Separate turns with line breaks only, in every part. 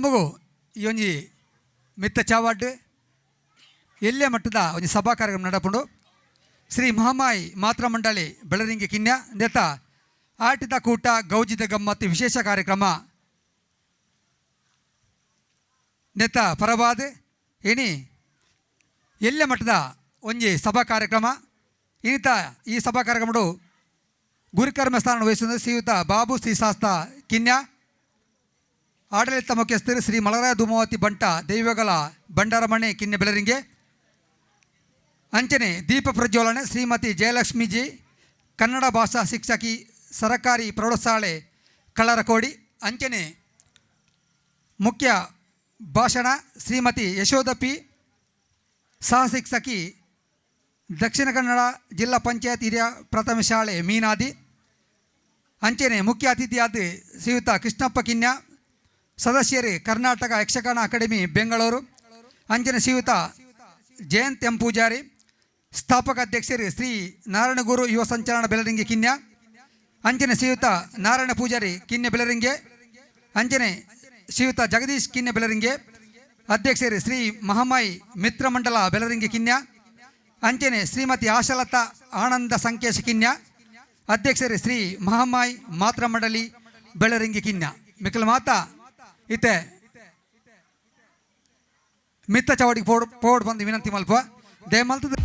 ನಮಗೂ ಈ ಒಂಜಿ ಮಿತ್ತ ಚಾವಾಡ್ ಎಲ್ಲೆ ಮಟ್ಟದ ಒಂಜಿ ಸಭಾ ಕಾರ್ಯಕ್ರಮ ನಡಪುಂಡು. ಶ್ರೀ ಮಹಾಮಾಯಿ ಮಾತೃ ಮಂಡಳಿ ಬೆಳರಿಂಗಿ ಕಿನ್ಯ ನೆತ ಆಟಿದ ಕೂಟ ಗೌಜಿದ ಗಮ್ಮತ್ತು ವಿಶೇಷ ಕಾರ್ಯಕ್ರಮ ನೆತ ಪರವಾದ ಏನಿ ಎಲ್ಲೆ ಮಟ್ಟದ ಒಂಜಿ ಸಭಾ ಕಾರ್ಯಕ್ರಮ ಇನ್ನಿತ ಈ ಸಭಾ ಕಾರ್ಯಕ್ರಮಡು ಗುರುಕರ್ಮ ಸ್ಥಾನ ವಹಿಸಿದ ಶ್ರೀಯುತ ಬಾಬು ಶ್ರೀಶಾಸ್ತ ಕಿನ್ಯ, ಆಡಳಿತ ಮುಖ್ಯಸ್ಥರು ಶ್ರೀ ಮಲರಾಯ ಧೂಮಾವತಿ ಬಂಟ ದೈವಗಳ ಬಂಡಾರಮಣೆ ಕಿನ್ಯ ಬೆಳರಿಂಗೆ, ಅಂಚನೆ ದೀಪ ಪ್ರಜ್ವಲನೆ ಶ್ರೀಮತಿ ಜಯಲಕ್ಷ್ಮೀಜಿ ಕನ್ನಡ ಭಾಷಾ ಶಿಕ್ಷಕಿ ಸರಕಾರಿ ಪ್ರೌಢಶಾಲೆ ಕಳ್ಳರಕೋಡಿ, ಅಂಚನೆ ಮುಖ್ಯ ಭಾಷಣ ಶ್ರೀಮತಿ ಯಶೋಧ ಪಿ ಸಹ ಶಿಕ್ಷಕಿ ದಕ್ಷಿಣ ಕನ್ನಡ ಜಿಲ್ಲಾ ಪಂಚಾಯತ್ ಹಿರಿಯ ಪ್ರಾಥಮಿಕ ಶಾಲೆ ಮೀನಾದಿ, ಅಂಚನೆ ಮುಖ್ಯ ಅತಿಥಿಯಾದ ಶ್ರೀಯುತ ಕೃಷ್ಣಪ್ಪ ಕಿನ್ಯ ಸದಸ್ಯರು ಕರ್ನಾಟಕ ಯಕ್ಷಗಾನ ಅಕಾಡೆಮಿ ಬೆಂಗಳೂರು, ಅಂಚನೆ ಶ್ರೀಯುತ ಜಯಂತ್ ಎಂ ಪೂಜಾರಿ ಸ್ಥಾಪಕ ಅಧ್ಯಕ್ಷರು ಶ್ರೀ ನಾರಾಯಣಗುರು ಯುವ ಸಂಚಲನ ಬೆಳರಿಂಗೆ ಕಿನ್ಯ, ಅಂಚನೆ ಶ್ರೀಯುತ ನಾರಾಯಣ ಪೂಜಾರಿ ಕಿನ್ಯ ಬೆಳರಿಂಗೆ, ಅಂಚನೆ ಶ್ರೀಯುತ ಜಗದೀಶ್ ಕಿನ್ಯ ಬೆಳರಿಂಗೆ ಅಧ್ಯಕ್ಷರು ಶ್ರೀ ಮಹಾಮಾಯಿ ಮಿತ್ರ ಮಂಡಲ ಬೆಳರಿಂಗೆ ಕಿನ್ಯ, ಅಂಚನೆ ಶ್ರೀಮತಿ ಆಶಲತಾ ಆನಂದ ಸಂಕೇಶ ಕಿನ್ಯ ಅಧ್ಯಕ್ಷರು ಶ್ರೀ ಮಹಾಮಾಯಿ ಮಾತೃ ಮಂಡಳಿ ಬೆಳರಿಂಗೆ ಕಿನ್ಯ ಮಿಕ್ಕಲ ಮಾತ ಇತ್ತೆ ಮಿತ್ತ ಚವಡಿಗೆ ಪೋಡ್ ಬಂದು ವಿನಂತಿ ಮಲ್ಪ ದಯಮಲ್ತದ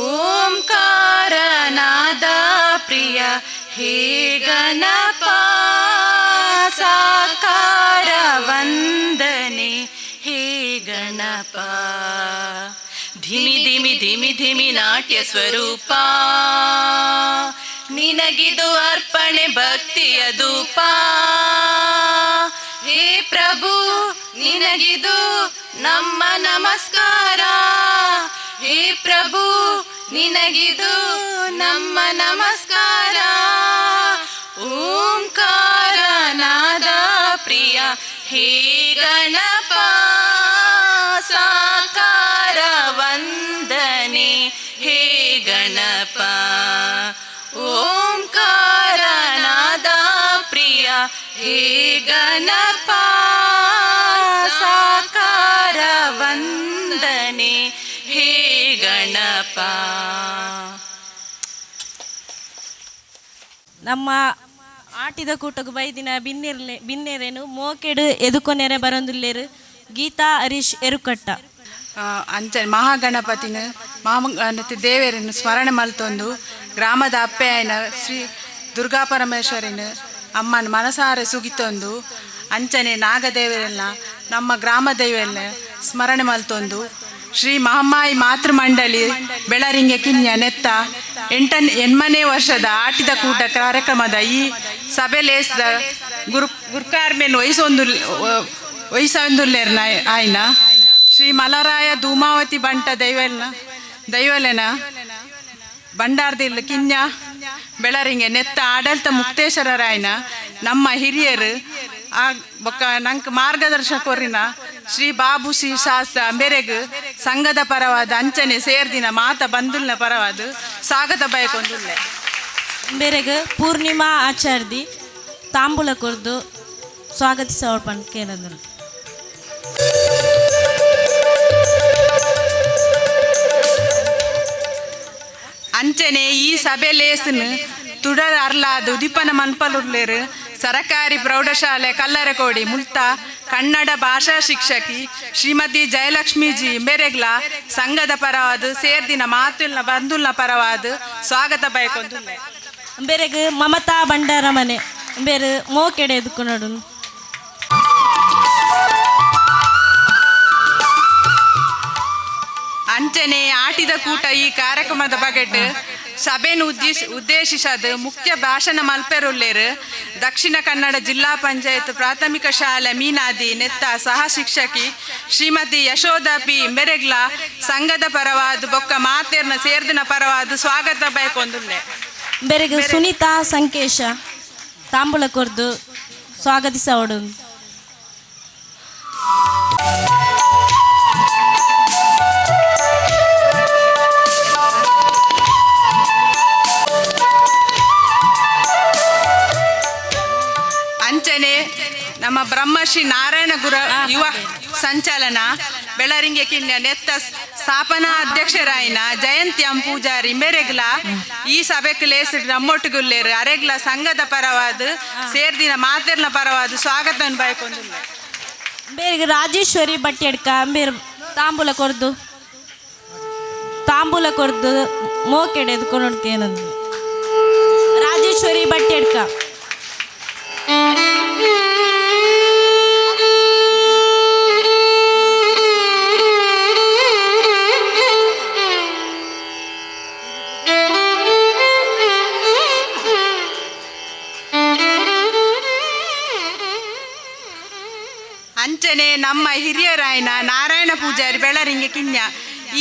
ಓಂಕಾರನಾದ ಪ್ರಿಯ ಹೇ ಗಣಪ ಸಾಕಾರ ವಂದನೆ ಹೇ ಗಣಪ. ಧಿಮಿ ಧಿಮಿ ಧಿಮಿ ಧಿಮಿ ನಾಟ್ಯ ಸ್ವರೂಪ ನಿನಗಿದು ಅರ್ಪಣೆ ಭಕ್ತಿಯ ಧೂಪ. ಹೇ ಪ್ರಭು ನಿನಗಿದು ನಮ್ಮ ನಮಸ್ಕಾರ. ಹೇ ಪ್ರಭು ನಿನಗಿದು ನಮ್ಮ ನಮಸ್ಕಾರ. ಓಂಕಾರನಾದ ಪ್ರಿಯ ಹೇ ಗಣಪ ಸಾಕಾರ ವಂದನೆ ಹೇ ಗಣಪ. ಓಂಕಾರನಾದ ಪ್ರಿಯ ಹೇ ಗಣಪ ಸಾಕಾರ ವಂದನೆ ಹೇ ಗಣಪ.
ನಮ್ಮ ಆಟಿದ ಕೂಟకు ಬೈದಿನ ಬಿನ್ನೆರೇನು ಮೋಕೆಡು ಎದುಕೊನೆರೆ ಬರೊಂದುಲ್ಲೇರು ಗೀತಾ ಹರೀಶ್ ಎರುಕಟ್ಟ.
ಅಂಚನೆ ಮಹಾಗಣಪತಿನ ಮಹಾಗಣಪತಿ ದೇವರನ್ನು ಸ್ಮರಣೆ ಮಲ್ತೊಂದು ಗ್ರಾಮದ ಅಪ್ಪೆಯನ ಶ್ರೀ ದುರ್ಗಾ ಪರಮೇಶ್ವರಿನ ಅಮ್ಮನ ಮನಸಾರೆ ಸುಗಿತೊಂದು ಅಂಚನೆ ನಾಗದೇವರೆಲ್ಲ ನಮ್ಮ ಗ್ರಾಮ ದೈವೆಲ್ಲ ಸ್ಮರಣೆ ಮಲ್ತೊಂದು ಶ್ರೀ ಮಹಾಮಾಯಿ ಮಾತೃ ಮಂಡಳಿ ಬೆಳರಿಂಗೆ ಕಿನ್ಯ ನೆತ್ತ 8ನೇ ವರ್ಷದ ಆಟಿದ ಕೂಟ ಕಾರ್ಯಕ್ರಮದ ಈ ಸಭೆಲೇಸ್ದ ಗುರ್ಕಾರ್ಮೇನು ವಹಿಸೊಂದುಲ್ಲೇರ್ನ ಆಯ್ನ ಶ್ರೀ ಮಲರಾಯ ಧೂಮಾವತಿ ಬಂಟ ದೈವಲೆನ ಬಂಡಾರದಿಲ್ಲ ಕಿನ್ಯ ಬೆಳರಿಂಗೆ ನೆತ್ತ ಆಡಳಿತ ಮುಕ್ತೇಶ್ವರರಾಯನ ನಮ್ಮ ಹಿರಿಯರು ಬೊಕ್ಕ ನಂಗೆ ಮಾರ್ಗದರ್ಶಕರಿನ ಶ್ರೀ ಬಾಬು ಶ್ರೀ ಶಾಸ್ತ್ರ ಮೇರೆಗೆ ಸಂಘದ ಪರವಾದ ಅಂಚನೆ ಸೇರ್ದಿನ ಮಾತ ಬಂದುಲ್ನ ಪರವಾದ ಸ್ವಾಗತ ಬಯಕೊಂದುಲ್ಲೆ.
ಬೇರೆಗೆ ಪೂರ್ಣಿಮಾ ಆಚಾರ್ದಿ ತಾಂಬೂಲ ಕೊರ್ದು ಸ್ವಾಗತಿಸೋಣ ಕೇಳಿದ್ರು.
ಅಂಚನೆ ಈ ಸಭೆ ಲೇಸನ್ ತುಡರ್ ಅರ್ಲಾದು ಉದಿಪನ ಮನ್ಪಲುರ್ಲೇರು ಸರಕಾರಿ ಪ್ರೌಢಶಾಲೆ ಕಲ್ಲರಕೋಡಿ ಮುಲ್ತ ಕನ್ನಡ ಭಾಷಾ ಶಿಕ್ಷಕಿ ಶ್ರೀಮತಿ ಜಯಲಕ್ಷ್ಮೀಜಿ ಬೆರೆಗ್ಲ ಸಂಘದ ಪರವಾದ ಸೇರ್ದಿನ ಮಾತುಲ್ನ ಬಂದುಲ್ನ ಪರವಾದ ಸ್ವಾಗತ ಬಯಕೊಂದುಲ್ಲೆ
ಬೇರೆಗೆ ಮಮತಾ ಬಂಡಾರ ಮನೆ ಬೇರೆ ಮೋಕೆಡೆ ಎದ್ಕೊಂಡು
ಅಂಚನೆ ಆಟಿದ ಕೂಟ ಈ ಕಾರ್ಯಕ್ರಮದ ಬಗೆಟ್ ಸಭೆಯನ್ನು ಉದ್ದೇಶಿಸದು ಮುಖ್ಯ ಭಾಷಣ ಮಲ್ಪೆರುಲ್ಲೇರು ದಕ್ಷಿಣ ಕನ್ನಡ ಜಿಲ್ಲಾ ಪಂಚಾಯತ್ ಪ್ರಾಥಮಿಕ ಶಾಲೆ ಮೀನಾದಿ ನೆತ್ತ ಸಹ ಶಿಕ್ಷಕಿ ಶ್ರೀಮತಿ ಯಶೋಧ ಪಿ ಮೆರೆಗ್ಲ ಸಂಘದ ಪರವಾದ ಬೊಕ್ಕ ಮಾತೇರ್ನ ಸೇರ್ದಿನ ಪರವಾದ ಸ್ವಾಗತ ಬಯಕೊಂದುಲ್ಲೆ
ಬೇರೆಗೆ ಸುನೀತಾ ಸಂಕೇಶ ತಾಂಬೂಲ ಕೊರ್ದು ಸ್ವಾಗತಿಸೋಡು
ಅಂಚನೆ ನಮ್ಮ ಬ್ರಹ್ಮಶ್ರೀ ನಾರಾಯಣ ಗುರು ಯುವ ಸಂಚಲನ ಬೆಳರಿಂಗೆ ಕಿನ್ಯ ನೆತ್ತ ಸ್ಥಾಪನಾ ಅಧ್ಯಕ್ಷರಾಯಿನ ಜಯಂತಿ ಪೂಜಾರಿ ಮೆರೆಗ್ಲ ಈ ಸಭೆಗೆ ಲೇಸಿಡ್ ನಮ್ಮೊಟ್ಟಿಗುಲ್ಲೇರು ಅರೆಗ್ಲ ಸಂಘದ ಪರವಾದ ಸೇರ್ದಿನ ಮಾತೆರ್ನ ಪರವಾದ ಸ್ವಾಗತ ಬಯಕೊಂದಿಲ್ಲ
ಬೇರೆ ರಾಜೇಶ್ವರಿ ಬಟ್ಟೆಡ್ಕ ಬೇರೆ ತಾಂಬೂಲ ಕೊರ್ದು ಮೋಕೆಡೆ ಎದ್ಕೊಂಡು ಏನಂದ್ರೆ ರಾಜೇಶ್ವರಿ ಬಟ್ಟೆಡ್ಕ
ಅಂಚನೆ ನಮ್ಮ ಹಿರಿಯರಾಯನ ನಾರಾಯಣ ಪೂಜಾರಿ ಬೆಳರಿಂಗೆ ಕಿನ್ಯ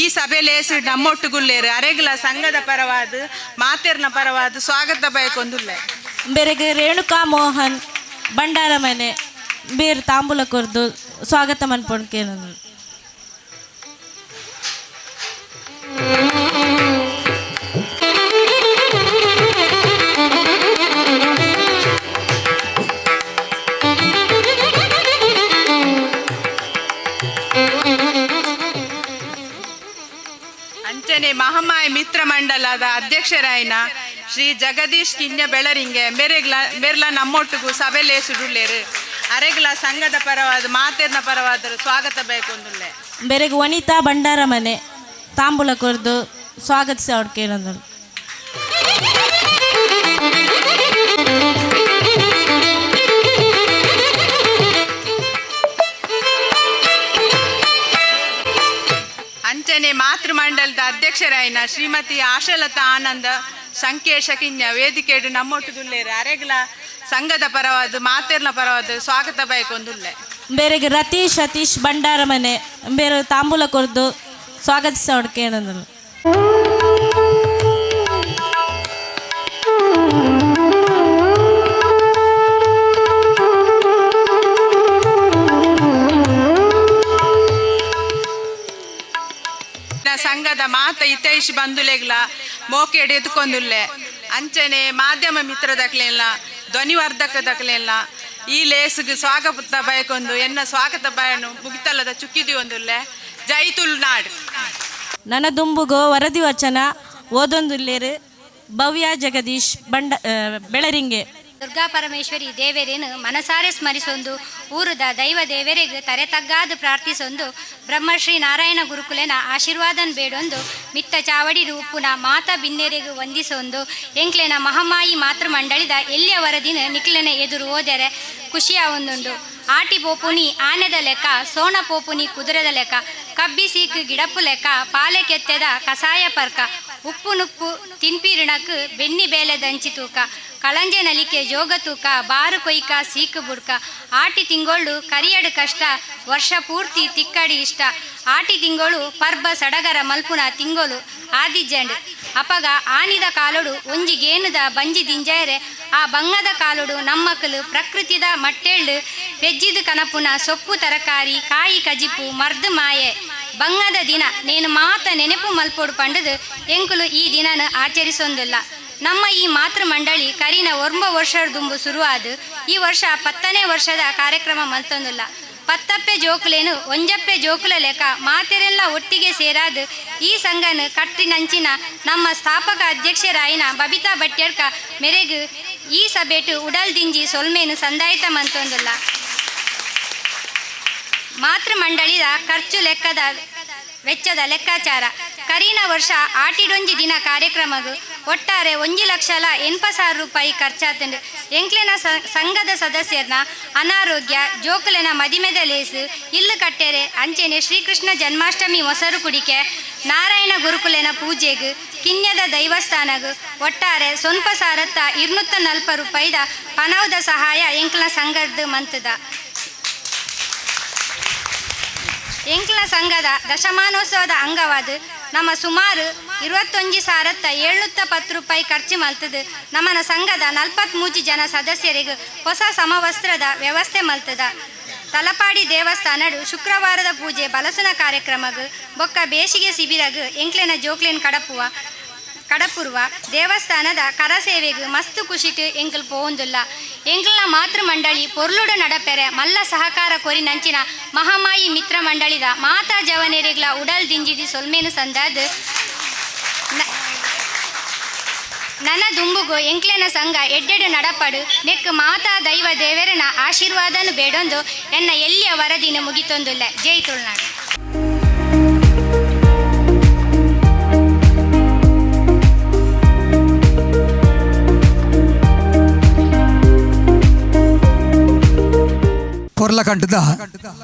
ಈ ಸಭೆಯಲ್ಲಿ ನಮ್ಮೊಟ್ಟುಗುಲ್ಲೇರು ಅರೆಗ್ಲ ಸಂಘದ ಪರವಾದ ಮಾತೆರ್ನ ಪರವಾದ ಸ್ವಾಗತ ಬಯಕೊಂದುಲ್ಲೆ
ಬೇರೆಗೆ ರೇಣುಕಾ ಮೋಹನ್ ಬಂಡಾರ ಮನೆ ಬೇರೆ ತಾಂಬೂಲ ಕೊರ್ದು ಸ್ವಾಗತ ಮನ್ಪೊಂಡ್ಕೆ ಏನಂದ್ರು
ಅಂಚನೆ ಮಹಾಮಾಯಿ ಮಿತ್ರ ಮಂಡಲದ ಅಧ್ಯಕ್ಷರಾಯಿನ ಶ್ರೀ ಜಗದೀಶ್ ಕಿನ್ಯ ಬೆಳರಿಂಗೆ ಮೆರ್ಲ ನಮ್ಮೊಟ್ಟಿಗೂ ಸಭೆಲೆ ಸುಡುಲ್ಲೇರು ಅರೆಗ್ಲ ಸಂಘದ ಪರವಾದ ಮಾತೆರ್ನ ಪರವಾದ ಸ್ವಾಗತ ಬಯಕೊಂದುಲ್ಲೆ
ಬೇರೆಗೆ ವನಿತಾ ಬಂಡಾರ ಮನೆ ತಾಂಬೂಲ ಕೊರ್ದು ಸ್ವಾಗತಿಸಿ ಅವ್ರು ಕೇಳಂದ್ರು
ಅಂಚನೆ ಮಾತೃಮಂಡಲದ ಅಧ್ಯಕ್ಷರಾಯಿನ ಶ್ರೀಮತಿ ಆಶಲತಾ ಆನಂದ ಸಂಕೇಶ ಕಿನ್ಯ ವೇದಿಕೆಡು ನಮ್ಮೊಟ್ಟುದುಲ್ಲೇರು ಅರೆಗ್ಲ ಸಂಘದ ಪರವಾದ ಮಾತೆರ್ನ ಪರವಾದ ಸ್ವಾಗತ ಬಯಕೊಂದುಲ್ಲೆ
ಬೇರೆಗೆ ರತೀಶ್ ಸತೀಶ್ ಬಂಡಾರ ಮನೆ ಬೇರೆ ತಾಂಬೂಲ ಕೊರ್ದು ಸ್ವಾಗತಿಸಿ ಅವ್ರು ಕೇಳಂದ್ರು
ಸಂಘದ ಮಾತ ಹಿತೈಷ್ ಬಂಧುಲೆಗ್ಲ ಮೋಕೆಡ್ ಎತ್ಕೊಂದುಲ್ಲೆ ಅಂಚನೆ ಮಾಧ್ಯಮ ಮಿತ್ರದಕ್ಲೆಲ್ಲ ಧ್ವನಿವರ್ಧಕದಕ್ಲೆಲ್ಲ ಈ ಲೇಸ್ಗೆ ಸ್ವಾಗತ ಬಯಕೊಂದು ಎನ್ನ ಸ್ವಾಗತ ಬಯನು ಮುಗಿತಲ್ಲದ ಚುಕ್ಕಿದಿ ಒಂದುಲ್ಲೆ ಜೈ ತುಳುನಾಡು
ನನ್ನ ದುಂಬುಗೋ ವರದಿ ವಚನ ಓದೊಂದುಲ್ಲೇರು ಭವ್ಯ ಜಗದೀಶ್ ಬೆಳರಿಂಗೆ
ದುರ್ಗಾ ಪರಮೇಶ್ವರಿ ದೇವರೇನು ಮನಸಾರೆ ಸ್ಮರಿಸೊಂದು ಊರುದ ದೈವ ದೇವರಿಗೆ ತರೆತಗ್ಗಾದ ಪ್ರಾರ್ಥಿಸೊಂದು ಬ್ರಹ್ಮಶ್ರೀ ನಾರಾಯಣ ಗುರುಕುಲೆನ ಆಶೀರ್ವಾದನ್ ಬೇಡೊಂದು ಮಿತ್ತ ಚಾವಡಿ ರೂಪುನ ಮಾತ ಬಿನ್ನೆರೆಗೆ ವಂದಿಸೊಂದು ಎಂಕ್ಲೆನ ಮಹಾಮಾಯಿ ಮಾತೃ ಮಂಡಳಿದ ಎಲ್ಲಿಯ ವರದಿನ ನಿಕ್ಲೆನ ಎದುರು ಓದರೆ ಖುಷಿಯ ಒಂದುಂಡು ಆಟಿ ಪೋಪುನಿ ಆನೆದ ಲೆಕ್ಕ ಸೋಣ ಪೋಪುನಿ ಕುದುರೆದ ಲೆಕ್ಕ ಕಬ್ಬಿ ಸೀಕು ಗಿಡಪ್ಪು ಲೆಕ್ಕ ಪಾಲೆ ಕೆತ್ತೆದ ಕಸಾಯ ಪರ್ಕ ಉಪ್ಪು ನುಪ್ಪು ತಿನ್ಪಿರಿಣಕ್ ಬೆನ್ನಿ ಬೇಲೆ ದಂಚಿ ತೂಕ ಕಳಂಜೆ ನಲಿಕೆ ಜೋಗ ತೂಕ ಬಾರು ಕೊಯ್ಕ ಸೀಕು ಬುಡ್ಕ ಆಟಿ ತಿಂಗಳು ಕರಿಯಡು ಕಷ್ಟ ವರ್ಷ ಪೂರ್ತಿ ತಿಕ್ಕಡಿ ಇಷ್ಟ ಆಟಿ ತಿಂಗಳು ಪರ್ಬ ಸಡಗರ ಮಲ್ಪುನ ತಿಂಗಳು ಆದಿಜ್ಜಂಡು ಅಪಗ ಆನಿದ ಕಾಲೊಡು ಒಂಜಿ ಗೇನುದ ಬಂಜಿ ದಿಂಜಾಯರೆ ಆ ಬಂಗದ ಕಾಲೊಡು ನಮ್ಮಕ್ಕಲು ಪ್ರಕೃತಿದ ಮಟ್ಟೆಳ್ಳು ಪೆಜ್ಜಿದು ಕನಪುನ ಸೊಪ್ಪು ತರಕಾರಿ ಕಾಯಿ ಕಜಿಪು ಮರ್ದು ಮಾಯೆ ಬಂಗದ ದಿನ ನೇನು ಮಾತ ನೆನಪು ಮಲ್ಪೋಡು ಪಂಡದು ಎಂಕುಲು ಈ ದಿನನ ಆಚರಿಸೊಂದಿಲ್ಲ ನಮ್ಮ ಈ ಮಾತೃ ಮಂಡಳಿ ಕರಿನ 9 ವರ್ಷ ದುಂಬು ಶುರುವಾದು ಈ ವರ್ಷ 10ನೇ ವರ್ಷದ ಕಾರ್ಯಕ್ರಮ ಮಲ್ತೊಂದಿಲ್ಲ ಪತ್ತಪ್ಪೆ ಜೋಕುಲೇನು ಒಂಜಪ್ಪೆ ಜೋಕುಲ ಲೆಕ್ಕ ಮಾತೆರೆಲ್ಲ ಒಟ್ಟಿಗೆ ಸೇರಾದು ಈ ಸಂಘನ ಕಟ್ಟಿನಂಚಿನ ನಮ್ಮ ಸ್ಥಾಪಕ ಅಧ್ಯಕ್ಷರಾಯಿನ ಬಬಿತಾ ಭಟ್ಯಡ್ಕ ಮೆರೆಗು ಈ ಸಭೆಟು ಉಡಲ್ ದಿಂಜಿ ಸೊಲ್ಮೇನು ಸಂದಾಯಿತ ಮಂತೊಂದುಲ್ಲ. ಮಾತೃ ಮಂಡಳಿದ ಖರ್ಚು ಲೆಕ್ಕದ ವೆಚ್ಚದ ಲೆಕ್ಕಾಚಾರ ಕರೀನ ವರ್ಷ ಆಟಿಡೊಂಜಿ ದಿನ ಕಾರ್ಯಕ್ರಮಗೂ ಒಟ್ಟಾರೆ 1,80,000 ರೂಪಾಯಿ ಖರ್ಚಾತಂಡು. ಎಂಕ್ಲೆನ ಸಂಘದ ಸದಸ್ಯರನ್ನ ಅನಾರೋಗ್ಯ ಜೋಕುಲೆನ ಮದಿಮೆದ ಲೇಸು ಇಲ್ಲು ಕಟ್ಟೆರೆ ಅಂಚೆನೆ ಶ್ರೀಕೃಷ್ಣ ಜನ್ಮಾಷ್ಟಮಿ ಮೊಸರು ಕುಡಿಕೆ ನಾರಾಯಣ ಗುರುಕುಲೆನ ಪೂಜೆಗೂ ಕಿನ್ಯದ ದೈವಸ್ಥಾನಗೂ ಒಟ್ಟಾರೆ ಸೊನ್ಪ ಸಾರತ್ತ 240 ರೂಪಾಯಿದ ಪನವದ ಸಹಾಯ ಎಂಕ್ಲ ಸಂಘದ ಮಂತದ. ಎಂಕ್ಲ ಸಂಘದ ದಶಮಾನೋತ್ಸವದ ಅಂಗವಾದ ನಮ್ಮ ಸುಮಾರು 21,710 ರೂಪಾಯಿ ಖರ್ಚು ಮಲ್ತದು. ನಮ್ಮನ ಸಂಘದ 43 ಜನ ಸದಸ್ಯರಿಗೂ ಹೊಸ ಸಮವಸ್ತ್ರದ ವ್ಯವಸ್ಥೆ ಮಲ್ತದ. ತಲಪಾಡಿ ದೇವಸ್ಥಾನಡು ಶುಕ್ರವಾರದ ಪೂಜೆ ಬಲಸುನ ಕಾರ್ಯಕ್ರಮಗೂ ಬೊಕ್ಕ ಬೇಸಿಗೆ ಶಿಬಿರಗೂ ಎಂಕ್ಲೆನ ಜೋಕ್ಲೆನ್ ಕಡಪುರುವ ದೇವಸ್ಥಾನದ ಕರಸೇವೆಗೂ ಮಸ್ತು ಖುಷಿಟು ಎಂಕಲ್ ಪೋಂದುಲ್ಲ. ಎಂಕಲ್ನ ಮಾತೃ ಮಂಡಳಿ ಪೊರ್ಲುಡು ನಡಪೆರೆ ಮಲ್ಲ ಸಹಕಾರ ಕೊರಿ ನಂಚಿನ ಮಹಾಮಾಯಿ ಮಿತ್ರ ಮಂಡಳಿದ ಮಾತಾ ಜವನೇರಿಗ್ಲ ಉಡಲ್ ದಿಂಜಿದಿ ಸೊಲ್ಮೇನು ಸಂದಾದು ನನ್ನ ದುಂಬುಗು ಎಂಕ್ಲೆನ ಸಂಘ ಎಡ್ಡೆಡು ನಡಪಡು ನೆಕ್ ಮಾತಾ ದೈವ ದೇವರನ ಆಶೀರ್ವಾದನು ಬೇಡೊಂದು ಎನ್ನ ಎಲ್ಲಿಯ ವರದಿನ ಮುಗಿತೊಂದುಲ್ಲ. ಜೈ ತುಳುನಾಡು.
ಪೊರ್ಲಕಂಠದ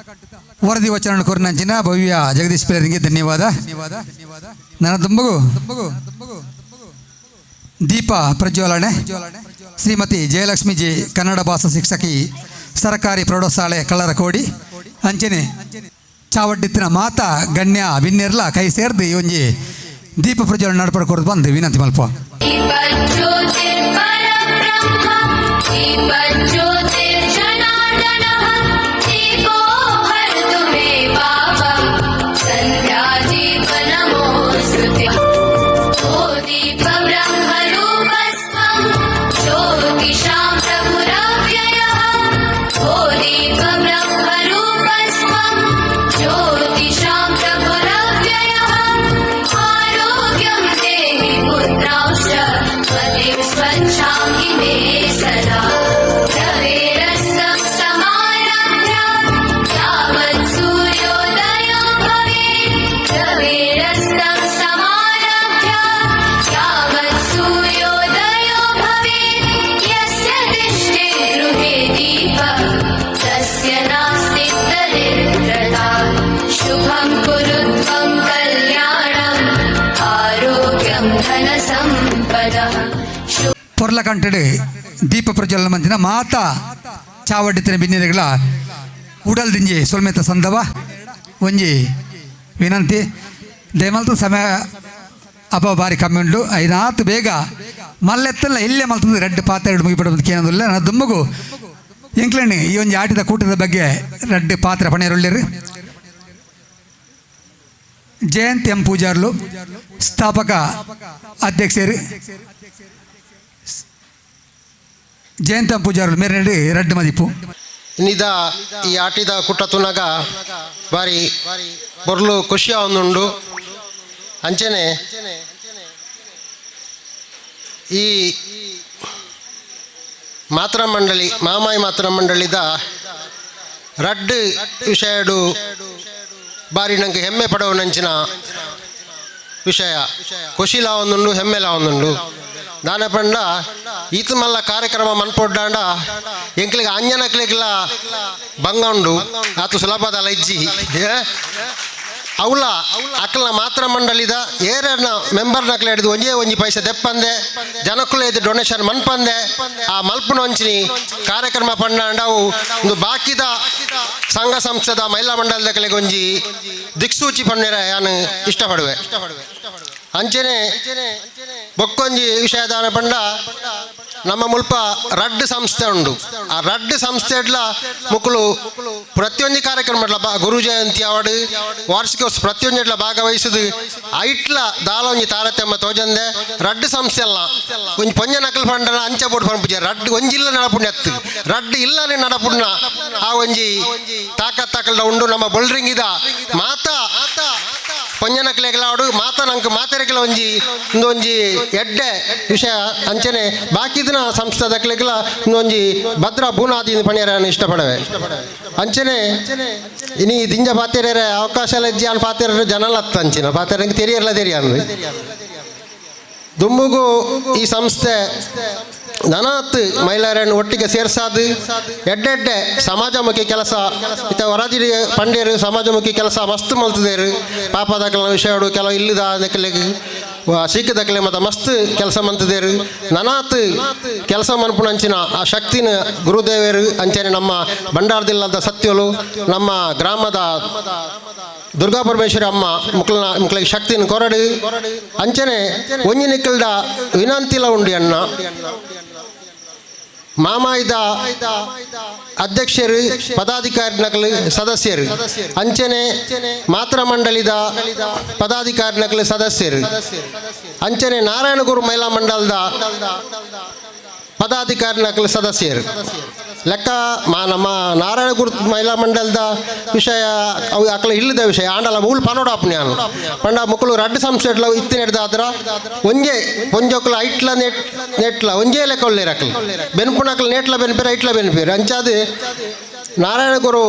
ವರದಿ ವಚನ ಕೊರನಂಚಿನ ಭವ್ಯ ಜಗದೀಶ್ ಪಿಲ್ಲರಿಗೆ ಧನ್ಯವಾದ. ನನ್ನ ದುಂಬುಗು ದೀಪ ಪ್ರಜ್ವಲನೆ ಶ್ರೀಮತಿ ಜಯಲಕ್ಷ್ಮೀಜಿ ಕನ್ನಡ ಭಾಷಾ ಶಿಕ್ಷಕಿ ಸರ್ಕಾರಿ ಪ್ರೌಢಶಾಲೆ ಕಳ್ಳರಕೋಡಿ ಅಂಚನೆ ಚಾವಡ್ಡಿತ್ತಿನ ಮಾತಾ ಗಣ್ಯ ಭಿನ್ನೆರ್ಲ ಕೈ ಸೇರ್ದು ಈ ಒಂಜಿ ದೀಪ ಪ್ರಜ್ವಲನೆ ನಡ್ಪಡ್ಕೊಡ್ದು ಬಂದು ವಿನಂತಿ ಮಲ್ಪ. ಪೊರ್ಲಕಂಠಡು ದೀಪ ಪ್ರಜ್ವಲನ ಮಂದಿನ ಮಾತಾ ಚಾವಡ್ಡಿತ್ತಿನ ಭಿನ್ನೆರೆಗಳ ಉಡಲ್ ದಿಂಜಿ ಸೊಲ್ಮೆತ ಸಂದವ ಒಂಜಿ ವಿನಂತಿ ದಯಮಲ್ತು ಸಮಯ ಅಪ ಬಾರಿ ಕಮ್ಮಿ ಉಂಡು ಐನಾತು ಬೇಗ ಮಲ್ಲೆತ್ತಲ್ಲ ಇಲ್ಲೇ ಮಲ್ತದ ರೆಡ್ ಪಾತ್ರ ಮುಗಿಬಿಡೋದು ಕೇಳೋದಿಲ್ಲ. ನನ್ನ ದುಮ್ಮಗು ಎಂಕ್ಲೆಣ್ಣೆ ಈ ಒಂದು ಆಟದ ಕೂಟದ ಬಗ್ಗೆ ರೆಡ್ ಪಾತ್ರ ಪಣೆಯರುಳ್ಳಿರು ಜಯಂತ್ ಎಂ ಪೂಜಾರ್ಲು ಸ್ಥಾಪಕ ಅಧ್ಯಕ್ಷರು ಜಯಂತ ಪೂಜಾರು ಮೇರೆ ರೆಡ್ ಮದಿಪು
ಇನ್ನಿದ ಈ ಆಟಿದ ಕುಟ್ಟ ತುನಗ ಬಾರಿ ಬೊರ್ಲು ಖುಷಿಯ ಒಂದುಂಡು. ಅಂಚನೆ ಈ ಮಾತ್ರ ಮಂಡಳಿ ಮಾಮಾಯಿ ಮಾತ್ರ ಮಂಡಳಿದ ರಡ್ಡ್ ವಿಷಯಡು ಬಾರಿ ನಂಗೆ ಹೆಮ್ಮೆ ಪಡವನಂಚಿನ ವಿಷಯ ಖುಷಿಲ ಒಂದುಂಡು ಹೆಮ್ಮೆಲ ಒಂದುಂಡು. ದಾನ ಪಂಡ ಈತ ಮಲ್ಲ ಕಾರ್ಯಕ್ರಮ ಮನ್ಪೊಡ್ಡಾಂಡ ಎಂಕ್ಲಿಗೆ ಅಂಜನಕ್ಲಿಗ್ಲ ಬಂಗ ಉಂಡು ಆತು ಸುಲಭದ ಇಜ್ಜಿ ಅವಳ ಅಕ್ಕಲ ಮಾತ್ರ ಮಂಡಳಿದ ಏರನ್ನ ಮೆಂಬರ್ನಕ್ಲ ಹಿಡಿದು ಒಂಜಿ ಪೈಸೆ ತೆಪ್ಪಂದೆ ಜನಕ್ಕುಲ ಇದು ಡೊನೇಷನ್ ಮನ್ಪಂದೆ ಆ ಮಲ್ಪನ ಒಂಚಿನಿ ಕಾರ್ಯಕ್ರಮ ಪಂಡಾಂಡ ಅವು ಒಂದು ಬಾಕಿದ ಸಂಘ ಸಂಸ್ಥೆದ ಮಹಿಳಾ ಮಂಡಲದಕ್ಕೆ ಒಂಜಿ ದಿಕ್ಸೂಚಿ ಪಂಡಿರ ನಾನು ಇಷ್ಟಪಡುವೆ. ಅಂಚನೆ ಬೊಕ್ಕೊಂಜಿ ವಿಷಯದಾನ ಪಂಡ ನಮ್ಮ ಮುಲ್ಪ ರಡ್ ಸಂಸ್ಥೆ ಉಂಡು. ಆ ರಡ್ ಸಂಸ್ಥೆಡ್ಲ ಮುಕ್ಕಳು ಪ್ರತಿಯೊಂದು ಕಾರ್ಯಕ್ರಮ ಗುರು ಜಯಂತಿ ಅವಾರ್ಡ್ ವಾರ್ಷಿಕೋತ್ಸವ ಪ್ರತಿಯೊಂದಿಡ್ಲ ಭಾಗವಹಿಸುದು ಐಟ್ಲ ದಾಲೊಂಜಿ ತಾರತಮ್ಯ ತೋಜಂದೆ ರಡ್ ಸಂಸ್ಥೆ ಅಲ್ಲ ಒಂಜಿ ಪೊಂಜ ನಕಲ್ ಪಂಡನ ಅಂಚೆ ಬೋರ್ಡ್ ಪಂಪುಜ ರಡ್ ಒಂಜಿಲ್ಲ ನಡಪುಣ್ಣ ಎತ್ತು ರಡ್ ಇಲ್ಲನೆ ನಡಪುಣ್ಣ ಆ ಒಂಜಿ ತಾಕತ್ತಕಲ್ದ ಉಂಡು ನಮ್ಮ ಬೊಲ್ರಿಂಗ್ ಇದ ಮಾತಾ ಪೊಂಜನಕ್ಲೆಗಳಾಡು ಮಾತಾ ನಂಗೆ ಮಾತೆರೆಗಳ ಒಂಜಿ ಎಡ್ಡೆ ವಿಷಯ ಅಂಚನೆ ಬಾಕಿ ದಿನ ಸಂಸ್ಥೆದಕ್ಲೆಗಳ ಒಂಜಿ ಭದ್ರ ಬೂನಾದಿ ಪಣಿಯರ ಇಷ್ಟಪಡವೆ ಅಂಚನೆ ಇನಿ ದಿಂಜ ಪಾತೆರೆ ಅವಕಾಶ ಇಜ್ಜಿ ಅನ್ ಪಾತೆರ ಜನಲ್ಲ ಅಂಚಿನ ಪಾತೆರಂಗೆ ತೆರಿಯಲ್ಲ ತೆರಿಯಂದು ದುಂಬುಗು ಈ ಸಂಸ್ಥೆ ನನತ್ತು ಮಹಿಳೆಯರನ್ನು ಒಟ್ಟಿಗೆ ಸೇರ್ಸಾದು ಎಡ್ಡೆಡ್ಡೆ ಸಮಾಜಮುಖಿ ಕೆಲಸ ಇತ್ತ ಹೊರಜಿರಿ ಪಂಡ್ಯರು ಸಮಾಜಮುಖಿ ಕೆಲಸ ಮಸ್ತ್ ಮಲ್ತದೇರು ಪಾಪದಕಲ ವಿಷಯಗಳು ಕೆಲವು ಇಲ್ಲದ ಅದಕ್ಕೆ ಸಿಕ್ಕದಕ್ಕಲೆ ಮತ್ತು ಮಸ್ತ್ ಕೆಲಸ ಮಂತದೇರು ನನಾತ್ ಕೆಲಸ ಮನ್ಪುಣಂಚಿನ ಆ ಶಕ್ತಿನ ಗುರುದೇವರು ಅಂಚನೆ ನಮ್ಮ ಬಂಡಾರದಿಲ್ಲದ ಸತ್ಯಲು ನಮ್ಮ ಗ್ರಾಮದ ದುರ್ಗಾ ಪರಮೇಶ್ವರಿ ಅಮ್ಮ ಮುಕ್ಳಿಗೆ ಶಕ್ತಿನ ಕೊರಡು ಅಂಚನೆ ಒಂಜಿ ನಿಕ್ಕಲ್ಡ ವಿನಂತಿಲ ಉಂಡಿ ಅಣ್ಣ ಮಾಮಾಯ್ದ ಅಧ್ಯಕ್ಷರು ಪದಾಧಿಕಾರಿ ನಕಲು ಸದಸ್ಯರು ಅಂಚನೆ ಮಾತ್ರ ಮಂಡಳಿದ ಪದಾಧಿಕಾರಿ ನಕಲು ಸದಸ್ಯರು ಅಂಚನೆ ನಾರಾಯಣಗುರು ಮಹಿಳಾ ಮಂಡಲದ ಪದಾಧಿಕಾರಿ ನಕಲು ಸದಸ್ಯರು ಲೆಕ್ಕ ನಮ್ಮ ನಾರಾಯಣಗುರು ಮಹಿಳಾ ಮಂಡಲದ ವಿಷಯ ಅವು ಅಕ್ಲ ಇಲ್ಲದ ವಿಷಯ ಆಂಡಲ ಮೂಲ ಪನೋಡಾಪ್ ನಾನು ಪಂಡ ಮಕ್ಕಳು ರಡ್ಡು ಸಂಸ್ಥೆಡ್ಲ ಇತ್ತು ನಡೆದಾದ್ರ ಒಂಜೆ ಒಂಜೊಕ್ಲ ಐಟ್ಲ ನೆಟ್ಲ ಒಂಜೇ ಲೆಕ್ಕ ಒಳ್ಳೆರಕ್ಲ ಬೆನ್ಪುಣಕ್ಲ ನೆಟ್ಲ ಬೆನ್ಪೇರ ಐಟ್ಲ ಬೆನ್ಪೇರು ಅಂಚಾದು ನಾರಾಯಣಗುರು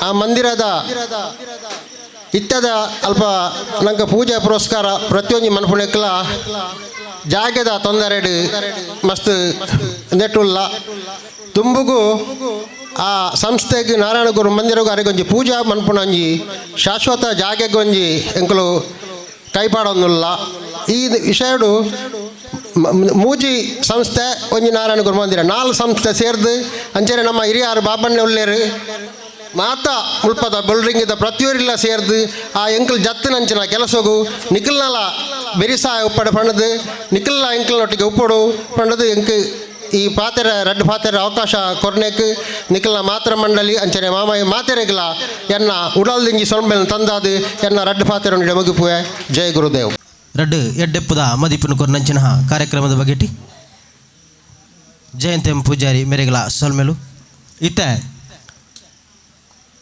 ಆ ಮಂದಿರದ ಇತ್ತದ ಅಲ್ಪ ನಂಗೆ ಪೂಜೆ ಪುರಸ್ಕಾರ ಪ್ರತಿಯೊಂದು ಮನ್ಪುಣಕ್ಲ ಜಾಗದ ತೊಂದರೆ ಮಸ್ತ್ ನೆಟ್ಟುಲ್ಲ ತುಂಬುಗು ಆ ಸಂಸ್ಥೆಗೆ ನಾರಾಯಣಗುರು ಮಂದಿರಗೂ ಅರಿಗೊಂಜಿ ಪೂಜಾ ಮನ್ಪುಣಂಜಿ ಶಾಶ್ವತ ಜಾಗೆಗೊಂಜಿ ಎಂಕಲು ಕೈಪಾಡೊಂದುಲ್ಲ ಈ ವಿಷಯಡು ಮೂಜಿ ಸಂಸ್ಥೆ ಒಂಜಿ ನಾರಾಯಣಗುರು ಮಂದಿರ 4 ಸಂಸ್ಥೆ ಸೇರ್ದು ಅಂಚನೆ ನಮ್ಮ ಹಿರಿಯರು ಬಾಬಣ್ಣೆ ಉಳ್ಳೇರು ಮಾತಾ ಮುಲ್ಪದ ಬೊಲ್ರಿಂಗಿದ ಪ್ರತಿಯೊರಿಲ್ಲ ಸೇರ್ದು ಆ ಎಂಕಲ್ ಜತ್ತಿನಂಚಿನ ಕೆಲಸಗೂ ನಿಖಲ್ನಲ ಬೆರಿಸಾಯ ಉಪ್ಪಡೆ ಪಣ್ಣದು ನಿಖಲ್ನ ಎಂಕಲ್ನೊಟ್ಟಿಗೆ ಉಪ್ಪಡು ಪಣ್ಣದು ಎಂಕ್ ಈ ಪಾತೆರ ರಡ್ಡು ಪಾತೆರ ಅವಕಾಶ ಕೊರ್ನೆಕ್ ನಿಖಲ್ನ ಮಾತ್ರ ಮಂಡಳಿ ಅಂಚನೆ ಮಾಮಾಯಿ ಮಾತೆರೆಗಳ ಎನ್ನ ಉಡಲ್ದಿಂಜಿ ಸೊಂಬೆಲ್ ತಂದಾದು ಎನ್ನ ರಡ್ಡು ಪಾತೆರ ಮುಗಿಪುವೆ ಜಯ ಗುರುದೇವ್
ರಡ್ಡು ಎಡ್ಡೆಪ್ಪುದ ಮದಿಪುನ ಕೊರ್ನಂಚಿನ ಕಾರ್ಯಕ್ರಮದ ಬಗೆಟಿ ಜಯಂತಿ ಪೂಜಾರಿ ಮೇರೆಗಳ ಸೊಲ್ಮೆಲು ಇತ್ತೆ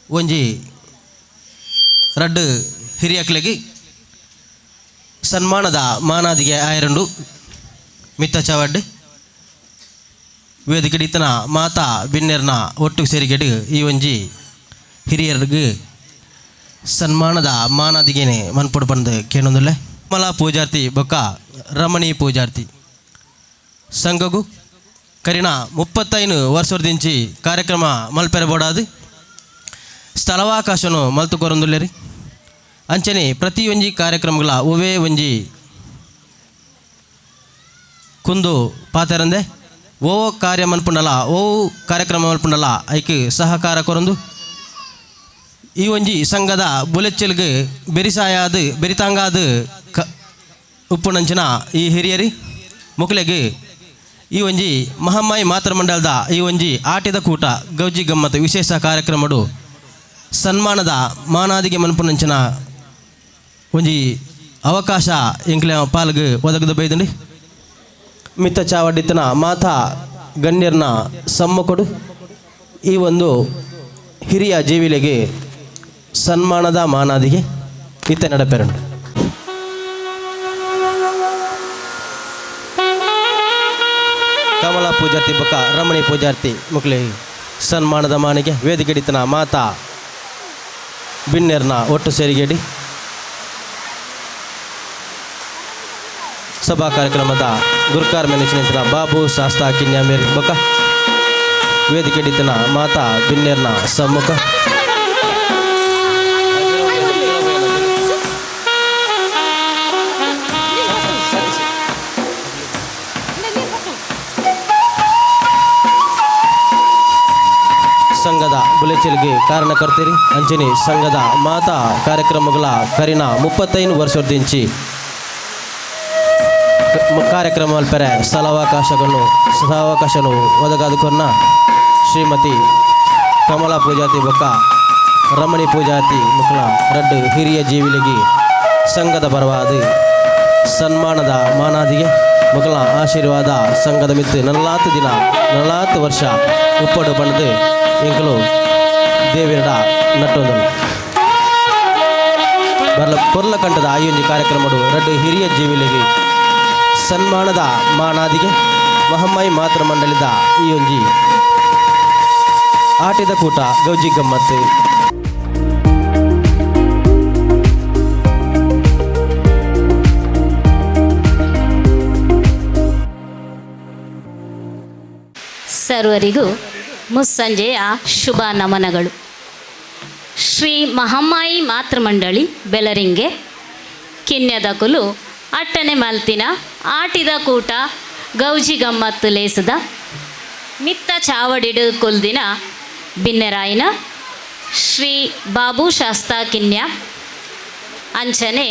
ಒಂಜಿ ರಡ್ಡು ಹಿರಿಯಕ್ಲೆಗಿ ಸನ್ಮಾನದ ಮಾನಾದಿಗೆ ಆಯರಂಡು ಮಿತ್ತ ಚವಡ್ ವೇದಿಕೆ ಇತ್ತನ ಮಾತಾ ಬಿನ್ನೆರ್ನ ಒಟ್ಟು ಸೇರಿಗೆಡು ಈ ಒಂಜಿ ಹಿರಿಯರ್ಗೆ ಸನ್ಮಾನದ ಮಾನಾದಿಗೆನೆ ಮನ್ಪೊಡು ಬಂದು ಕೇಳೊಂದುಲ್ಲೆ ಮಲಾ ಪೂಜಾರ್ತಿ ಬೊಕ್ಕ ರಮಣಿ ಪೂಜಾರ್ತಿ ಸಂಘಗೂ ಕರಿನ 35 ವರ್ಷದಿಂಚಿ ಕಾರ್ಯಕ್ರಮ ಮಲ್ಪೆರಬೋಡಾದು ಸ್ಥಳವಾಕಾಶನು ಮಲ್ತು ಕೊರೊಂದುಲ್ಲೆರಿ ಅಂಚನೆ ಪ್ರತಿ ಒಂಜಿ ಕಾರ್ಯಕ್ರಮಗಳ ಒವೇ ಒಂಜಿ ಕುಂದು ಪಾತೆರಂದೆ ಓ ಕಾರ್ಯ ಮನ್ಪುಂಡಲ ಓ ಕಾರ್ಯಕ್ರಮ ಮಲ್ಪುಂಡಲ ಐಕ್ ಸಹಕಾರ ಕೊರೊಂದು ಈ ಒಂಜಿ ಸಂಘದ ಬುಲೆಚ್ಚಲ್ಗೆ ಬೆರಿಸಾಯಾದು ಬೆರಿತಾಂಗಾದು ಉಪ್ಪುನಂಚಿನ ಈ ಹಿರಿಯರಿ ಮುಕ್ಲೆಗೆ ಈ ಒಂಜಿ ಮಹಮ್ಮಾಯಿ ಮಾತೃ ಮಂಡಲದ ಈ ಒಂಜಿ ಆಟಿದ ಕೂಟ ಗೌಜಿ ಗಮ್ಮತ್ತು ವಿಶೇಷ ಕಾರ್ಯಕ್ರಮಡು ಸನ್ಮಾನದ ಮಾನಾದಿಗೆ ಮನ್ಪುನಂಚಿನ ಒಂಜಿ ಅವಕಾಶ ಎಂಕ್ಲೆ ಪಾಲ್ಗೆ ಒದಗದ ಬೈದಂಡಿ ಮಿತ್ತ ಚಾವಡಿತನ ಮಾತಾ ಗಣ್ಯರ್ನ ಸಮ್ಮಕೊಡು ಈ ಒಂದು ಹಿರಿಯ ಜೀವಿಲೆಗೆ ಸನ್ಮಾನದ ಮಾನಾದಿಗೆ ಇತ್ತ ನಡಪೆರಂಡು ಕಮಲಾ ಪೂಜಾರ್ತಿ ಬೊಕ್ಕ ರಮಣಿ ಪೂಜಾರ್ತಿ ಮುಕ್ಲೆ ಸನ್ಮಾನದ ಮಾನಿಗೆ ವೇದಿಕೆಡಿತನ ಮಾತಾ ಬಿನ್ನೆರ್ನ ಒಟ್ಟು ಸೇರಿಗೆಡಿ ಸಭಾ ಕಾರ್ಯಕ್ರಮದ ಗುರುಕಾರ್ ಮೆನೆಸಿನ ಬಾಬು ಶಾಸ್ತಾ ಕಿನ್ಯಾಮೇರ್ ಬೊಕ್ಕ ವೇದಿಕೆಡಿತನ ಮಾತಾ ಬಿನ್ನೆರ್ನ ಸಮ್ಮುಖ ಸಂಘದ ಬುಲೆಚಲ್ಗೆ ಕಾರಣಕರ್ತಿರಿ ಅಂಚನೆ ಸಂಘದ ಮಾತಾ ಕಾರ್ಯಕ್ರಮಗಳ ಕರಿನ 35 ವರ್ಷದಿಂಚಿ ಕಾರ್ಯಕ್ರಮ ಮಲ್ಪೆರೆ ಸ್ಥಳಾವಕಾಶನು ಒದಗಾದುಕೊನ್ನ ಶ್ರೀಮತಿ ಕಮಲಾ ಪೂಜಾತಿ ಬೊಕ್ಕ ರಮಣಿ ಪೂಜಾತಿ ಮುಕ್ಲ ರಡ್ಡು ಹಿರಿಯ ಜೀವಿಲಿಗಿ ಸಂಘದ ಪರವಾದ ಸನ್ಮಾನದ ಮಾನಾದಿಗೆ ಮುಕ್ಲ ಆಶೀರ್ವಾದ ಸಂಘದ ಮಿತ್ತು 40 ವರ್ಷ ಉಪ್ಪಡು ಪಡೆದು ಎಂಕಲು ದೇವಿರಡ ನಟ್ಟೊಂದಳು ಪೊರ್ಲ ಕಂಠದ ಆಯೋಜಿ ಕಾರ್ಯಕ್ರಮಡು ರಡ್ಡು ಹಿರಿಯ ಜೀವಿಲಿಗೆ ಸನ್ಮಾನದ ಮಾನಾದಿಗೆ ಮಹಮ್ಮಾಯಿ ಮಾತೃ ಮಂಡಳಿದ ಈ ಒಂಜಿ ಆಟಿದ ಕೂಟ ಗೌಜಿ ಗಮ್ಮತ್ತು
ಸರ್ವರಿಗೂ ಮುಸ್ಸಂಜೆಯ ಶುಭ ನಮನಗಳು. ಶ್ರೀ ಮಹಮ್ಮಾಯಿ ಮಾತೃಮಂಡಳಿ ಬೆಳರಿಂಗೆ ಕಿನ್ಯದ ಅಟ್ಟನೆ ಮಲ್ತಿನ ಆಟಿದ ಕೂಟ ಗೌಜಿ ಗಮ್ಮತ್ತು ಲೇಸದ ಮಿತ್ತ ಚಾವಡಿಡು ಕೊಲ್ದಿನ ಬಿನ್ನೆರಾಯಿನ ಶ್ರೀ ಬಾಬು ಶಾಸ್ತಾ ಕಿನ್ಯ ಅಂಚನೆ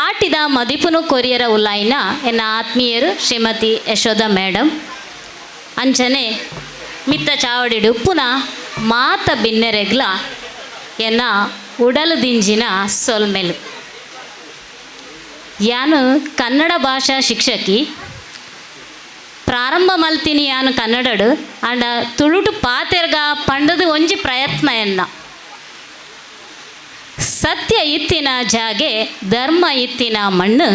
ಆಟಿದ ಮದಿಪುನು ಕೊರಿಯರ ಉಲ್ಲಾಯಿನ ಎನ್ನ ಆತ್ಮೀಯರು ಶ್ರೀಮತಿ ಯಶೋಧ ಮೇಡಮ್ ಅಂಚನೆ ಮಿತ್ತ ಚಾವಡಿಡು ಪುನಃ ಮಾತ ಬಿನ್ನೆರೆಗ್ಲ ಎನ್ನ ಉಡಲು ದಿಂಜಿನ ಸೊಲ್ಮೆಲು ಯಾನು ಕನ್ನಡ ಭಾಷಾ ಶಿಕ್ಷಕಿ ಪ್ರಾರಂಭ ಮಲ್ತಿನಿ ಯಾನು ಕನ್ನಡಡು ಅಂಡ ತುಳುಟು ಪಾತೆರ್ಗ ಪಂಡದು ಒಂಜಿ ಪ್ರಯತ್ನ ಎನ್ನ ಸತ್ಯ ಇತ್ತಿನ ಜಾಗೆ ಧರ್ಮ ಇತ್ತಿನ ಮಣ್ಣು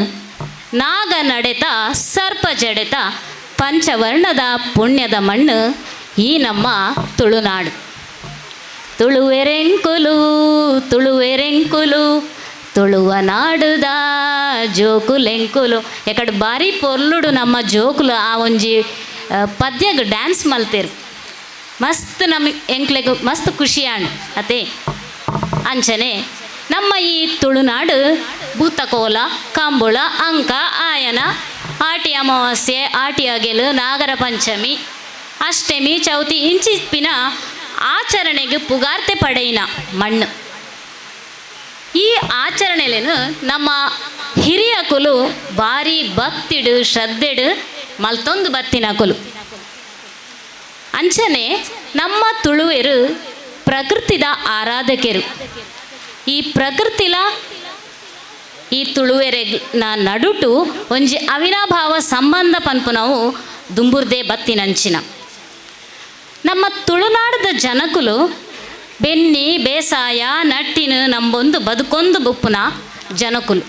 ನಾಗ ನಡೆತ ಸರ್ಪ ಜಡೆತ ಪಂಚವರ್ಣದ ಪುಣ್ಯದ ಮಣ್ಣು ಈ ನಮ್ಮ ತುಳುನಾಡು. ತುಳುವೆರೆಂಕುಲು ತುಳುವ ನಾಡುದ ಜೋಕುಲೆಂಕುಲು ಎಕಡೆ ಬಾರಿ ಪೊರ್ಲುಡು ನಮ್ಮ ಜೋಕುಲು ಆ ಒಂಜಿ ಪದ್ಯಗ ಡ್ಯಾನ್ಸ್ ಮಲ್ತೇರು ಮಸ್ತ್ ಎಂಕ್ಲೆಗ್ ಮಸ್ತ್ ಖುಷಿಯಾಣ್ ಅತೆ ಅಂಚನೆ ನಮ್ಮ ಈ ತುಳುನಾಡು ಭೂತಕೋಲ ಕಂಬುಳ ಅಂಕ ಆಯನ ಆಟಿ ಅಮಾವಾಸ್ಯೆ ಆಟಿ ಅಗೆಲು ನಾಗರ ಪಂಚಮಿ ಅಷ್ಟಮಿ ಚೌತಿ ಇಂಚಿಪ್ಪಿನ ಆಚರಣೆಗೆ ಪುಗಾರ್ತೆ ಪಡೆಯಿನ ಮಣ್ಣು. ಈ ಆಚರಣೆಲೇನು ನಮ್ಮ ಹಿರಿಯ ಕುಲು ಭಾರಿ ಭಕ್ತಿಡು ಶ್ರದ್ಧೆಡು ಮಲ್ತೊಂದು ಬತ್ತಿನ ಕುಲು ಅಂಚನೆ ನಮ್ಮ ತುಳುವೆರು ಪ್ರಕೃತಿದ ಆರಾಧಕರು. ಈ ಪ್ರಕೃತಿಲ ಈ ತುಳುವೆರೆನ ನಡುಟು ಒಂಜಿ ಅವಿನಾಭಾವ ಸಂಬಂಧ ಪನ್ಪು ನಾವು ದುಂಬುರ್ದೆ ಬತ್ತಿನಂಚಿನ ನಮ್ಮ ತುಳುನಾಡದ ಜನಕುಲು ಬೆನ್ನಿ ಬೇಸಾಯ ನಟ್ಟಿನ ನಂಬೊಂದು ಬದುಕೊಂದು ಬುಪ್ಪುನ ಜನಕುಲು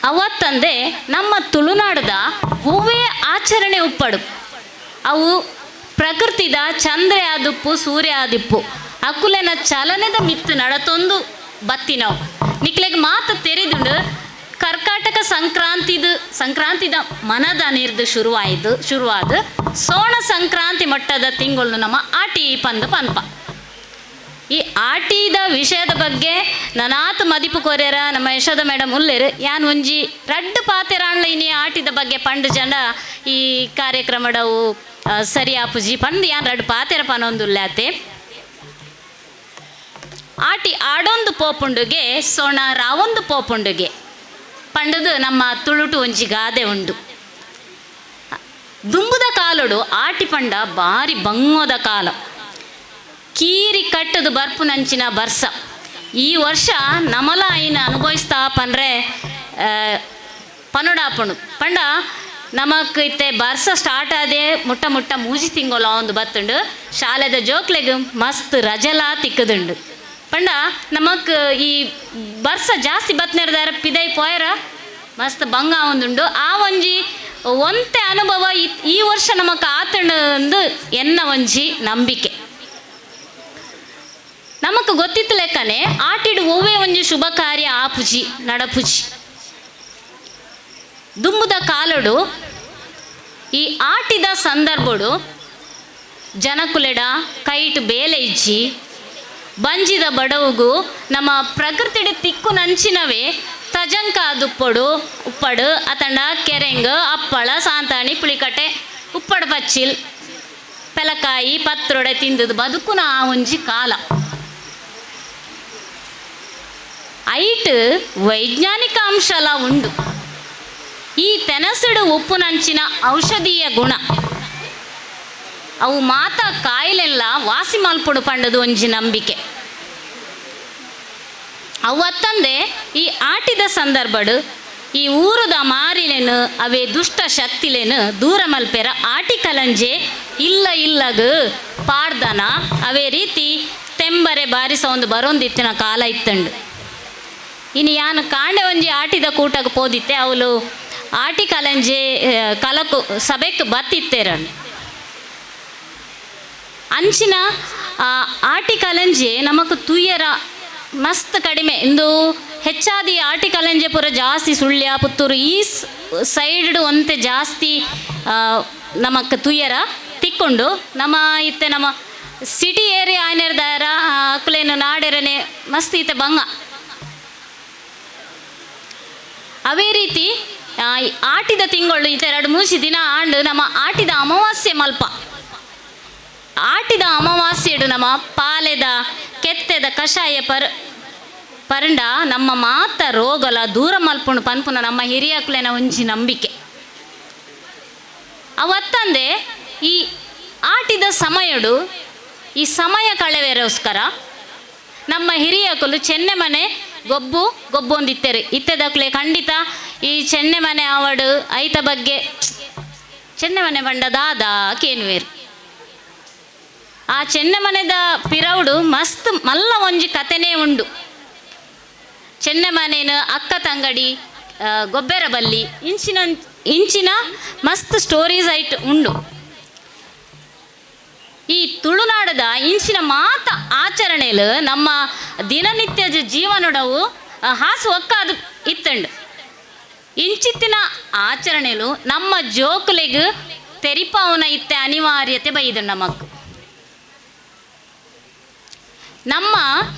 ಅವತ್ತಂದೆ ನಮ್ಮ ತುಳುನಾಡದ ಹೂವೇ ಆಚರಣೆ ಉಪ್ಪಡು ಅವು ಪ್ರಕೃತಿದ ಚಂದ್ರೆ ಆದುಪ್ಪು ಸೂರ್ಯ ಆದಿಪ್ಪು ಅಕುಲೆನ ಚಲನೆದ ಮಿತ್ತು ನಡತೊಂದು ಬತ್ತಿನವು ನಿಕ್ಲೆಗ್ ಮಾತು ತೆರೆದುಂಡು ಕರ್ಕಾಟಕ ಸಂಕ್ರಾಂತಿದ ಮನದ ನಿರ್ದು ಶುರುವಾದ ಸೋಣ ಸಂಕ್ರಾಂತಿ ಮಟ್ಟದ ತಿಂಗಳು ನಮ್ಮ ಆಟಿ ಪಂದು ಪನ್ಪ. ಈ ಆಟಿದ ವಿಷಯದ ಬಗ್ಗೆ ನನಾತ್ ಮದಿಪು ಕೊರೆಯರ ನಮ್ಮ ಯಶೋಧ ಮೇಡಮ್ ಉಲ್ಲೇರು ಯಾನ್ ಒಂಜಿ ರಡ್ಡು ಪಾತೆರಾಣ್ಲ ಇನಿ ಆಟಿದ ಬಗ್ಗೆ ಪಂಡು ಜನ ಈ ಕಾರ್ಯಕ್ರಮಡವು ಸರಿ ಆಪುಜಿ ಪಂದು ಯಾನ್ ರಡ್ಡು ಪಾತೆರ ಪನೊಂದುಲ್ಲಾತೆ ಆಟಿ ಆಡೊಂದು ಪೋಪುಂಡುಗೆ ಸೋಣ ರಾವೊಂದು ಪೋಪುಂಡುಗೆ ಪಂಡದು ನಮ್ಮ ತುಳುಟು ಒಂಜಿ ಗಾದೆ ಉಂಡು. ದುಂಬುದ ಕಾಲುಡು ಆಟಿ ಪಂಡ ಬಾರಿ ಬಂಗೋದ ಕಾಲ ಕೀರಿ ಕಟ್ಟದು ಬರ್ಪು ನಂಚಿನ ಬರ್ಸ ಈ ವರ್ಷ ನಮಲ ಐನ ಅನುಭವಿಸ್ತಾ ಪಂಡ್ರೆ ಪನುಡಾಪುಂಡು ಪಂಡ ನಮಕ್ ಇತ್ತೆ ಬರ್ಸ ಸ್ಟಾರ್ಟ್ ಆದೇ ಮುಟ್ಟ ಮೂಜಿ ತಿಂಗೋಲ ಒಂದು ಬತ್ತುಂಡು ಶಾಲೆದ ಜೋಕ್ಲೆಗ್ ಮಸ್ತ್ ರಜಲಾ ತಿಕ್ಕದುಂಡು ಪಂಡ ನಮಕ್ ಈ ಬರ್ಸ ಜಾಸ್ತಿ ಬತ್ನೆರ್ದಾರ ಪಿದೈ ಪೋಯರ ಮಸ್ತ್ ಬಂಗ ಒಂದುಂಡು ಆ ಒಂಜಿ ಒಂತೆ ಅನುಭವ ಈ ವರ್ಷ ನಮಕ್ ಆತಂಡು ಎನ್ನ ಒಂಜಿ ನಂಬಿಕೆ ನಮಕ್ ಗೊತ್ತಿತ್ತು ಲೆಕ್ಕನೆ ಆಟಿಡು ಒವ್ವೇ ಒಂಜಿ ಶುಭ ಕಾರ್ಯ ಆಪುಜಿ ನಡಪುಜಿ ದುಂಬುದ ಕಾಲುಡು ಈ ಆಟಿದ ಸಂದರ್ಭಡು ಜನಕುಲೆಡ ಕೈಟ್ ಬೇಲೆ ಇಜ್ಜಿ ಬಂಜಿದ ಬಡವುಗು ನಮ್ಮ ಪ್ರಕೃತಿಡ ತಿಕ್ಕು ನಂಚಿನವೇ ತಜಂಕ ಉಪ್ಪಡು ಅತಂಡ ಕೆರೆಂಗ್ ಅಪ್ಪಳ ಸಾಂತಾಣಿ ಪುಳಿಕಟ್ಟೆ ಉಪ್ಪಡು ಪಚ್ಚಿಲ್ ಪೆಲಕಾಯಿ ಪತ್ರೊಡೆ ತಿಂದದು ಬದುಕುನ ಆ ಒಂಜಿ ಕಾಲ ಐಟ್ ವೈಜ್ಞಾನಿಕ ಅಂಶಲ ಉಂಡು. ಈ ತೆನಸಿಡು ಉಪ್ಪುನಂಚಿನ ಔಷಧೀಯ ಗುಣ ಅವು ಮಾತ ಕಾಯಿಲೆಲ್ಲ ವಾಸಿ ಮಲ್ಪುಡು ಪಂಡದು ಒಂಜಿ ನಂಬಿಕೆ. ಅವತ್ತಂದೆ ಈ ಆಟಿದ ಸಂದರ್ಭಡು ಈ ಊರುದ ಮಾರಿಲೆನು ಅವೇ ದುಷ್ಟ ಶಕ್ತಿಲೆನು ದೂರ ಮಲ್ಪೆರ ಆಟಿ ಕಲಂಜೆ ಇಲ್ಲಗ ಪಾಡ್ದನ ಅವೇ ರೀತಿ ತೆಂಬರೆ ಬಾರಿಸ ಒಂದು ಬರೊಂದಿತ್ತಿನ ಕಾಲ ಇತ್ತಂಡು. ಇನ್ನು ಯಾನು ಕಾಂಡೆ ಒಂಜಿ ಆಟಿದ ಕೂಟಕ್ಕೆ ಪೋದಿತ್ತೆ ಅವಳು ಆಟಿ ಕಲಂಜೆ ಕಲಕು ಸಭೆಗೆ ಬತ್ತಿತ್ತೇರಣ್ಣ. ಅಂಚಿನ ಆಟಿ ಕಲಂಜೆ ನಮಕ್ ತುಯ್ಯರ ಮಸ್ತ್ ಕಡಿಮೆ ಇಂದು ಹೆಚ್ಚಾದಿ ಆಟಿ ಕಲಂಜೆ ಪೂರ ಜಾಸ್ತಿ ಸುಳ್ಯ ಪುತ್ತೂರು ಈ ಸೈಡ್ ಒಂತೆ ಜಾಸ್ತಿ ನಮಕ್ ತುಯ್ಯರ ತಿಕ್ಕೊಂಡು ನಮ್ಮ ಇತ್ತೆ ನಮ್ಮ ಸಿಟಿ ಏರಿಯಾ ಆಯ್ನೆರ್ದಾರ ಅಕ್ಲೇನು ನಾಡೆರನೆ ಮಸ್ತ್ ಇತ್ತೆ ಬಂಗ. ಅವೇ ರೀತಿ ಆಟಿದ ತಿಂಗಳು ಇತ್ತೆ 2-3 ದಿನ ಆಂಡು ನಮ್ಮ ಆಟಿದ ಅಮಾವಾಸ್ಯೆ ಮಲ್ಪ ಆಟಿದ ಅಮಾವಾಸ್ಯೆಡು ನಮ್ಮ ಪಾಲೆದ ಕೆತ್ತೆದ ಕಷಾಯ ಪರಂಡ ನಮ್ಮ ಮಾತ ರೋಗಲ ದೂರ ಮಲ್ಪುಂಡು ಪನ್ಪುನ ನಮ್ಮ ಹಿರಿಯಕ್ಲೆನ ಒಂಜಿ ನಂಬಿಕೆ. ಅವತ್ತಂದೆ ಈ ಆಟಿದ ಸಮಯಡು ಈ ಸಮಯ ಕಳೆವೆರೋಸ್ಕರ ನಮ್ಮ ಹಿರಿಯಕಲು ಚೆನ್ನೆ ಮನೆ ಗೊಬ್ಬೊಂದಿತ್ತೇರು ಇತ್ತೆದಕ್ಲೆ ಖಂಡಿತ ಈ ಚೆನ್ನೆ ಮನೆ ಅವಡು ಐತ ಬಗ್ಗೆ ಚೆನ್ನೆ ಮನೆ ಬಂಡದಾದ ಕೇನುವೇರು. ಆ ಚೆನ್ನೆ ಮನೆದ ಪಿರವುಡು ಮಸ್ತ್ ಮಲ್ಲ ಒಂಜಿ ಕಥೆನೇ ಉಂಡು. ಚೆನ್ನೆ ಮನೇನ ಅಕ್ಕ ತಂಗಡಿ ಗೊಬ್ಬರ ಬಲ್ಲಿ ಇಂಚಿನ ಮಸ್ತ್ ಸ್ಟೋರೀಸ್ ಐಟ್ ಉಂಡು. ಈ ತುಳುನಾಡದ ಇಂಚಿನ ಮಾತ ಆಚರಣೆಲು ನಮ್ಮ ದಿನನಿತ್ಯದ ಜೀವನಡವು ಹಾಸು ಒಕ್ಕಾದು ಇತ್ತಂಡು. ಇಂಚಿತ್ತಿನ ಆಚರಣೆಲು ನಮ್ಮ ಜೋಕುಲೆಗ್ ತೆರಿಪಾವನ ಇತ್ತೆ ಅನಿವಾರ್ಯತೆ ಬೈದು ನಮಕ್ ನಮ್ಮ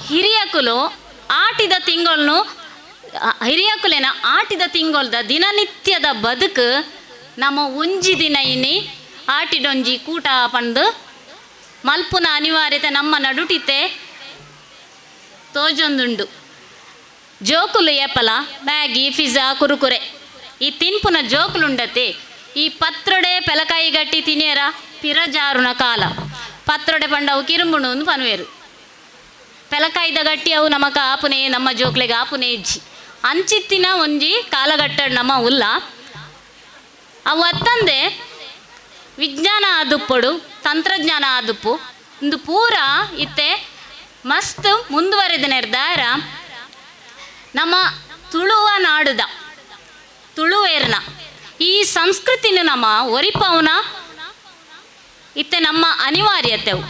ಹಿರಿಯಕುಲು ಆಟಿದ ತಿಂಗಳನ್ನು ಹಿರಿಯಕುಲೆನ ಆಟಿದ ತಿಂಗೊಳ್ದ ದಿನನಿತ್ಯದ ಬದುಕು ನಮ್ಮ ಒಂಜಿ ದಿನ ಇನಿ ಆಟಿಡೊಂಜಿ ಕೂಟ ಪಂದು ಮಲ್ಪುನ ಅನಿವಾರ್ಯತೆ ನಮ್ಮ ನಡುಟಿತೆ ತೋಜೊಂದುಂಡು. ಜೋಕುಲು ಏಪಲ ಮ್ಯಾಗಿ ಪಿಜ್ಜಾ ಕುರುಕುರೆ ಈ ತಿನ್ಪುನ ಜೋಕುಲುಂಡತೆ ಈ ಪತ್ರೊಡೆ ಪೆಲಕಾಯಿ ಗಟ್ಟಿ ತಿನಿಯರ ಪಿರಜಾರುನ ಕಾಲ ಪತ್ರೊಡೆ ಪಂಡವು ಕಿರುಂಬುಣು ಒಂದು ಪನುವೇರು ಪೆಲಕಾಯ್ದ ಗಟ್ಟಿ ಅವು ನಮಕ ಆಪುನೆ ನಮ್ಮ ಜೋಕ್ಲೆಗೆ ಆಪುನೆ ಇಜ್ಜಿ ಅಂಚಿತ್ತಿನ ಒಂಜಿ ಕಾಲಘಟ್ಟ ನಮ್ಮ ಉಲ್ಲ. ಅವು ಅತ್ತಂದೆ ವಿಜ್ಞಾನ ಆದುಪ್ಪಡು ತಂತ್ರಜ್ಞಾನ ಆದುಪ್ಪು ಇಂದು ಪೂರ ಇತ್ತೆ ಮಸ್ತ್ ಮುಂದುವರೆದ ನಿರ್ಧಾರ ನಮ್ಮ ತುಳುವ ನಾಡುದ ತುಳುವೇರ್ನ ಈ ಸಂಸ್ಕೃತಿನ ನಮ್ಮ ಒರಿಪವನ ಇತ್ತೆ ನಮ್ಮ ಅನಿವಾರ್ಯತೆವು.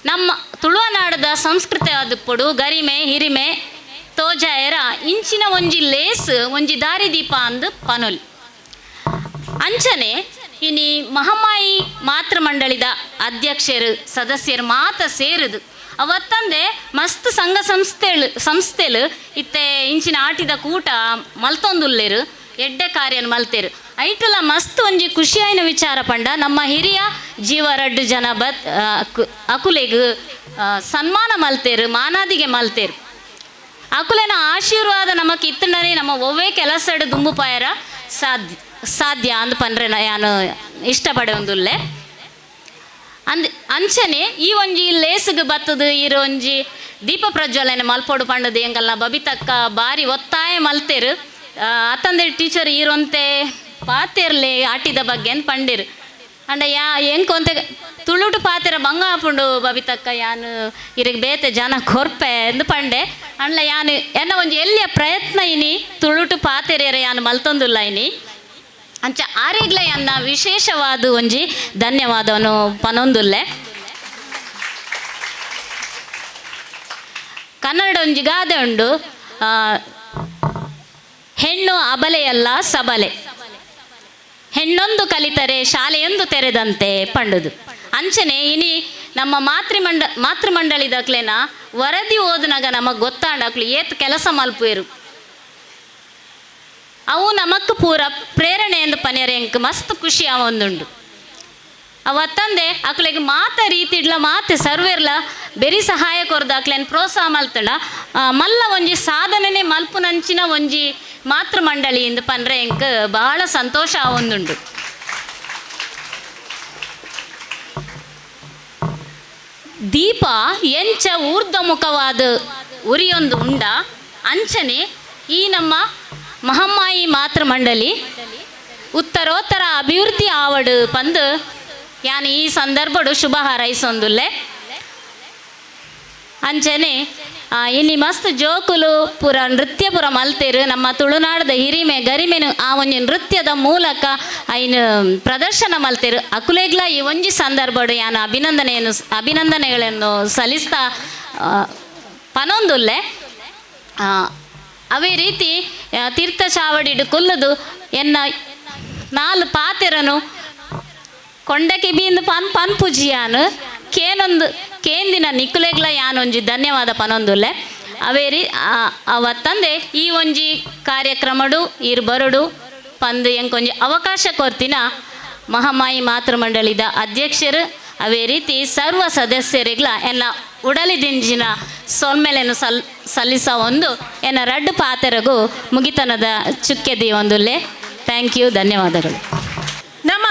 ನಮ್ಮ ತುಳುವನಾಡದ ಸಂಸ್ಕೃತಿ ಆದುಪ್ಪಡು ಗರಿಮೆ ಹಿರಿಮೆ ತೋಜಾಯರ ಇಂಚಿನ ಒಂಜಿ ಲೇಸ್ ಒಂಜಿ ದಾರಿದೀಪ ಅಂದು ಪನುಲ್. ಅಂಚನೆ ಇನಿ ಮಹಾಮಾಯಿ ಮಾತೃ ಮಂಡಳಿದ ಅಧ್ಯಕ್ಷರು ಸದಸ್ಯರು ಮಾತ ಸೇರುದು ಅವತ್ತಂದೆ ಮಸ್ತ್ ಸಂಘ ಸಂಸ್ಥೆಲು ಇತ್ತೆ ಇಂಚಿನ ಆಟಿದ ಕೂಟ ಮಲ್ತೊಂದುಲ್ಲೇರು ಎಡ್ಡೆ ಕಾರ್ಯನ ಮಲ್ತೇರು ಐಟಲ ಮಸ್ತ್ ಒಂಜಿ ಖುಷಿಯಾಯಿನ ವಿಚಾರ ಪಂಡ ನಮ್ಮ ಹಿರಿಯ ಜೀವ 2 ಜನ ಅಕುಲೆಗ್ ಸನ್ಮಾನ ಮಲ್ತೇರು ಮಾನಾದಿಗೆ ಮಲ್ತೇರು ಅಕುಲೆನ ಆಶೀರ್ವಾದ ನಮಕ್ ಇತ್ತಂಡನೆ ನಮ್ಮ ಒವ್ವೇ ಕೆಲಸಡು ದುಂಬುಪಾಯರ ಸಾಧ್ಯ ಅಂದು ಪಂಡ್ರೆ ನಾನು ಇಷ್ಟಪಡೆ ಒಂದುಲ್ಲೆ ಅಂಚನೆ ಈ ಒಂಜಿ ಲೇಸ್ಗ್ ಬತ್ತದು ಇರೋ ಒಂಜಿ ದೀಪ ಪ್ರಜ್ವಲನೆ ಮಲ್ಪೋಡು ಪಂಡದು ಎಂಗಲ್ನ ಬಬಿತಕ್ಕ ಬಾರಿ ಒತ್ತಾಯ ಮಲ್ತೇರು ಅತ್ತಂದೆ ಟೀಚರ್ ಇರೋಂತೆ ಪಾತೆರ್ಲೆ ಆಟಿದ ಬಗ್ಗೆ ಅಂತ ಪಂಡಿರು ಅಂಡ ಎಂಕೊಂತೆ ತುಳುಟು ಪಾತೆರ ಬಂಗ ಹಾಪುಂಡು ಬಬಿತಕ್ಕ ಯಾನು ಇರಿಗೆ ಬೇತೆ ಜನ ಕೊರ್ಪೆ ಎಂದು ಪಂಡೆ ಅಂಡ್ಲ ಯಾನು ಎನ್ನ ಒಂಜಿ ಎಲ್ಲಿಯ ಪ್ರಯತ್ನ ಇನಿ ತುಳುಟು ಪಾತೆರೆಯರ ಯಾನು ಮಲ್ತೊಂದುಲ್ಲ ಇನಿ ಅಂಚ ಆರೆಗ್ಲೆ ಅನ್ನ ವಿಶೇಷವಾದ ಒಂಜಿ ಧನ್ಯವಾದವನ್ನು ಪನೊಂದುಲ್ಲೆ. ಕನ್ನಡ ಒಂಜಿ ಗಾದೆ ಉಂಡು ಹೆಣ್ಣು ಅಬಲೆಯಲ್ಲ ಸಬಲೆ ಹೆಣ್ಣೊಂದು ಕಲಿತರೆ ಶಾಲೆಯೊಂದು ತೆರೆದಂತೆ ಪಂಡುದು. ಅಂಚನೆ ಇನಿ ನಮ್ಮ ಮಾತೃಮಂಡಳಿದಕ್ಲೆನ ವರದಿ ಓದಿನಾಗ ನಮಗೆ ಗೊತ್ತಾಂಡಕ್ಲು ಏತ್ ಕೆಲಸ ಮಲ್ಪುವೆರು ಅವು ನಮಕ್ ಪೂರ ಪ್ರೇರಣೆ ಎಂದು ಪನ್ಯರೆ ಎಂಕ್ ಮಸ್ತ್ ಖುಷಿ ಅವೊಂದುಂಡು. ಅವತ್ತಂದೆ ಅಕ್ಲೆಗೆ ಮಾತ ರೀತಿಡ್ಲ ಮಾತೆ ಸರ್ವೇರ್ಲ ಬೆರಿ ಸಹಾಯ ಕೊರ್ದಾಕ್ಲೆನ್ ಪ್ರೋತ್ಸಾಹ ಮಲ್ತಂಡ ಮಲ್ಲ ಒಂಜಿ ಸಾಧನೆನೆ ಮಲ್ಪುನಂಚಿನ ಒಂಜಿ ಮಾತೃ ಮಂಡಳಿ ಇಂದು ಪಂಡ್ರೆ ಎಂಕ್ ಬಹಳ ಸಂತೋಷ ಆವೊಂದುಂಡು. ದೀಪ ಎಂಚ ಊರ್ಧ್ವಮುಖವಾದ ಉರಿಯೊಂದು ಉಂಡ ಅಂಚನೆ ಈ ನಮ್ಮ ಮಹಮ್ಮಾಯಿ ಮಾತೃ ಮಂಡಳಿ ಉತ್ತರೋತ್ತರ ಅಭಿವೃದ್ಧಿ ಆವಡು ಪಂದು ಯಾನ್ ಈ ಸಂದರ್ಭಡು ಶುಭ ಹಾರೈಸೊಂದುಲ್ಲೆ. ಅಂಚನೆ ಇಲ್ಲಿ ಮಸ್ತ್ ಜೋಕುಲು ಪುರ ನೃತ್ಯ ಪುರ ಮಲ್ತೇರು ನಮ್ಮ ತುಳುನಾಡದ ಹಿರಿಮೆ ಗರಿಮೆನು ಆ ಒಂಜಿ ನೃತ್ಯದ ಮೂಲಕ ಐನು ಪ್ರದರ್ಶನ ಮಲ್ತೇರು. ಅಕುಲೆಗ್ಲ ಈ ಒಂಜಿ ಸಂದರ್ಭಡು ಯಾನು ಅಭಿನಂದನೆಗಳನ್ನು ಸಲ್ಲಿಸ್ತಾ ಪನೊಂದುಲ್ಲೆ. ಅವೇ ರೀತಿ ತೀರ್ಥ ಚಾವಡಿಡು ಕೊಲ್ಲದು ಎನ್ನ 4 ಪಾತೆರನು ಕೊಂಡಕ್ಕೆ ಬೀಂದು ಪನ್ ಪೂಜಿಯಾನು ಕೇಂದಿನ ನಿಕ್ಕುಲೆಗ್ಲ ಯಾನೊಂಜಿ ಧನ್ಯವಾದ ಪನೊಂದುಲ್ಲೆ. ಅವೇ ಅವತ್ತಂದೆ ಈ ಒಂಜಿ ಕಾರ್ಯಕ್ರಮಡು ಇರು ಬರುಡು ಪಂದು ಎಂಕೊಂಜಿ ಅವಕಾಶ ಕೊರ್ತಿನ ಮಹಾಮಾಯಿ ಮಾತೃ ಮಂಡಳಿದ ಅಧ್ಯಕ್ಷರು ಅವೇ ರೀತಿ ಸರ್ವ ಸದಸ್ಯರಿಗ್ಲ ಎನ್ನ ಉಡಲಿದಿಂಜಿನ ಸೊಲ್ಮೆಲೆನು ಸಲ್ಲಿಸ ಒಂದು ಎನ್ನ 2 ಪಾತೆರಗೂ ಮುಗಿತನದ ಚುಕ್ಕೆದಿ ಒಂದುಲ್ಲೆ. ಥ್ಯಾಂಕ್ ಯು, ಧನ್ಯವಾದಗಳು.
ನಮ್ಮ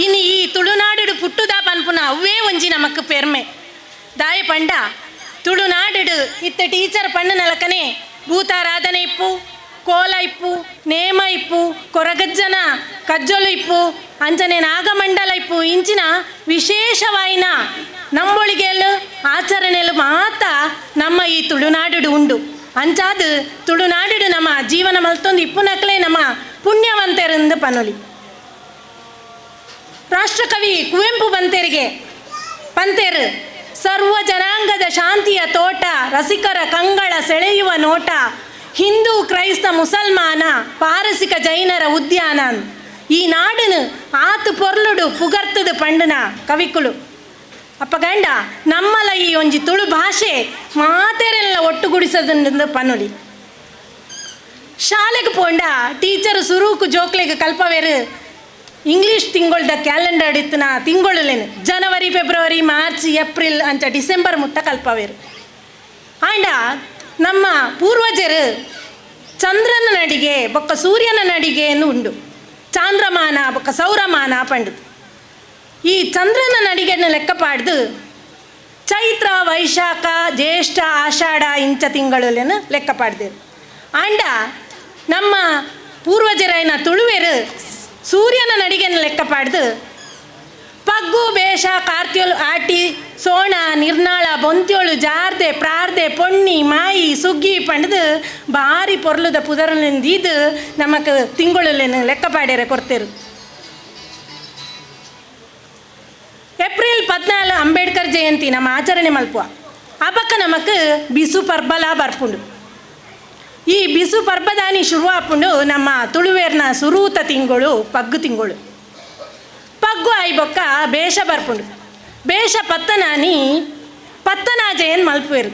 ಇನ್ನು ಈ ತುಳುನಾಡು ಪುಟ್ಟುದ ಪನ್ಪುನ ಅವೇ ಒಂಜಿ ನಮಕ್ ಪೆರ್ಮೆ ದಾಯ ಪಂಡ ತುಳುನಾಡು ಇತ್ತ ಟೀಚರ್ ಪಣ್ಣ ನಲಕನೆ ಭೂತಾರಾಧನೆ ಇಪ್ಪು, ಕೋಲ ಇಪ್ಪು, ನೇಮ ಇಪ್ಪು, ಕೊರಗಜ್ಜನ ಕಜ್ಜೊಲು ಇಪ್ಪು, ಅಂಚನೆ ನಾಗಮಂಡಲ ಇಪ್ಪು ಇಂಚಿನ ವಿಶೇಷವಾಯಿನ ನಮ್ಮೊಳಿಗೆಲ್ಲ ಆಚರಣೆಲು ಮಾತ ನಮ್ಮ ಈ ತುಳುನಾಡು ಉಂಡು. ಅಂಚಾದ ತುಳುನಾಡು ನಮ್ಮ ಜೀವನ ಮಲ್ತೊಂದು ಇಪ್ಪುನಕ್ಲೆ ನಮ್ಮ ಪುಣ್ಯವಂತರಿಂದ ಪನೊಲಿ. ರಾಷ್ಟ್ರಕವಿ ಕುವೆಂಪು ಪಂತೇರು ಸರ್ವ ಜನಾಂಗದ ಶಾಂತಿಯ ತೋಟ, ರಸಿಕರ ಕಂಗಳ ಸೆಳೆಯುವ ನೋಟ, ಹಿಂದೂ ಕ್ರೈಸ್ತ ಮುಸಲ್ಮಾನ ಪಾರಸಿಕ ಜೈನರ ಉದ್ಯಾನ. ಈ ನಾಡನು ಆತು ಪೊರ್ಲುಡು ಪುಗರ್ತದ ಪಂಡನ ಕವಿಕುಲು ಅಪ್ಪಗಂಡ ನಮ್ಮಲ ಈ ಒಂಜಿ ತುಳು ಭಾಷೆ ಮಾತೆರೆಲ್ಲ ಒಟ್ಟುಗೂಡಿಸೋದ್ರಿಂದ ಪನೊಲಿ. ಶಾಲೆಗೆ ಪೋಂಡ ಟೀಚರು ಸುರೂಕು ಜೋಕ್ಲೆಗೆ ಕಲ್ಪವೇರು ಇಂಗ್ಲೀಷ್ ತಿಂಗಳದ ಕ್ಯಾಲೆಂಡರ್ ಇತ್ತಿನ ತಿಂಗಳುಲೇನು ಜನವರಿ, ಫೆಬ್ರವರಿ, ಮಾರ್ಚ್, ಏಪ್ರಿಲ್ ಅಂಚ ಡಿಸೆಂಬರ್ ಮುಟ್ಟ ಕಲ್ಪವೇರು. ಆಂಡ ನಮ್ಮ ಪೂರ್ವಜರು ಚಂದ್ರನ ನಡಿಗೆ ಬೊಕ್ಕ ಸೂರ್ಯನ ನಡಿಗೆ ಉಂಡು. ಚಾಂದ್ರಮಾನ ಬೊಕ್ಕ ಸೌರಮಾನ ಪಂಡದು. ಈ ಚಂದ್ರನ ನಡಿಗೆಯನ್ನು ಲೆಕ್ಕ ಪಾಡ್ದು ಚೈತ್ರ, ವೈಶಾಖ, ಜ್ಯೇಷ್ಠ, ಆಷಾಢ ಇಂಚ ತಿಂಗಳೇನು ಲೆಕ್ಕ ಪಾಡ್ದೇರು. ಆಂಡ ನಮ್ಮ ಪೂರ್ವಜರೈನ ತುಳುವೆರು ಸೂರ್ಯನ ನಡಿಗೆಯನ್ನು ಲೆಕ್ಕ ಪಾಡ್ದು ಪಗ್ಗು, ಬೇಷ, ಕಾರ್ತ್ಯೋಳು, ಆಟಿ, ಸೋಣ, ನಿರ್ನಾಳ, ಬೊಂತ್ಯೋಳು, ಜಾರ್ದೆ, ಪ್ರಾರ್ದೆ, ಪೊಣ್ಣಿ, ಮಾಯಿ, ಸುಗ್ಗಿ ಪಂಡದು ಭಾರಿ ಪೊರ್ಲುದ ಪುದರಲಿಂದಿದ್ದು ನಮಕ್ ತಿಂಗಳೇನು ಲೆಕ್ಕ ಪಾಡ್ಯಾರ ಕೊಡ್ತೇರು. ಏಪ್ರಿಲ್ 14 ಅಂಬೇಡ್ಕರ್ ಜಯಂತಿ ನಮ್ಮ ಆಚರಣೆ ಮಲ್ಪುವ ಹಬ್ಬಕ್ಕೆ ನಮಕ್ ಬಿಸು ಪರ್ಬಲ ಬರ್ಪುಂಡು. ಈ ಬಿಸು ಪರ್ಬದಾನಿ ಶುರು ಆಪುಂಡು ನಮ್ಮ ತುಳುವೇರ್ನ ಸುರೂತ ತಿಂಗಳು ಪಗ್ಗು ತಿಂಗಳು. ಪಗ್ಗು ಆಯ್ಬೊಕ್ಕ ಬೇಷ ಬರ್ಪುಂಡು. ಬೇಷ ಪತ್ತನಾಜೆಯನ್ನು ಮಲ್ಪುವೆರು.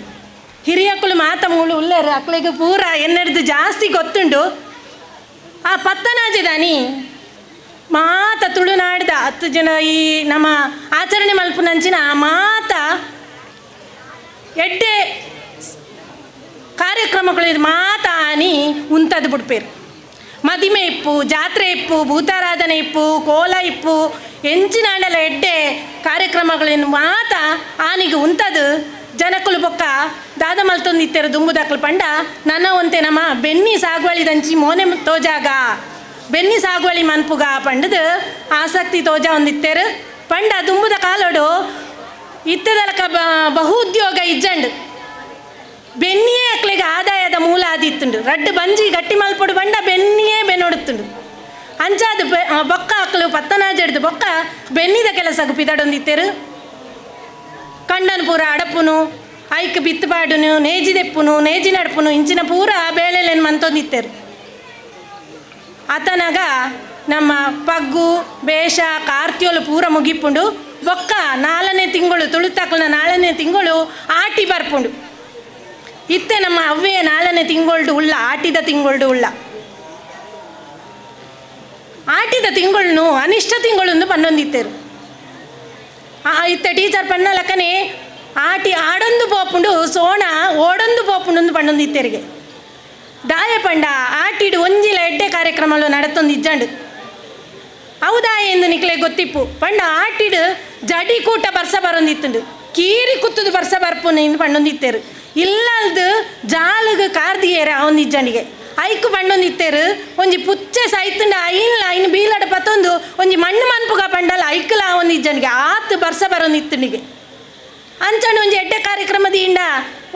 ಹಿರಿಯಕ್ಕಳು ಮಾತ ಮೂಳು ಉಳ್ಳೇರು ಅಕ್ಳಿಗೆ ಪೂರ ಎನ್ನಡ್ದು ಜಾಸ್ತಿ ಗೊತ್ತುಂಡು. ಆ ಪತ್ತನಾಜೆದಾನಿ ಮಾತ ತುಳುನಾಡ್ದ 10 ಜನ ಈ ನಮ್ಮ ಆಚರಣೆ ಮಲ್ಪುನಂಚಿನ ಮಾತ ಎಡ್ಡೆ ಕಾರ್ಯಕ್ರಮಗಳು ಮಾತ ಆನಿ ಉಂತದ್ದು ಬಿಡ್ಪೇರು. ಮದಿಮೆ ಇಪ್ಪು, ಜಾತ್ರೆ ಇಪ್ಪು, ಭೂತಾರಾಧನೆ ಇಪ್ಪು, ಕೋಲ ಇಪ್ಪು ಎಂಚಿನಾಂಡಲ ಎಡ್ಡೆ ಕಾರ್ಯಕ್ರಮಗಳನ್ನು ಮಾತ ಆನಿಗೆ ಉಂತದು ಜನಕ್ಕಲು ಬೊಕ್ಕ ದಾದ ಮಲ್ತೊಂದಿತ್ತೇರು ದುಂಬುದಾಕಲು ಪಂಡ ನನ್ನ ಒಂತೆ ನಮ್ಮ ಬೆನ್ನಿ ಸಾಗುವಳಿ ದಂಚಿ ಮೋನೆ ತೋಜಾಗ ಬೆನ್ನಿ ಸಾಗುವಳಿ ಮನ್ಪುಗ ಪಂಡದು ಆಸಕ್ತಿ ತೋಜ ಒಂದಿತ್ತೇರು ಪಂಡ ದುಂಬುದ ಕಾಲೋಡು ಇತ್ತದಲಕ ಬಹುದ್ಯೋಗ ಇಜ್ಜಂಡು ಬೆನ್ನಿಯೇ ಅಕ್ಲೆಗೆ ಆದಾಯದ ಮೂಲ ಆದಿತ್ತುಂಡು. ರಡ್ಡು ಬಂಜಿ ಗಟ್ಟಿ ಮಲ್ಪಡು ಬಂಡ ಬೆನ್ನಿಯೇ ಬೆನ್ನೊಡುತ್ತುಂಡು. ಅಂಚಾದ ಬೊಕ್ಕ ಅಕ್ಲು ಪತ್ತನಾಜಡ್ದು ಬೊಕ್ಕ ಬೆನ್ನಿದ ಕೆಲಸಕ್ಕೆ ಪಿದಡೊಂದಿತ್ತೇರು. ಕಂಡನು ಪೂರ ಅಡಪುನು, ಐಕ್ ಬಿತ್ತುಪಾಡುನು, ನೇಜಿ ದೆಪ್ಪುನು, ನೇಜಿ ನಡ್ಪುನು ಇಂಚಿನ ಪೂರ ಬೇಳೆಲೇನು ಮಂತೊಂದಿತ್ತೇರು. ಆತನಾಗ ನಮ್ಮ ಪಗ್ಗು, ಬೇಷ, ಕಾರ್ತ್ಯೋಲು ಪೂರ ಮುಗಿಪುಂಡು. ಬೊಕ್ಕ 4ನೇ ತಿಂಗಳು ತುಳುತಾಕಲ್ನ 4ನೇ ತಿಂಗಳು ಆಟಿ ಬರ್ಪುಂಡು. ಇತ್ತೆ ನಮ್ಮ ಅವ್ವೇ 4ನೇ ತಿಂಗಳು ಉಳ್ಳ ಆಟಿದ ತಿಂಗಳು ಉಳ್ಳ ಆಟಿದ ತಿಂಗಳು ಅನಿಷ್ಟ ತಿಂಗಳು ಪನ್ನೊಂದಿತ್ತೇರು. ಇತ್ತೆ ಟೀಚರ್ ಪಣ್ಣ ಲಕ್ಕನೆ ಆಟಿ ಆಡೊಂದು ಪೋಪುಂಡು ಸೋಣ ಓಡೊಂದು ಪೋಪುಂಡು ಪಂಡೊಂದು ಇತ್ತೆರಿಗೆ ದಾಯ ಪಂಡ ಆಟಿಡು ಒಂಜಿಲ ಎಡ್ಡೆ ಕಾರ್ಯಕ್ರಮಗಳು ನಡತೊಂದು ಇಜ್ಜಂಡು ಅವು ದಾಯ ಎಂದು ನಿಕ್ಲೆ ಗೊತ್ತಿಪ್ಪು ಪಂಡ ಆಟಿಡು ಜಡಿ ಕೂಟ ಬರ್ಸ ಬರೊಂದಿತ್ತುಂಡು ಕೀರಿ ಕುತ್ತದು ಬರ್ಸ ಬರ್ಪುನ ಇಂದು ಪಂಡೊಂದಿತ್ತೇರು ಇಲ್ಲಲ್ದು ಜಾಲುಗ ಕಾರ್ದಿಯೇರ ಅವೊಂದು ಇಜ್ಜಂಡಿಗೆ ಐಕು ಪಂಡೊಂದಿತ್ತೇರು ಒಂಜಿ ಪುಚ್ಚೆ ಸೈತುಂಡ ಐನು ಬೀಲಡ ಪತ್ತೊಂದು ಒಂಜಿ ಮಣ್ಣು ಮನ್ಪುಗ ಪಂಡಲ ಐಕಲ ಒಂದು ಇಜ್ಜಂಡಿಗೆ ಆತು ಬರ್ಸ ಬರೊಂದಿತ್ತುಂಡಿಗೆ ಅಂಚಂಡು ಒಂಜಿ ಎಡ್ಡೆ ಕಾರ್ಯಕ್ರಮದ ಇಂಡ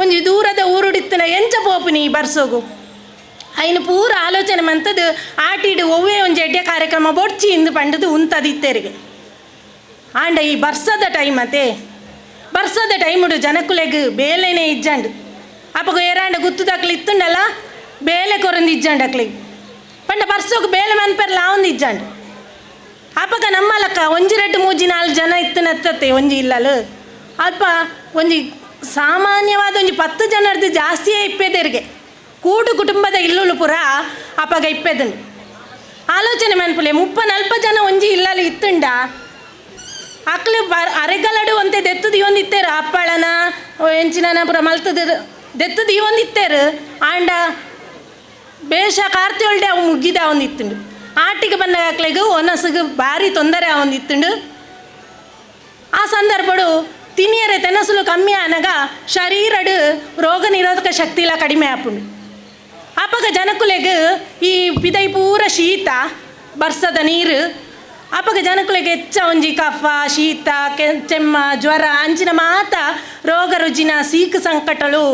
ಒಂಜಿ ದೂರದ ಊರುಡಿತ್ತನ ಎಂಚ ಪೋಪುನಿ ಬರ್ಸೋಗು ಐನು ಪೂರ ಆಲೋಚನೆ ಮಂತದ್ದು ಆಟಿಡು ಒವ್ವೇ ಒಂಜಿ ಎಡ್ಡೆ ಕಾರ್ಯಕ್ರಮ ಬೊಡ್ಚಿ ಇಂದು ಪಂಡದು ಉಂತದಿತ್ತೇರಿಗೆ ಆಂಡ ಈ ಬರ್ಸದ ಟೈಮ್ ಅತೆ ಬರ್ಸದ ಟೈಮುಡು ಜನಕುಲೆಗ್ ಬೇಲೆನೇ ಇಜ್ಜಂಡು ಅಪ್ಪಗ ಏರಾಂಡ ಗುತ್ತುದಕ್ಲು ಇತ್ತುಂಡಲ್ಲ ಬೇಲೆ ಕೊರಂದು ಇಜ್ಜಂಡು ಅಕ್ಲಿಗೆ ಪಂಡ ಬರ್ಸೋಗು ಬೇಲೆ ಮನ್ಪೆರ್ಲ ಒಂದು ಇಜ್ಜಂಡು ಅಪ್ಪಗ ನಮ್ಮಲಕ್ಕ ಒಂಜಿ 2-3-4 ಜನ ಇತ್ತನತ್ತತೆ ಒಂಜಿ ಇಲ್ಲಲು ಅಲ್ಪ ಒಂಜಿ ಸಾಮಾನ್ಯವಾದ ಒಂಜಿ 10 ಜನರದ್ದು ಜಾಸ್ತಿಯೇ ಇಪ್ಪೆದರಿಗೆ ಕೂಡು ಕುಟುಂಬದ ಇಲ್ಲುಲು ಪುರ ಅಪ್ಪಗ ಇಪ್ಪೆದುಂಡು ಆಲೋಚನೆ ಮನ್ಪುಲೆ 30-40 ಜನ ಒಂಜಿ ಇಲ್ಲಲು ಇತ್ತುಂಡ ಅಕ್ಲು ಅರೆಗಲಡು ಒಂತೆ ದೆತ್ತದು ಇವೊಂದಿತ್ತೇರು ಅಪ್ಪಳನ ಎಂಚಿನ ಪುರ ಮಲ್ತದ ದೆತ್ತದು ಇವೊಂದಿತ್ತೇರು ಆಂಡ ಬೇಷ ಕಾರ್ತಿಯೊಳ್ಡೆ ಅವು ಮುಗ್ಗಿದ ಅವೊಂದಿತ್ತುಂಡು ಆಟಿಗೆ ಬಂದ ಅಕ್ಲೆಗು ಒನಸಗು ಭಾರಿ ತೊಂದರೆ ಅವೊಂದಿತ್ತುಂಡು ಆ ಸಂದರ್ಭಡು ತಿನಿಯರೆ ತೆನಸುಲು ಕಮ್ಮಿ ಆನಾಗ ಶರೀರಡು ರೋಗ ನಿರೋಧಕ ಶಕ್ತಿಲ ಕಡಿಮೆ ಆಪುಂಡು ಅಪ್ಪಗ ಜನಕುಲೆಗ್ ಈ ಪಿದೈ ಪೂರ ಶೀತ ಬರ್ಸದ ನೀರು ಅಪ್ಪಗ ಜನಕುಲೆಗೆ ಹೆಚ್ಚ ಒಂಜಿ ಕಫ ಶೀತ ಚೆಮ್ಮ ಜ್ವರ ಅಂಚಿನ ಮಾತ ರೋಗ ರುಜಿನ ಸೀಕು ಸಂಕಟಗಳು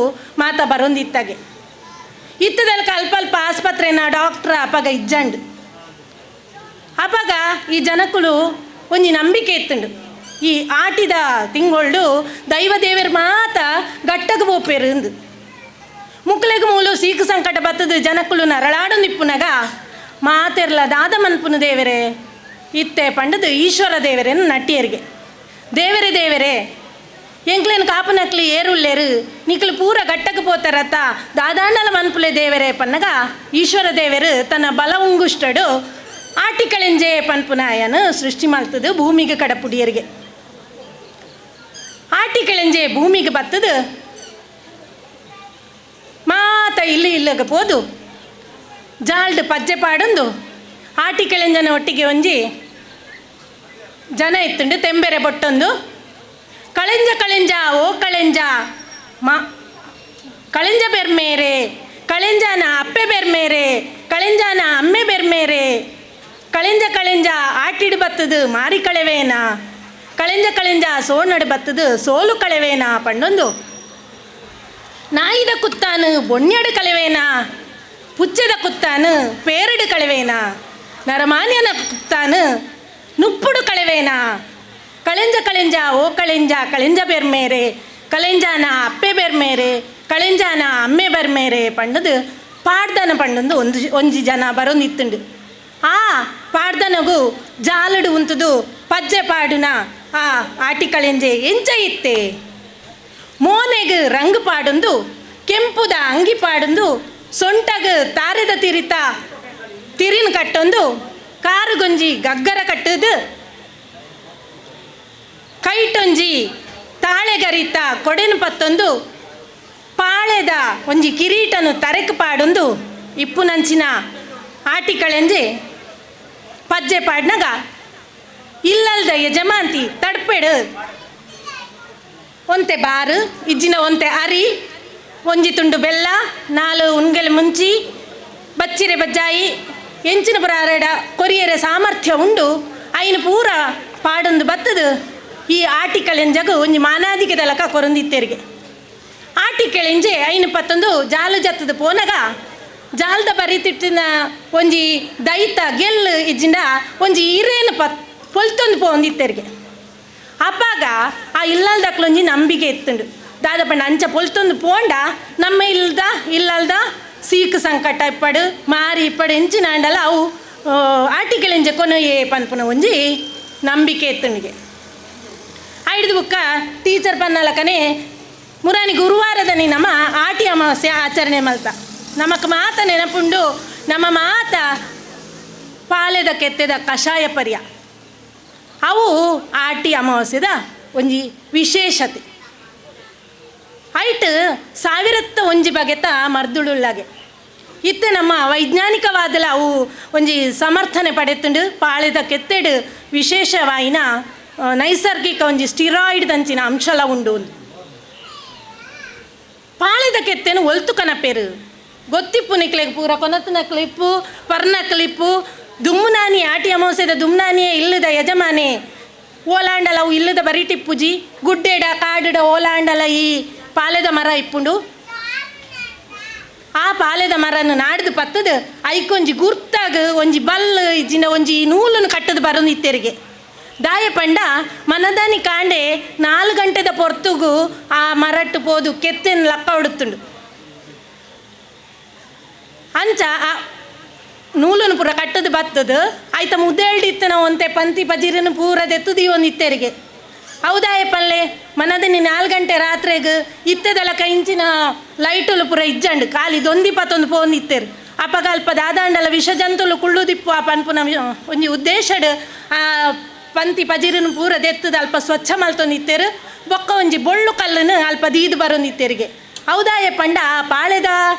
ಮಾತ ಬರೊಂದಿತ್ತಾಗೆ ಇತ್ತದಲ್ಲಿ ಅಲ್ಪ ಆಸ್ಪತ್ರೆನ ಡಾಕ್ಟ್ರ ಅಪ್ಪಗ ಇಜ್ಜಂಡು ಅಪ್ಪಗ ಈ ಜನಕುಲು ಒಂಜಿ ನಂಬಿಕೆ ಇತ್ತುಂಡು ಈ ಆಟಿದ ತಿಂಗೊಳ್ಡು ದೈವ ದೇವರು ಮಾತ ಗಟ್ಟಗೆ ಪೋಪೇರು ಅಂದು ಮುಕ್ಲೆಗೆ ಮೂಲು ಸೀಕು ಸಂಕಟ ಬತ್ತದು ಜನಕುಲು ನರಳಾಡು ನಿಪ್ಪುನಗ ಮಾತೆರ್ಲ ದಾದ ಮನ್ಪುನು ದೇವರೇ ಇತ್ತೆ ಪಂಡದು ಈಶ್ವರ ದೇವರೇನು ನಟ್ಟಿಯರಿಗೆ ದೇವರೇ ಎಂಕ್ಲೇನು ಕಾಪನಕ್ಲಿ ಏರುಳ್ಳೇರು ನಿಕ್ಲು ಪೂರ ಗಟ್ಟಕ್ಕೆ ಪೋತಾರತ್ತ ದಾದಾಂಡಲ ಮನ್ಪುಲೆ ದೇವರೇ ಪನ್ನಗ ಈಶ್ವರ ದೇವರು ತನ್ನ ಬಲ ಉಂಗುಷ್ಟಡು ಆಟಿಕಳೆಂಜೆ ಪನ್ಪುನಾಯನು ಸೃಷ್ಟಿ ಮಾಡ್ತದು ಭೂಮಿಗೆ ಕಡಪುಡಿಯರಿಗೆ ಆಟಿಕಳೆಂಜೆ ಭೂಮಿಗೆ ಬತ್ತದು ಮಾತ ಇಲ್ಲಗ ಪೋದು ಜಾಲ್ಡ್ ಪಜ್ಜೆ ಪಾಡೊಂದು ಆಟಿಕಳೆಂಜನ ಒಟ್ಟಿಗೆ ಒಂಜಿ ಜನ ಇತ್ತುಂಡು ತೆಂಬೆರೆ ಬೊಟ್ಟೊಂದು ಕಳೆಂಜ ಓ ಕಳೆಂಜ ಕಳೆಂಜ ಬೆರ್ಮೇರೆ ಕಳೆಂಜನ ಅಪ್ಪೆ ಬೆರ್ಮೇರೆ ಕಳೆಂಜನ ಅಮ್ಮೆ ಬೆರ್ಮೇರೆ ಕಳೆಂಜ ಆಟಿಡು ಬತ್ತದು ಮಾರಿ ಕಳೆವೇನ ಕಳೆಂಜ ಸೋನಡು ಬತ್ತದು ಸೋಲು ಕಳೆವೇನ ಪಂಡೊಂದು ನಾಯಿದ ಕುತ್ತಾನು ಬೊಣ್ಯಡು ಕಳೆವೇನ ಪುಚ್ಚದ ಕುತ್ತಾನು ಪೇರಡು ಕಳೆವೇನ ನರಮಾನ್ಯನ ಕುತ್ತಾನು ನುಪ್ಪುಡು ಕಳೆವೇನ ಕಳೆಂಜ ಓ ಕಳೆಂಜ ಬೆರ್ಮೇರೆ ಕಳೆಂಜನ ಅಪ್ಪೆ ಬೆರ್ಮೇರೆ ಕಳೆಂಜನ ಅಮ್ಮೆ ಬೆರ್ಮೇರೆ ಪಂಡದು ಪಾಡ್ದನ ಪಂಡೊಂದು ಒಂಜಿ ಜನ ಬರೊಂದಿತ್ತುಂಡು ಆ ಪಾಡ್ದನಗು ಜಾಲುಡು ಉಂತದು ಪಜ್ಜೆ ಪಾಡುನ ಆ ಆಟಿಕಳೆಂಜೆ ಎಂಚ ಇತ್ತೆ ಮೋನೆಗ್ ರಂಗು ಪಾಡೊಂದು ಕೆಂಪುದ ಅಂಗಿ ಪಾಡೊಂದು ಸೊಂಟಗ್ ತಾರೆದ ತಿರಿನ ಕಟ್ಟೊಂದು ಕಾರುಗೊಂಜಿ ಗಗ್ಗರ ಕಟ್ಟುದು ಕೈಟೊಂಜಿ ತಾಳೆಗರಿತ ಕೊಡೆನು ಪತ್ತೊಂದು ಪಾಳೆದ ಒಂಜಿ ಕಿರೀಟನು ತರೆಕ್ ಪಾಡೊಂದು ಇಪ್ಪುನಂಚಿನ ಆಟಿಕಳೆಂಜೆ ಪಜ್ಜೆ ಪಾಡ್ನಾಗ ಇಲ್ಲಲ್ದ ಯಜಮಾಂತಿ ತಡ್ಪೆಡು ಒಂತೆ ಬಾರು ಇಜ್ಜಿನ ಒಂತೆ ಅರಿ ಒಂಜಿ ತುಂಡು ಬೆಲ್ಲ 4 ಉಣ್ಗೆಲು ಮುಂಚಿ ಬಚ್ಚಿರೆ ಬಜ್ಜಾಯಿ ಎಂಚಿನ ಪುರಾರೆಡ ಕೊರಿಯರೆ ಸಾಮರ್ಥ್ಯ ಉಂಡು ಐನು ಪೂರ ಪಾಡೊಂದು ಬತ್ತದು ಈ ಆಟಿಕಳೆಂಜಗು ಒಂಜಿ ಮಾನಾದಿಗೆ ದಲಕ ಕೊರೊಂದಿತ್ತೇರಿಗೆ ಆಟಿಕಳೆಂಜೆ ಐನು ಪತ್ತೊಂದು ಜಾಲು ಜತ್ತದ ಪೋನಗ ಜಾಲ್ದ ಬರಿತಿಟ್ಟಿನ ಒಂಜಿ ದೈತ ಗೆಲ್ಲು ಇಜ್ಜಿಂಡ ಒಂಜಿ ಹಿರೇನು ಪೊಲ್ತೊಂದು ಪೋಂದಿತ್ತೇರಿಗೆ ಅಪ್ಪಾಗ ಆ ಇಲ್ಲಲ್ದಕ್ಲೊಂಜಿ ನಂಬಿಕೆ ಎತ್ತುಂಡು ದಾದ ಪಂಡ ಅಂಚ ಪೊಲ್ತೊಂದು ಪೋಂಡ ನಮ್ಮ ಇಲ್ಲಲ್ದ ಸೀಕು ಸಂಕಟ ಇಪ್ಪಡು ಮಾರಿ ಇಪ್ಪಡು ಎಂಚಿನಾಂಡಲ ಅವು ಆಟಿಕಳೆಂಜೆ ಕೊನೊಯೇ ಪನ್ಪುನ ಒಂಜಿ ನಂಬಿಕೆ ಎತ್ತುಂಡಿಗೆ ಐದು ಬುಕ್ಕ ಟೀಚರ್ ಪನ್ನಲಕನೆ ಮುರಾನಿ ಗುರುವಾರದನಿ ನಮ್ಮ ಆಟಿ ಅಮಾವಾಸ್ಯೆ ಆಚರಣೆ ಮಲ್ತ ನಮಕ್ ಮಾತ ನೆನಪುಂಡು ನಮ್ಮ ಮಾತ ಪಾಲೆದ ಕೆತ್ತೆದ ಕಷಾಯ ಪರ್ಯ ಅವು ಆಟಿ ಅಮಾವಾಸ್ಯದ ಒಂಜಿ ವಿಶೇಷತೆ ಐಟ್ 1001 ಬಗೆತ ಮರ್ದುಳುಳ್ಳಾಗೆ ಇತ್ತೆ ನಮ್ಮ ವೈಜ್ಞಾನಿಕವಾದಲ ಅವು ಒಂಜಿ ಸಮರ್ಥನೆ ಪಡೆತುಂಡು ಪಾಳೆದ ಕೆತ್ತೆಡು ವಿಶೇಷವಾಯಿನ ನೈಸರ್ಗಿಕ ಒಂಜಿ ಸ್ಟಿರಾಯ್ಡ್ ದಂಚಿನ ಅಂಶಲ ಉಂಡು. ಪಾಳೆದ ಕೆತ್ತೆನು ಒಲ್ತು ಕನಪೇರು ಗೊತ್ತಿಪ್ಪು ನಿಕ್ಲೆಗ್ ಪೂರ ಕೊನತನ ಕ್ಲಿಪ್ಪು ಪರ್ನ ಕ್ಲಿಪ್ಪು ದುಮ್ಮುನಾನಿ ಆಟಿ ಅಮೋಸೆದ ದುಮ್ನಾನಿಯೇ ಇಲ್ಲದ ಯಜಮಾನೆ ಓಲಾಂಡಲ ಅವು ಇಲ್ಲದ ಬರಿಟಿಪ್ಪುಜಿ ಗುಡ್ಡೆಡ ಕಾಡುಡ ಓಲಾಂಡಲ ಈ ಪಾಲೆದ ಮರ ಇಪ್ಪುಂಡು. ಆ ಪಾಲೆದ ಮರನ್ನು ನಾಡ್ದು ಪತ್ತದು ಐಕೊಂಜಿ ಗುರ್ತಾಗ ಒಂಜಿ ಬಲ್ಲು ಇಜ್ಜಿನ ಒಂಜಿ ನೂಲನ್ನು ಕಟ್ಟದು ಬರೋದು ಇತ್ತೆರಿಗೆ ದಾಯ ಪಂಡ ಮನದಾನಿ ಕಾಂಡೆ 4 ಗಂಟೆದ ಪೊರ್ತುಗು ಆ ಮರಟ್ಟು ಪೋದು ಕೆತ್ತೆನ ಲಕ್ಕ ಹೊಡುತ್ತುಂಡು. ಅಂಚ ಆ ನೂಲನ್ನು ಪೂರ ಕಟ್ಟದು ಬತ್ತದು ಆಯ್ತ ಮುದ್ದೇಳ್ದಿತ್ತನ ಒಂತೆ ಪಂತಿ ಪಜಿರನ್ನು ಪೂರ ದೆತ್ತುದಿ ಒಂದು ಇತ್ತೆರಿಗೆ ಹೌದಾಯ ಪಲ್ಲೆ ಮನದಿನ 4 ಗಂಟೆ ರಾತ್ರೆಗೆ ಇತ್ತೆದೆಲ್ಲ ಕೈಂಚಿನ ಲೈಟುಲು ಪೂರ ಇಜ್ಜಂಡು ಖಾಲಿ ದೊಂದಿಪ್ಪತ್ತೊಂದು ಪೋಂದು ಇತ್ತೇರು ಅಪಗ ಅಲ್ಪ ದಾದಾಂಡಲ ವಿಷ ಜಂತುಲು ಕುಳ್ಳುದಿಪ್ಪು ಆ ಪನ್ಪುನ ಒಂಜಿ ಉದ್ದೇಶಡ್ ಆ ಪಂತಿ ಪಜಿರನ್ನು ಪೂರ ದೆತ್ತದ ಅಲ್ಪ ಸ್ವಚ್ಛ ಮಲ್ತೊಂದು ಇತ್ತೇರು ಬೊಕ್ಕ ಒಂಜಿ ಬೊಳ್ಳು ಕಲ್ಲನ್ನು ಅಲ್ಪ ದೀದು ಬರೋದು ಇತ್ತೇರಿಗೆ ಹೌದಾಯ ಪಂಡ ಆ ಪಾಳೆದ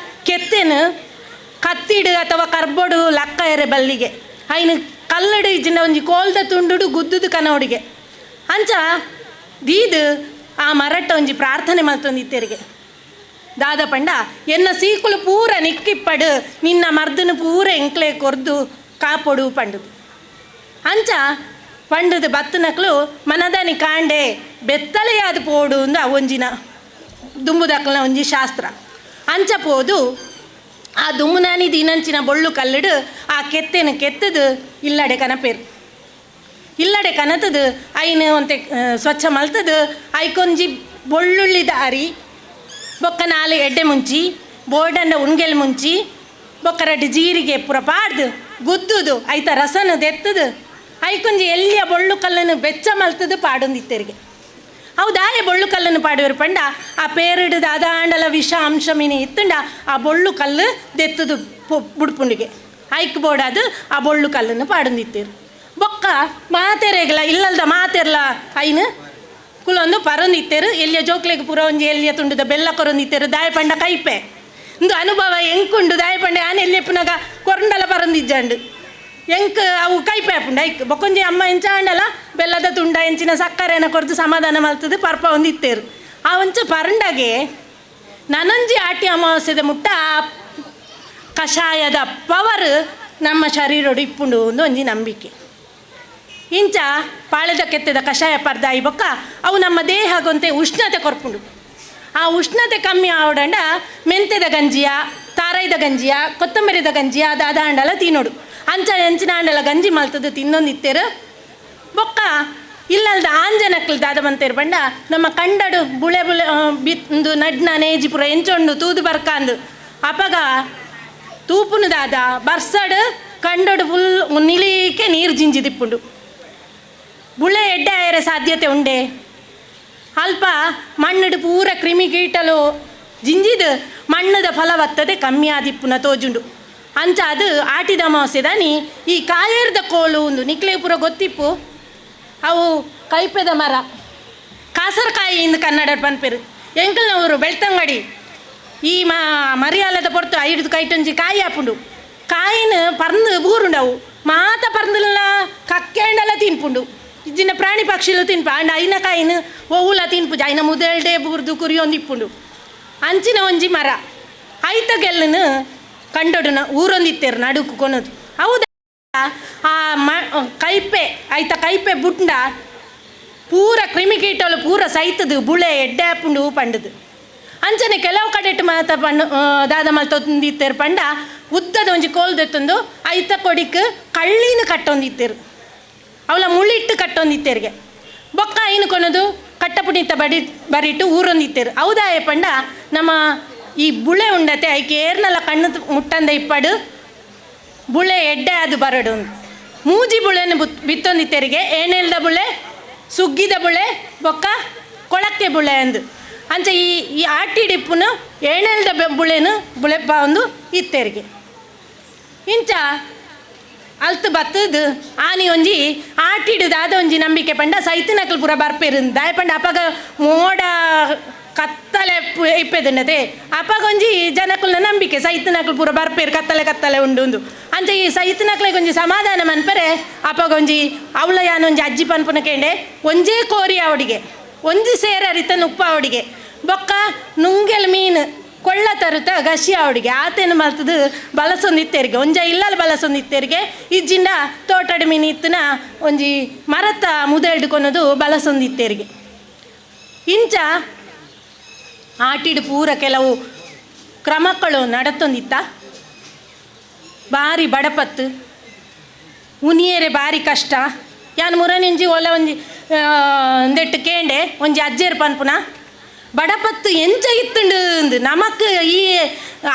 ಕೆತ್ತೆನು ಕತ್ತಿಡು ಅಥವಾ ಕರ್ಬೋಡು ಲಕ್ಕ ಎರೆ ಬಲ್ಲಿಗೆ ಐನು ಕಲ್ಲಡು ಇಜ್ಜಿನ ಒಂಜಿ ಕೋಲ್ದ ತುಂಡುಡು ಗುದ್ದುದು ಕನೋಡಿಗೆ ಅಂಚ ದೀದು ಆ ಮರಟ್ಟ ಒಂಜಿ ಪ್ರಾರ್ಥನೆ ಮಲ್ತೊಂದಿತ್ತೆರಿಗೆ ದಾದ ಪಂಡ ಎನ್ನ ಸೀಕುಲು ಪೂರ ನಿಕ್ಕಿಪ್ಪಡು ನಿನ್ನ ಮರ್ದನು ಪೂರ ಎಂಕ್ಲೆ ಕೊರ್ದು ಕಾಪೊಡು ಪಂಡುದು ಅಂಚ ಪಂಡುದು ಬತ್ತನಕ್ಲು ಮನದಾನಿ ಕಾಂಡೆ ಬೆತ್ತಲೆಯಾದ ಪೋಡು ಅಂದು ಅವೊಂಜಿನ ದುಂಬುದಕ್ಲನ ಒಂಜಿ ಶಾಸ್ತ್ರ ಅಂಚ ಪೋದು ಆ ದುಮ್ಮುನಾನಿ ದಿನಂಚಿನ ಬೊಳ್ಳು ಕಲ್ಲಡು ಆ ಕೆತ್ತೆನ ಕೆತ್ತದು ಇಲ್ಲಡೆ ಕನಪೇರು ಇಲ್ಲಡೆ ಕನತದು ಐನು ಒಂತೆ ಸ್ವಚ್ಛ ಮಲ್ತದು ಐಕೊಂಜಿ ಬೊಳ್ಳುಳ್ಳಿ ದಾರಿ ಬೊಕ್ಕ 4 ಎಡ್ಡೆ ಮುಂಚಿ ಬೋರ್ಡಂಡ ಉಣ್ಗೆಲ್ ಮುಂಚಿ ಬೊಕ್ಕ 2 ಜೀರಿಗೆ ಪೂರ ಪಾಡ್ದು ಗುದ್ದುದು ಐತ ರಸನು ದೆತ್ತದು ಐಕೊಂಜಿ ಎಲ್ಲಿಯ ಬೊಳ್ಳು ಕಲ್ಲನ್ನು ಬೆಚ್ಚ ಮಲ್ತದು ಪಾಡೊಂದಿತ್ತೆರಿಗೆ ಹೌದಾಯ ಬೊಳ್ಳು ಕಲ್ಲನ್ನು ಪಾಡುವರು ಪಂಡ ಆ ಪೇರಿಡು ದಾದಾಂಡಲ ವಿಷ ಅಂಶ ಮೀನಿ ಇತ್ತುಂಡ ಆ ಬೊಳ್ಳು ಕಲ್ಲು ದೆತ್ತದು ಬುಡ್ಪುಂಡಿಗೆ ಐಕ್ ಬೋಡಾದು ಆ ಬೊಳ್ಳು ಕಲ್ಲನ್ನು ಪಾಡೊಂದಿತ್ತೇರು ಬೊಕ್ಕ ಮಾತೆರೆಗಲ ಇಲ್ಲಲ್ದ ಮಾತೆರ್ಲ ಐನು ಕುಲೊಂದು ಪರೊಂದಿತ್ತೇರು ಎಲ್ಲಿಯ ಜೋಕ್ಲೆಗೆ ಪೂರ ಒಂಜಿ ಎಲ್ಲಿಯ ತುಂಡುದ ಬೆಲ್ಲ ಕೊರೊಂದಿತ್ತೇರು ದಾಯ ಪಂಡ ಕೈಪೆ ಇಂದು ಅನುಭವ ಎಂಕುಂಡು ದಾಯ ಪಂಡ ಆನೆ ಎಲ್ಲಿಯ ಪುನಗ ಕೊರಂಡಲ ಪರೊಂದಿಜ್ಜಂಡು ಎಂಕ್ ಅವು ಕೈಪೆ ಹಾಪುಂಡು ಐಕ್ ಬೊಕ್ಕೊಂಜಿ ಅಮ್ಮ ಎಂಚಾಂಡಲ ಬೆಲ್ಲದ ತುಂಡ ಎಂಚಿನ ಸಕ್ಕರೆನ ಕೊರ್ದು ಸಮಾಧಾನ ಮಲ್ತದು ಪರ್ಪ ಒಂದಿತ್ತೇರು ಆ ಒಂಚ ಪರಂಡಗೆ ನನಂಜಿ ಆಟಿ ಅಮಾವಾಸ್ಯದ ಮುಟ್ಟ ಕಷಾಯದ ಪವರ್ ನಮ್ಮ ಶರೀರಡು ಇಪ್ಪುಂಡು ಒಂದು ಒಂಜಿ ನಂಬಿಕೆ ಇಂಚ ಪಾಳೆದ ಕೆತ್ತದ ಕಷಾಯ ಪರ್ದಾಯಿ ಬೊಕ್ಕ ಅವು ನಮ್ಮ ದೇಹಗೊಂತೆ ಉಷ್ಣತೆ ಕೊರ್ಪುಂಡು ಆ ಉಷ್ಣತೆ ಕಮ್ಮಿ ಆವಡಂಡ ಮೆಂತೆದ ಗಂಜಿಯ ತಾರೈದ ಗಂಜಿಯ ಕೊತ್ತಂಬರಿದ ಗಂಜಿಯ ದಾದಾಂಡಲ ತಿನ್ನೋಡು ಅಂಚ ಎಂಚಿನ ಅಂಡಲ ಗಂಜಿ ಮಲ್ತದ್ದು ತಿನ್ನೊಂದಿತ್ತೇರು ಬೊಕ್ಕ ಇಲ್ಲಲ್ದ ಆಂಜನಕ್ಲು ದಾದ ಬಂತೇರು ಬಂಡ ನಮ್ಮ ಕಂಡಡು ಬುಳೆ ಬಿಂದು ನಡ್ನ ನೇಜಿ ಪುರ ಎಂಚೊಂಡು ತೂದು ಬರ್ಕಾಂದು ಅಪಗ ತೂಪುನು ದಾದ ಬರ್ಸಡು ಕಂಡಡು ಫುಲ್ ನಿಲೀಕೆ ನೀರು ಜಿಂಜಿದಿಪ್ಪುಂಡು ಬುಳೆ ಎಡ್ಡೆ ಆಯರೆ ಸಾಧ್ಯತೆ ಉಂಡೆ ಅಲ್ಪ ಮಣ್ಣಡು ಪೂರ ಕ್ರಿಮಿಕೀಟಲು ಜಿಂಜಿದು ಮಣ್ಣದ ಫಲವತ್ತತೆ ಕಮ್ಮಿ ಆದಿಪ್ಪುನ ತೋಜುಂಡು ಅಂಚ ಅದು ಆಟಿದ ಅಮಾವಾಸ್ಯೆದಾನಿ ಈ ಕಾಯೇರ್ದ ಕೋಲು ಒಂದು ನಿಕ್ಲೆ ಪೂರ ಗೊತ್ತಿಪ್ಪು ಅವು ಕೈಪೆದ ಮರ ಕಾಸರಕಾಯಿಯಿಂದ ಕನ್ನಡ ಪನ್ಪೆರು ಎಂಕಲ್ನವರು ಬೆಳ್ತಂಗಡಿ ಈ ಮರಿಯಾಲದ ಪೊರ್ತು 5 ಕೈಟೊಂಜಿ ಕಾಯಿ ಹಾಪುಂಡು ಕಾಯಿನ ಪರ್ದು ಬೂರುಂಡವು ಮಾತ ಪರ್ದಲ್ಲ ಕಕ್ಕೆಂಡಲ ತಿನ್ಪುಂಡು ಇಜ್ಜಿನ ಪ್ರಾಣಿ ಪಕ್ಷಿಲು ತಿನ್ಪ ಅಂಡ ಐನ ಕಾಯಿನ ಒವುಲ ತಿನ್ಪುಜ ಐನ ಮುದೆಲ್ಡೆ ಬೂರ್ದು ಕುರಿಯೊಂದಿಪ್ಪುಂಡು ಅಂಚಿನ ಒಂಜಿ ಮರ ಐತ ಗೆಲ್ಲನು ಕಂಡೊಡುನ ಊರೊಂದಿತ್ತೇರು ನಡುಕು ಕೊನೋದು ಹೌದಾ ಆ ಕೈಪೆ ಐತ ಕೈಪೆ ಬುಟ್ಟ ಪೂರ ಕ್ರಿಮಿಕೀಟಲು ಪೂರ ಸೈತದು ಬುಳೆ ಎಡ್ಡೆ ಹಾಪುಂಡು ಪಂಡದು ಅಂಚನೆ ಕೆಲವು ಕಡೆಟ್ಟು ಮಾತ ಪಂಡು ದಾದ ಮಲ್ತೊಂದಿತ್ತೇರು ಪಂಡ ಉದ್ದದ ಒಂಜಿ ಕೋಲ್ದೆತ್ತೊಂದು ಐತ ಕೊಡಿಕ್ ಕಳ್ಳಿನ ಕಟ್ಟೊಂದಿತ್ತೇರು ಅವಳ ಮುಳ್ಳಿಟ್ಟು ಕಟ್ಟೊಂದಿತ್ತೇರಿಗೆ ಬೊಕ್ಕ ಐನು ಕೊನೋದು ಕಟ್ಟಪುಣಿತ ಬರಿಟ್ಟು ಊರೊಂದಿತ್ತೇರು ಹೌದಾಯ ಪಂಡ ನಮ್ಮ ಈ ಬುಳೆ ಉಂಡತೆ ಐಕೆ ಏರ್ನಲ್ಲ ಕಣ್ಣು ಮುಟ್ಟಂದ ಇಪ್ಪಡು ಬುಳೆ ಎಡ್ಡೆ ಅದು ಬರಡು ಮೂಜಿ ಬುಳೆನ ಬಿತ್ತೊಂದಿತ್ತೇರಿಗೆ ಏನೆಲ್ದ ಬುಳೆ ಸುಗ್ಗಿದ ಬುಳೆ ಬೊಕ್ಕ ಕೊಳಕ್ಕೆ ಬುಳೆ ಅಂದು ಅಂಚ ಈ ಆಟಿಡಿಪ್ಪುನು ಏನೆಲ್ದ ಬುಳೆನು ಬುಳೆ ಒಂದು ಇತ್ತೇರಿಗೆ ಇಂಚ ಅಲ್ತು ಬತ್ತದು ಆನಿ ಒಂಜಿ ಆಟಿಡುದಾದ ಒಂಜಿ ನಂಬಿಕೆ ಪಂಡ ಸೈತಿನಕಲ್ ಪೂರ ಬರ್ಪೇರು ದಾಯ ಪಂಡ ಅಪಗ ಮೋಡ ಕತ್ತಲೆ ಕತ್ತಲೆ ಇಪ್ಪೆದುಂಡತೆ ಅಪ್ಪಗೊಂಜಿ ಜನಕ್ಕಲ್ನ ನಂಬಿಕೆ ಸೈತನಕ್ಲು ಪೂರ ಬರ್ಪೇರು ಕತ್ತಲೆ ಉಂಡು ಅಂಚ ಈ ಸೈತನಕ್ಲೆ ಒಂಜಿ ಸಮಾಧಾನ ಮನ್ಪರೆ ಅಪ್ಪಗೊಂಜಿ ಅವಳ ಯಾನೊಂಜಿ ಅಜ್ಜಿ ಪನ್ಪುನ ಕೇಂಡೆ ಒಂಜೇ ಕೋರಿ ಅವಡಿಗೆ ಒಂಜಿ ಸೇರ ಅರಿತನ ಉಪ್ಪ ಅವಡಿಗೆ ಬೊಕ್ಕ ನುಂಗೆಲ್ ಮೀನು ಕೊಳ್ಳ ತರುತ್ತ ಗಸಿ ಅವಡಿಗೆ ಆತೇನು ಮಲ್ತದು ಬಲಸೊಂದಿತ್ತೇರಿಗೆ ಒಂಜ ಇಲ್ಲಲ್ಲಿ ಬಲಸೊಂದಿತ್ತೇರಿಗೆ ಇಜ್ಜಿಂದ ತೋಟದ ಮೀನು ಇತ್ತನ ಒಂಜಿ ಮರತ ಮುದ ಹಿಡ್ಕೊನೋದು ಬಲಸೊಂದಿತ್ತೇರಿಗೆ ಇಂಚ ಆಟಿಡು ಪೂರ ಕೆಲವು ಕ್ರಮಗಳು ನಡತೊಂದಿತ್ತ ಭಾರಿ ಬಡಪತ್ತು ಉನಿಯರೆ ಭಾರಿ ಕಷ್ಟ ಯಾನು ಮುರನಿಂಜಿ ಒಲ ಒಂಜಿ ಒಂದೆಟ್ಟು ಕೇಂಡೆ ಒಂಜಿ ಅಜ್ಜೇರು ಪನ್ಪುನ ಬಡಪತ್ತು ಎಂಚ ಇತ್ತುಂಡು ನಮಕ್ ಈ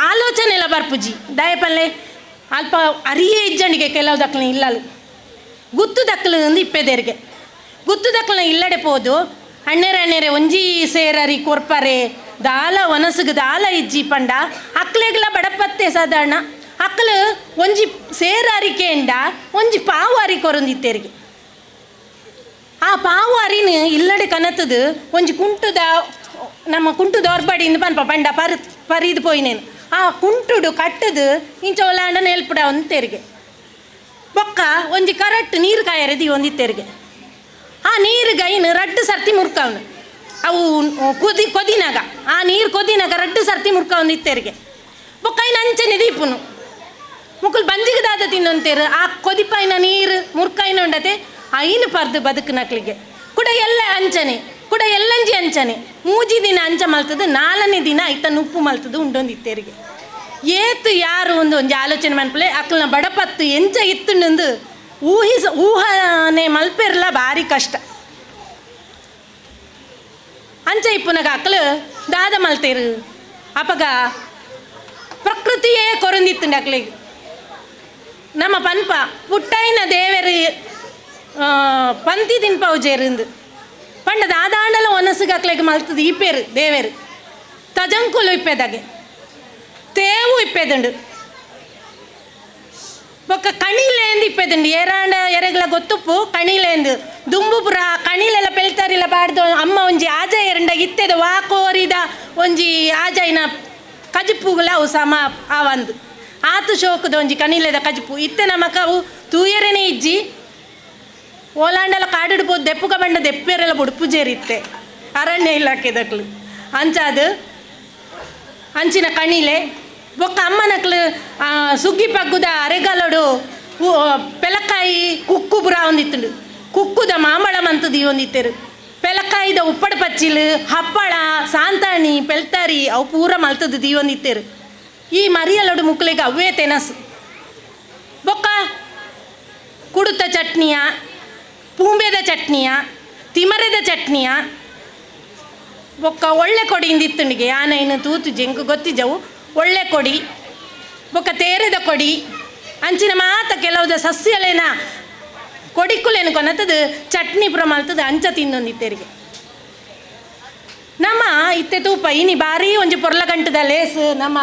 ಆಲೋಚನೆ ಎಲ್ಲ ಬರ್ಪುಜಿ ದಯಪಲ್ಲೆ ಅಲ್ಪ ಅರಿಯೇ ಇಜ್ಜಂಡಿಗೆ ಕೆಲವು ದಕ್ಕಲು ಇಲ್ಲಲು ಗುತ್ತು ದಕ್ಕಲು ಇಪ್ಪೆದೇರಿಗೆ ಗುತ್ತು ದಕ್ಕಲ ಇಲ್ಲಡೆ ಪೋದು ಅಣ್ಣೆರೆ ಒಂಜಿ ಸೇರರಿ ಕೊರ್ಪರೆ ದಾಲ ಒನಸುಗು ದಾಲ ಇಜ್ಜಿ ಪಂಡ ಅಕ್ಲೆಗ್ಲ ಬಡಪತ್ತೆ ಸಾಧಾರಣ ಅಕ್ಲು ಒಂಜಿ ಸೇರರಿಕೆಂಡ ಒಂಜಿ ಪಾವು ಅರಿ ಕೊರೊಂದಿತ್ತೇರಿಗೆ ಆ ಪಾವು ಅರಿನ ಇಲ್ಲಡೆ ಕನತದು ಒಂಜಿ ಕುಂಟುದ ನಮ್ಮ ಕುಂಟುದ ಹೊರ್ಬಡಿಯಿಂದ ಪನ್ಪ ಪಂಡ ಪರಿದು ಪೋಯಿನೇನು ಆ ಕುಂಟುಡು ಕಟ್ಟದು ಇಂಚ ಒಲಾಂಡ ನೆಲ್ಪುಡ ಒಂತೆರಿಗೆ ಬೊಕ್ಕ ಒಂಜಿ ಕರೆಕ್ಟ್ ನೀರು ಕಾಯರೆದಿ ಒಂದಿತ್ತೇರಿಗೆ ಆ ನೀರು ಗೈನು ರಡ್ಡು ಸರ್ತಿ ಮುರ್ಕವನು ಅವು ಕೊದಿನಾಗ ಆ ನೀರು ಕೊದಿನಾಗ ರಡ್ಡು ಸರ್ತಿ ಮುರ್ಕ ಒಂದಿತ್ತೇರಿಗೆ ಬೊಕ್ಕ ಇನ್ನು ಅಂಚನೆ ದೀಪುನು ಮುಕ್ಕಲು ಬಂಜಿಗದಾದ ತಿನ್ನೊಂತೇರು ಆ ಕೊದಿಪಾಯಿನ ನೀರು ಮುರ್ಕಾಯಿನ ಉಂಡತೆ ಐನು ಪರ್ದು ಬದುಕು ನಕ್ಲಿಗೆ ಕೂಡ ಎಲ್ಲ ಅಂಚನೆ ಕೂಡ ಎಲ್ಲಂಜಿ ಅಂಚನೆ 3 ದಿನ ಅಂಚ ಮಲ್ತದ್ದು 4ನೇ ದಿನ ಐತನ ಉಪ್ಪು ಮಲ್ತದ್ದು ಉಂಡೊಂದಿತ್ತೇರಿಗೆ ಏತು ಯಾರು ಒಂಜಿ ಆಲೋಚನೆ ಮನ್ಪಲೆ ಅಕ್ಲನ ಬಡಪತ್ತು ಎಂಚ ಇತ್ತುಂಡು ಊಹನೆ ಮಲ್ಪೆರ್ಲ ಭಾರಿ ಕಷ್ಟ ಅಂಚ ಇಪ್ಪುನಗ ಅಕ್ಲು ದಾದ ಮಲ್ತೇರು ಅಪಗ ಪ್ರಕೃತಿಯೇ ಕೊರೊಂದಿತ್ತುಂಡು ಅಕ್ಲಿಗೆ ನಮ್ಮ ಪನ್ಪ ಪುಟ್ಟೈನ ದೇವರು ಪಂತಿ ತಿನ್ಪವುಜೇರು ಪಂಡ ದಾದಾಂಡಲ ಒನಸುಗಾಕ್ಲೆಗೆ ಮಲ್ತದು ಈ ಪೇರು ದೇವೇರು ತಜಂಕುಲು ಇಪ್ಪೆದಾಗೆ ತೇವು ಇಪ್ಪೆದುಂಡು ಬೊಕ್ಕ ಕಣಿಲೇಂದು ಇಪ್ಪೆದುಂಡು ಏರಾಂಡ ಎರೆಗಳ ಗೊತ್ತುಪ್ಪು ಕಣಿಲೇಂದು ದುಂಬುಪುರ ಕಣಿಲೆಲ್ಲ ಪೆಳ್ತಾರಿಲ್ಲ ಪಾಡ್ದು ಅಮ್ಮ ಒಂಜಿ ಆಜ ಎರಂಡ ಇತ್ತೆದ ವಾಕೋರಿದ ಒಂಜಿ ಆಜೈನ ಕಜಿಪುಗಳ ಅವು ಸಮ ಆವಂದು ಆತು ಶೋಕದ ಒಂಜಿ ಕಣಿಲೆದ ಕಜಿಪು ಇತ್ತೆ ನಮಕ ಅವು ತೂಯರೇನೇ ಇಜ್ಜಿ ಓಲಾಂಡಲ ಕಾಡಿಡ್ಬೋದು ದೆಪ್ಪುಗ ಬಂಡ ದೆಪ್ಪೆರೆಲ್ಲ ಬುಡುಪುಜೇರಿತ್ತೆ ಅರಣ್ಯ ಇಲಾಖೆದಕ್ಲು ಅಂಚಾದು ಅಂಚಿನ ಕಣಿಲೆ ಬೊಕ್ಕ ಅಮ್ಮನಕ್ಲು ಸುಗ್ಗಿ ಪಗ್ಗುದ ಅರೆಗಲಡು ಪೆಲಕಾಯಿ ಕುಕ್ಕು ಬುರ ಒಂದಿತ್ತುಂಡು ಕುಕ್ಕುದ ಮಾಂಬಳ ಮಂತದಿ ಒಂದಿತ್ತೇರು ಪೆಲಕಾಯಿದ ಉಪ್ಪಡ ಪಚ್ಚಿಲು ಹಪ್ಪಳ ಸಾಂತಾಣಿ ಪೆಲ್ತಾರಿ ಅವು ಪೂರ ಮಲ್ತದ್ದು ದೀವೊಂದಿತ್ತೇರು ಈ ಮರಿಯಲಡು ಮುಕ್ಕಲಿಗೆ ಅವೇ ತೆನಸು ಬೊಕ್ಕ ಕುಡುತ ಚಟ್ನಿಯ ಪೂಂಬೆದ ಚಟ್ನಿಯ ತಿಮರೆದ ಚಟ್ನಿಯ ಬೊಕ್ಕ ಒಳ್ಳೆ ಕೊಡಿ ಇಂದಿತ್ತುಂಡಿಗೆ ಆನೈನು ತೂತು ಜಂಕು ಗೊತ್ತಿದ್ದವು ಒಳ್ಳೆ ಕೊಡಿ ಬೊಕ್ಕ ತೇರೆದ ಕೊಡಿ ಅಂಚಿನ ಮಾತ ಕೆಲವುದ ಸಸ್ಯಲೇನ ಕೊಡಿಕ್ಕುಲೇನು ಕೊನತದು ಚಟ್ನಿ ಪುರ ಮಲ್ತದು ಅಂಚ ತಿನ್ನೊಂದಿತ್ತೇರಿಗೆ ನಮ್ಮ ಇತ್ತೆ ತೂಪ ಇನಿ ಭಾರಿ ಒಂಜಿ ಪೊರ್ಲ ಗಂಟದ ಲೇಸು ನಮ್ಮ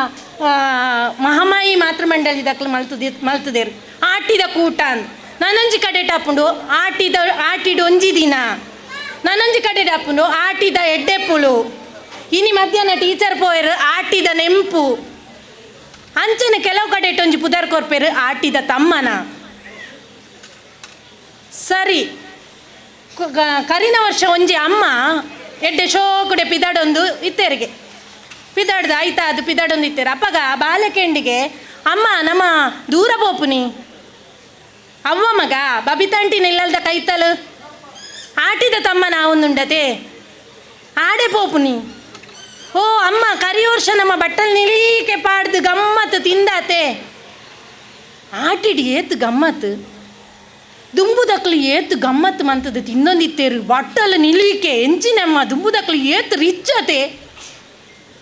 ಮಹಾಮಾಯಿ ಮಾತೃಮಂಡಳಿದಕ್ಲು ಮಲ್ತದೇರು ಆಟಿದ ಕೂಟ ಅಂದ್ ನಾನೊಂಜಿ ಕಡೆ ಟಾಪುಂಡು ಆಟಿಡು ಒಂಜಿ ದಿನ ನಾನೊಂಜಿ ಕಡೆ ಟಾಪುಂಡು ಆಟಿದ ಎಡ್ಡೆಪ್ಪುಳು ಇನಿ ಮಧ್ಯಾಹ್ನ ಟೀಚರ್ ಪೋಯರು ಆಟಿದ ನೆಂಪು ಅಂಚನೆ ಕೆಲವು ಕಡೆ ಒಂಜಿ ಪುದರ್ ಕೊರ್ಪೇರು ಆಟಿದ ತಮ್ಮನ ಸರಿ ಕರಿನ ವರ್ಷ ಒಂಜಿ ಅಮ್ಮ ಎಡ್ಡೆ ಶೋಕುಡೆ ಪಿದಾಡೊಂದು ಇತ್ತೇರಿಗೆ ಪಿದಾಡ್ದು ಆಯ್ತಾ ಅದು ಪಿದಾಡೊಂದು ಇತ್ತೇರು ಅಪ್ಪಗ ಬಾಲಕೆಂಡಿಗೆ ಅಮ್ಮ ನಮ್ಮ ದೂರ ಪೋಪುನಿ ಅವ್ವ ಮಗ ಬಬಿತಂಟಿನ ಇಲ್ಲಲ್ದ ಕೈತಲು ಆಟಿದ ತಮ್ಮನ ಒಂದುಂಡತೆ ಆಡೆ ಪೋಪುನಿ ಓ ಅಮ್ಮ ಕರಿ ವರ್ಷ ನಮ್ಮ ಬಟ್ಟಲು ನಿಲೀಕೆ ಪಾಡ್ದು ಗಮ್ಮತ್ತು ತಿಂದಾತೆ ಆಟಿಡಿ ಏತು ಗಮ್ಮತ್ತು ದುಂಬುದಕ್ಲು ಏತು ಗಮ್ಮತ್ತು ಮಂತದ್ದು ತಿನ್ನೊಂದಿತ್ತೇರು ಬಟ್ಟಲು ನಿಲೀಕೆ ಎಂಚಿನಮ್ಮ ದುಂಬುದಕ್ಲು ಏತು ರಿಚ್ಚತೆ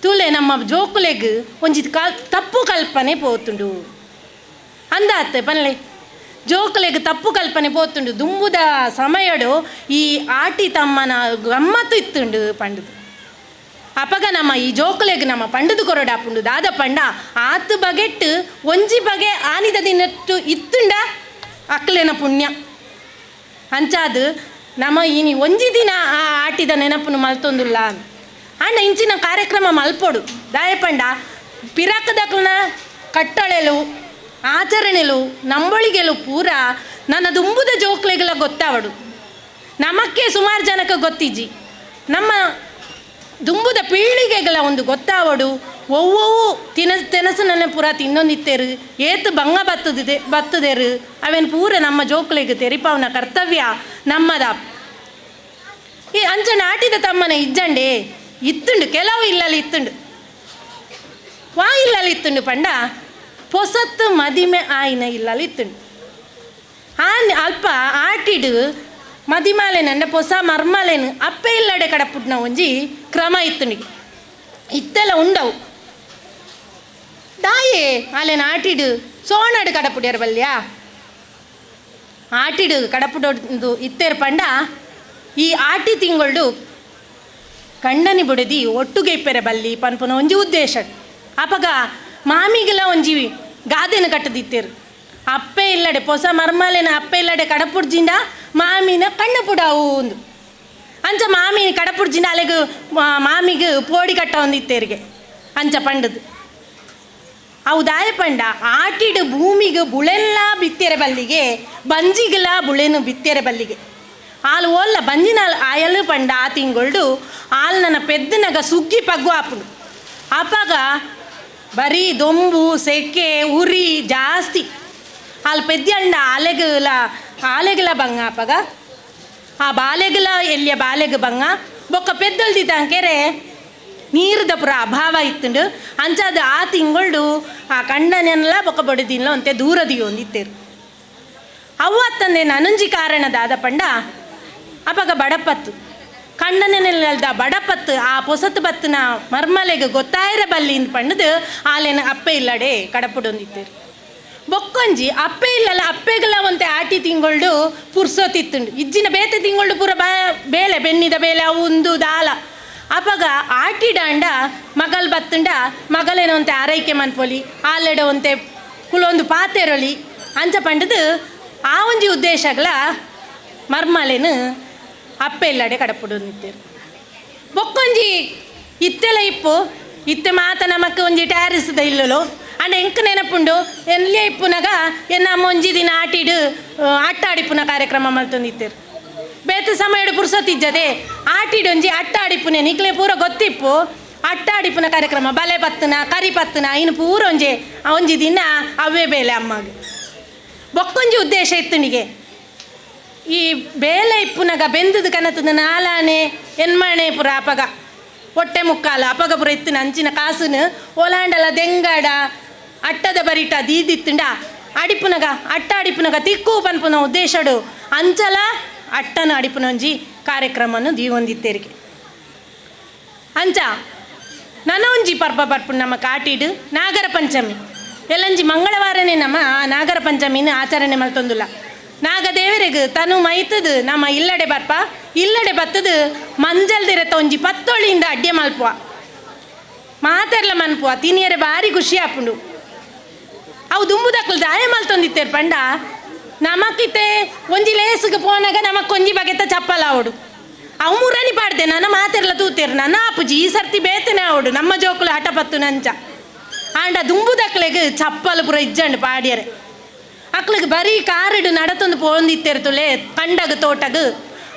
ತುಲೆ ನಮ್ಮ ಜೋಕುಲೆಗ್ ಒಂಜಿ ತಪ್ಪು ಕಲ್ಪನೆ ಪೋತುಂಡು ಅಂದಾತೆ ಪನ್ಲೆ ಜೋಕುಲೆಗ್ ತಪ್ಪು ಕಲ್ಪನೆ ಪೋತುಂಡು ದುಂಬುದ ಸಮಯಡು ಈ ಆಟಿ ತಮ್ಮನ ಗಮ್ಮತ್ತು ಇತ್ತುಂಡು ಪಂಡದು ಅಪಗ ನಮ್ಮ ಈ ಜೋಕುಲೆಗ್ ನಮ್ಮ ಪಂಡದು ಕೊರಡಾಪುಂಡು ದಾದ ಪಂಡ ಆತು ಬಗೆಟ್ಟು ಒಂಜಿ ಬಗೆ ಆನಿದ ದಿನಟ್ಟು ಇತ್ತುಂಡ ಅಕ್ಲೆನ ಪುಣ್ಯ ಅಂಚಾದು ನಮ್ಮ ಇನಿ ಒಂಜಿ ದಿನ ಆ ಆಟಿದ ನೆನಪನ್ನು ಮಲ್ತೊಂದುಲ್ಲ ಆಂಡ ಇಂಚಿನ ಕಾರ್ಯಕ್ರಮ ಮಲ್ಪೊಡು ದಾಯಪಂಡ ಪಿರಾಕದಕ್ಲನ ಕಟ್ಟಳೆಲು ಆಚರಣೆಲು ನಂಬಳಿಗೆಲು ಪೂರ ನನ್ನ ದುಂಬುದ ಜೋಕ್ಲೆಗಳ ಗೊತ್ತಾವಡು. ನಮಕ್ಕೆ ಸುಮಾರು ಜನಕ್ಕೆ ಗೊತ್ತಿಜ್ಜಿ, ನಮ್ಮ ದುಂಬುದ ಪೀಳಿಗೆಗಳ ಒಂದು ಗೊತ್ತಾವಡು. ಒವ್ವವು ತೆನಸನ್ನ ಪೂರ ತಿನ್ನೊಂದಿತ್ತೇರು ಏತು ಬಂಗ ಬತ್ತದೇರು ಅವೇನು ಪೂರ ನಮ್ಮ ಜೋಕ್ಲೆಗೆ ತೆರಿಪವನ ಕರ್ತವ್ಯ ನಮ್ಮದ. ಈ ಅಂಚ ನಾಟಿದ ತಮ್ಮನ ಇಜ್ಜಂಡೆ ಇತ್ತುಂಡು, ಕೆಲವು ಇಲ್ಲಲ್ಲಿ ಇತ್ತುಂಡು, ವಾ ಇಲ್ಲಲ್ಲಿ ಇತ್ತುಂಡು ಪಂಡ ಪೊಸತ್ತು ಮದಿಮೆ ಆಯ್ನ ಇಲ್ಲಲ್ಲಿ ಇತ್ತುಂಡು. ಅಲ್ಪ ಆಟಿಡು ಮದಿಮಾಲೆನ ಪೊಸ ಮರ್ಮಾಲೆನು ಅಪ್ಪೆ ಇಲ್ಲಡೆ ಕಡಪುಟ್ನ ಒಂಜಿ ಕ್ರಮ ಇತ್ತುಂಡಿಗೆ ಇತ್ತೆಲ್ಲ ಉಂಡವು. ದಾಯೆ ಅಲ್ಲೇನು ಆಟಿಡು ಸೋನಾಡು ಕಡಪುಡ್ಯಾರ ಬಲ್ಯಾ ಆಟಿಡು ಕಡಪುಡೋದು ಇತ್ತೇರು ಪಂಡ ಈ ಆಟಿ ತಿಂಗಳು ಕಂಡನಿ ಬುಡದಿ ಒಟ್ಟುಗೆ ಇಪ್ಪೆರೆ ಬಲ್ಲಿ ಪನ್ಪುನ ಒಂಜಿ ಉದ್ದೇಶ. ಅಪಗ ಮಾಮಿಗೆಲ್ಲ ಒಂಜಿ ಗಾದೆನ ಕಟ್ಟದಿತ್ತೇರು, ಅಪ್ಪೆ ಇಲ್ಲಡೆ ಪೊಸ ಮರ್ಮಾಲೆನ ಅಪ್ಪೆ ಇಲ್ಲಡೆ ಕಡಪುಡ್ಜಿಂದ ಮಾಮಿನ ಕಣ್ಣು ಪುಡಾವು ಒಂದು ಅಂಚ ಮಾಮಿ ಕಡಪುಡ್ಜಿಂದ ಅಲೆಗೆ ಮಾಮಿಗೆ ಪೋಡಿ ಕಟ್ಟ ಒಂದಿತ್ತೇರಿಗೆ ಅಂಚ ಪಂಡದು ಅವು ದಾಯ ಪಂಡ ಆಟಿಡು ಭೂಮಿಗೆ ಬುಳೆಲ್ಲ ಬಿತ್ತೇರೆ ಬಲ್ಲಿಗೆ ಬಂಜಿಗೆಲ್ಲ ಬುಳೆನು ಬಿತ್ತೇರೆ ಬಲ್ಲಿಗೆ ಹಾಲು ಓಲ್ಲ ಬಂಜಿನ ಆಯಲು ಪಂಡ ಆ ತಿಂಗಳು ಹಾಲು ನನ್ನ ಪೆದ್ದನಾಗ ಸುಗ್ಗಿ ಪಗ್ಗು ಹಾಪುಡು. ಅಪ್ಪಾಗ ಬರೀ ದೊಂಬು ಸೆಕೆ ಉರಿ ಜಾಸ್ತಿ ಹಾಲು ಪೆದ್ದಂಡ ಆಲೆಗಳ ಬಂಗ ಅಪ್ಪಾಗ ಆ ಬಾಲೆಗಳ ಎಲ್ಲಿಯ ಬಾಲೆಗೆ ಬಂಗ ಬೊಕ್ಕ ಪೆದ್ದಲ್ದಿದ್ದಂಕೆರೆ ನೀರದ ಪುರ ಅಭಾವ ಇತ್ತುಂಡು. ಅಂಚಾದ ಆ ತಿಂಗಳು ಆ ಕಂಡನೆಲ್ಲ ಬೊಕ್ಕ ಬಡಿದಿಲ್ಲ ಅಂತೆ ದೂರದಿ ಒಂದಿತ್ತೇರು. ಅವತ್ತಂದೆ ನನಂಜಿ ಕಾರಣದಾದ ಪಂಡ ಅಪಗ ಬಡಪತ್ತು ಕಂಡನೆಲ್ಲ ಬಡಪತ್ತು ಆ ಪೊಸತ್ತು ಬತ್ತನ ಮರ್ಮಲೆಗೆ ಗೊತ್ತಾಯಿರ ಬಲ್ಲಿಂದ ಪಂಡದು ಆಲೇನ ಅಪ್ಪೆ ಇಲ್ಲಡೆ ಕಡಪುಡೊಂದಿತ್ತೇರು. ಬೊಕ್ಕೊಂಜಿ ಅಪ್ಪೆ ಇಲ್ಲಲ್ಲ ಅಪ್ಪೆಗೆಲ್ಲ ಒಂತೆ ಆಟಿ ತಿಂಗಳು ಪುರ್ಸೋತಿತ್ತುಂಡು. ಇಜ್ಜಿನ ಬೇತೆ ತಿಂಗಳು ಪೂರ ಬೇಳೆ ಬೆನ್ನಿದ ಬೇಳೆ ಅವು ಒಂದು ದಾಲ ಅಪಗ ಆಟಿಡಾಂಡ ಮಗಲ್ ಬತ್ತುಂಡ ಮಗಲೇನ ಒಂತೆ ಆರೈಕೆ ಮನ್ಪೊಲಿ ಆಲೆಡ ಒಂತೆ ಕುಲೊಂದು ಪಾತೆರೊಲಿ ಅಂಚ ಪಂಡದು ಆ ಒಂಜಿ ಉದ್ದೇಶಗಳ ಮರ್ಮಲೆನು ಅಪ್ಪೆ ಇಲ್ಲಡೆ ಕಡಪುಡು ನಿಂತೇರು. ಬೊಕ್ಕೊಂಜಿ ಇತ್ತೆಲ್ಲ ಇಪ್ಪು ಇತ್ತೆ ಮಾತ ನಮಕ್ ಒಂಜಿ ಟ್ಯಾರಿಸ್ದ ಇಲ್ಲಲು ಅಂಡ ಎಂಕ್ ನೆನಪುಂಡು ಎಲ್ಲಿಯೇ ಇಪ್ಪುನಾಗ ಎನ್ನಮ್ಮ ಒಂಜಿ ದಿನ ಆಟಿಡು ಅಟ್ಟಾಡಿಪುನ ಕಾರ್ಯಕ್ರಮ ಮಲ್ತೊಂದಿತ್ತೇರು. ಬೇತ ಸಮಯಡು ಪುರ್ಸೊತ್ತಿಜ್ಜದೆ ಆಟಿಡೊಂಜಿ ಅಟ್ಟಾಡಿಪುನೆ ನಿಕ್ಲೆ ಪೂರ ಗೊತ್ತಿಪ್ಪು ಅಟ್ಟಾಡಿಪುನ ಕಾರ್ಯಕ್ರಮ ಬಲೆ ಪತ್ತನ ಕರಿ ಪತ್ತನ ಇನ್ನು ಪೂರ ಒಂಜಿ ದಿನ ಅವೇ ಬೇಲೆ ಅಮ್ಮಗೆ ಬೊಕ್ಕೊಂಜಿ ಉದ್ದೇಶ ಇತ್ತುನಿಗೆ ಈ ಬೇಲೆ ಇಪ್ಪುನಾಗ ಬೆಂದದು ಕನತದ ನಾಲಾನೆ ಎನ್ಮಣೆ ಪುರ ಅಪಗ ಹೊಟ್ಟೆ ಮುಕ್ಕಾಲ ಅಪಗ ಪುರ ಇತ್ತಿನ ಅಂಚಿನ ಕಾಸುನು ಓಲಾಂಡಲ ದೆಂಗಾಡ ಅಟ್ಟದ ಬರಿಟ ದೀದಿತ್ತುಂಡ ಅಡಿಪುನಗ ಅಟ್ಟ ಅಡಿಪುನಗ ತಿಕ್ಕು ಪನ್ಪುನ ಉದ್ದೇಶಡು ಅಂಚಲ ಅಟ್ಟನ ಅಡಿಪುನೊಂಜಿ ಕಾರ್ಯಕ್ರಮವನ್ನು ದೀವೊಂದಿತ್ತೇರಿಗೆ ಅಂಚ ನನ್ನ ಒಂಜಿ ಪರ್ಪ ಬರ್ಪುಂಡು ನಮ್ಮ ಕಾಟಿಡು ನಾಗರ ಪಂಚಮಿ ಎಲ್ಲಂಜಿ ಮಂಗಳವಾರನೇ ನಮ್ಮ ನಾಗರ ಪಂಚಮಿನ ಆಚರಣೆ ಮಲ್ತೊಂದುಲ್ಲ. ನಾಗದೇವರಿಗೆ ತನು ಮೈತದು ನಮ್ಮ ಇಲ್ಲಡೆ ಬರ್ಪ ಇಲ್ಲಡೆ ಬತ್ತದು ಮಂಜಲ್ದಿರತ್ತ ಒಂಜಿ ಪತ್ತೊಳಿಯಿಂದ ಅಡ್ಡೆ ಮಲ್ಪುವ ಮಾತೆರ್ಲ ಮನ್ಪುವ ತಿನಿಯರೆ ಭಾರಿ ಖುಷಿ ಆಪುಂಡು. ಅವು ದುಂಬುದಕ್ಕಲು ದಾಯ ಮಲ್ತೊಂದಿತ್ತೇರು ಪಂಡ ನಮಕಿತ್ತೆ ಒಂಜಿ ಲೇಸಿಗೆ ಪೋನಾಗ ನಮಕೊಂಜಿ ಬಗೆತ ಚಪ್ಪಲ ಅವಡು ಅವು ಮುರನಿ ಪಾಡ್ದೆ ನನ್ನ ಮಾತೆರ್ಲ ತೂತೇರು ನನ್ನ ಅಪ್ಪುಜಿ ಈ ಸರ್ತಿ ಬೇತನೆ ಅವಡು ನಮ್ಮ ಜೋಕುಲು ಹಠಪತ್ತು ನಂಚ ಆಂಡ ದುಂಬುದಕ್ಲೆಗೆ ಚಪ್ಪಲು ಪುರ ಇಜ್ಜಂಡು ಪಾಡ್ಯರೆ ಅಕ್ಳಿಗೆ ಬರೀ ಕಾರಿಡು ನಡತೊಂದು ಪೋಂದಿತ್ತೇರ್ತುಲೆ ಕಂಡಗ ತೋಟಗ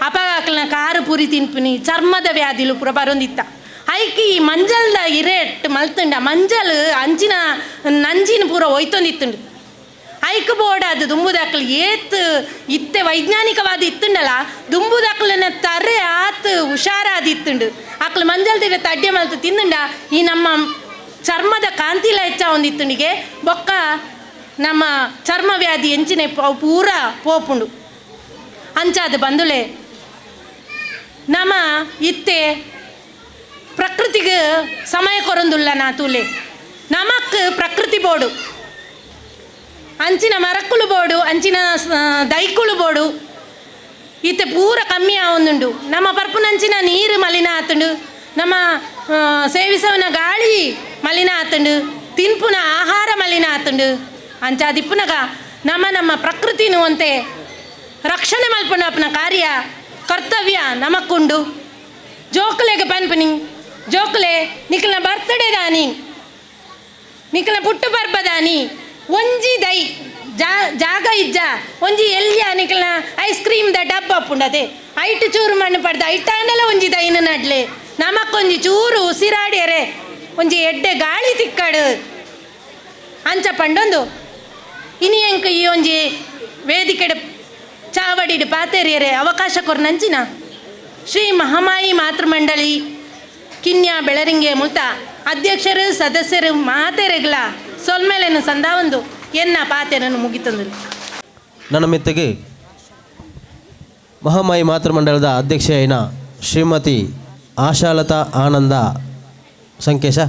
ಅಪಗಾಕ್ಲನ ಕಾರು ಪುರಿ ತಿನ್ಪುನಿ ಚರ್ಮದ ವ್ಯಾಧಿಲು ಪುರ ಬರೊಂದಿತ್ತ ಐಕಿ ಮಂಜಲ್ದ ಇರೇಟ್ ಮಲ್ತುಂಡ ಮಂಜಲ್ ಅಂಚಿನ ನಂಜಿನ ಪೂರ ಒಯ್ತೊಂದಿತ್ತುಂಡು ಐಕ್ ಬೋರ್ಡ್ ಅದು ದುಂಬುದಾಕ್ಲು ಏತ್ ಇತ್ತೆ ವೈಜ್ಞಾನಿಕವಾದ ಇತ್ತುಂಡಲ್ಲ ದುಂಬುದಾಕ್ಲನ ತರೆ ಆತ್ ಹುಷಾರಾದಿತ್ತುಂಡು ಅಕ್ಲು ಮಂಜಲ್ದಿರ ತಡ್ಡೆ ಮಲ್ತು ತಿಂದುಂಡ ಈ ನಮ್ಮ ಚರ್ಮದ ಕಾಂತಿಲ ಹೆಚ್ಚ ಒಂದಿತ್ತುಂಡಿಗೆ ಬೊಕ್ಕ ನಮ್ಮ ಚರ್ಮ ವ್ಯಾಧಿ ಎಂಚಿನ ಪೂರ ಪೋಪುಂಡು ಅಂಚಾದ ಬಂದುಲೆ ನಮ್ಮ ಇತ್ತೆ ಪ್ರಕೃತಿಗೆ ಸಮಯ ಕೊರೊಂದುಲ್ಲ ನಾ ತೂಲೆ ನಮಕ್ ಪ್ರಕೃತಿ ಬೋಡು ಅಂಚಿನ ಮರಕ್ಕುಳು ಬೋಡು ಅಂಚಿನ ದೈಕುಳು ಬೋಡು ಇತ್ತೆ ಪೂರ ಕಮ್ಮಿ ಆವೊಂದುಂಡು ನಮ್ಮ ಪರ್ಪುನಂಚಿನ ನೀರು ಮಲಿನ ಆತುಂಡು ನಮ್ಮ ಸೇವಿಸವನ ಗಾಳಿ ಮಲಿನ ಆತುಂಡು ತಿನ್ಪುನ ಆಹಾರ ಮಲಿನ ಆತುಂಡು ಅಂಚಾದಿಪ್ಪುನಗ ನಮ್ಮ ಪ್ರಕೃತಿನು ಅಂತೆ ರಕ್ಷಣೆ ಮಲ್ಪನಪ್ಪನ ಕಾರ್ಯ ಕರ್ತವ್ಯ ನಮಕ್ಕುಂಡು ಜೋಕುಲೆಗೆ ಪನ್ಪನಿ ಜೋಕ್ಲೆ ನಿಖಲ್ನ ಬರ್ತ್ಡೇ ದಾನಿ ನಿಖಲ್ನ ಪುಟ್ಟು ಪರ್ಬ ದಾನಿ ಒಂಜಿ ದೈ ಜಾಗ ಇಜ್ಜ ಒಂಜಿ ಎಲ್ಯ ನಿಖಲ್ನ ಐಸ್ ಕ್ರೀಮ್ ದ ಡಬ್ಬ ಪುಂಡದೆ ಐಟ್ ಚೂರು ಮಣ್ಣು ಪಡ್ದ ಐಟಾಂಡಲ ಒಂಜಿ ದೈನ ನಡ್ಲೆ ನಮಕೊಂಜಿ ಚೂರು ಉಸಿರಾಡ್ಯರೆ ಒಂಜಿ ಎಡ್ಡೆ ಗಾಳಿ ತಿಕ್ಕಡು ಅಂಚ ಪಂಡೊಂದು ಇನಿ ಎಂಕ ಈ ಒಂಜಿ ವೇದಿಕೆಡೆ ಚಾವಡಿಡು ಪಾತೆರಿಯರೆ ಅವಕಾಶ ಕೊರ್ನಂಚಿನ ಶ್ರೀ ಮಹಾಮಾಯಿ ಮಾತೃಮಂಡಳಿ ಕಿನ್ಯಾ ಬೆಳರಿಂಗೆ ಮುಲ್ತ ಅಧ್ಯಕ್ಷರು ಸದಸ್ಯರು ಮಾತೆರೆಗ್ಲ ಸೊಲ್ಮೇಲೆನು ಸಂದ ಒಂದು ಎನ್ನ ಪಾತೆರನ್ನು ಮುಗಿತಂದರು.
ನನ್ನ ಮೆತ್ತಿಗೆ ಮಹಾಮಾಯಿ ಮಾತೃಮಂಡಲದ ಅಧ್ಯಕ್ಷೆಯೈನ ಶ್ರೀಮತಿ ಆಶಾಲತಾ ಆನಂದ ಸಂಕೇಶ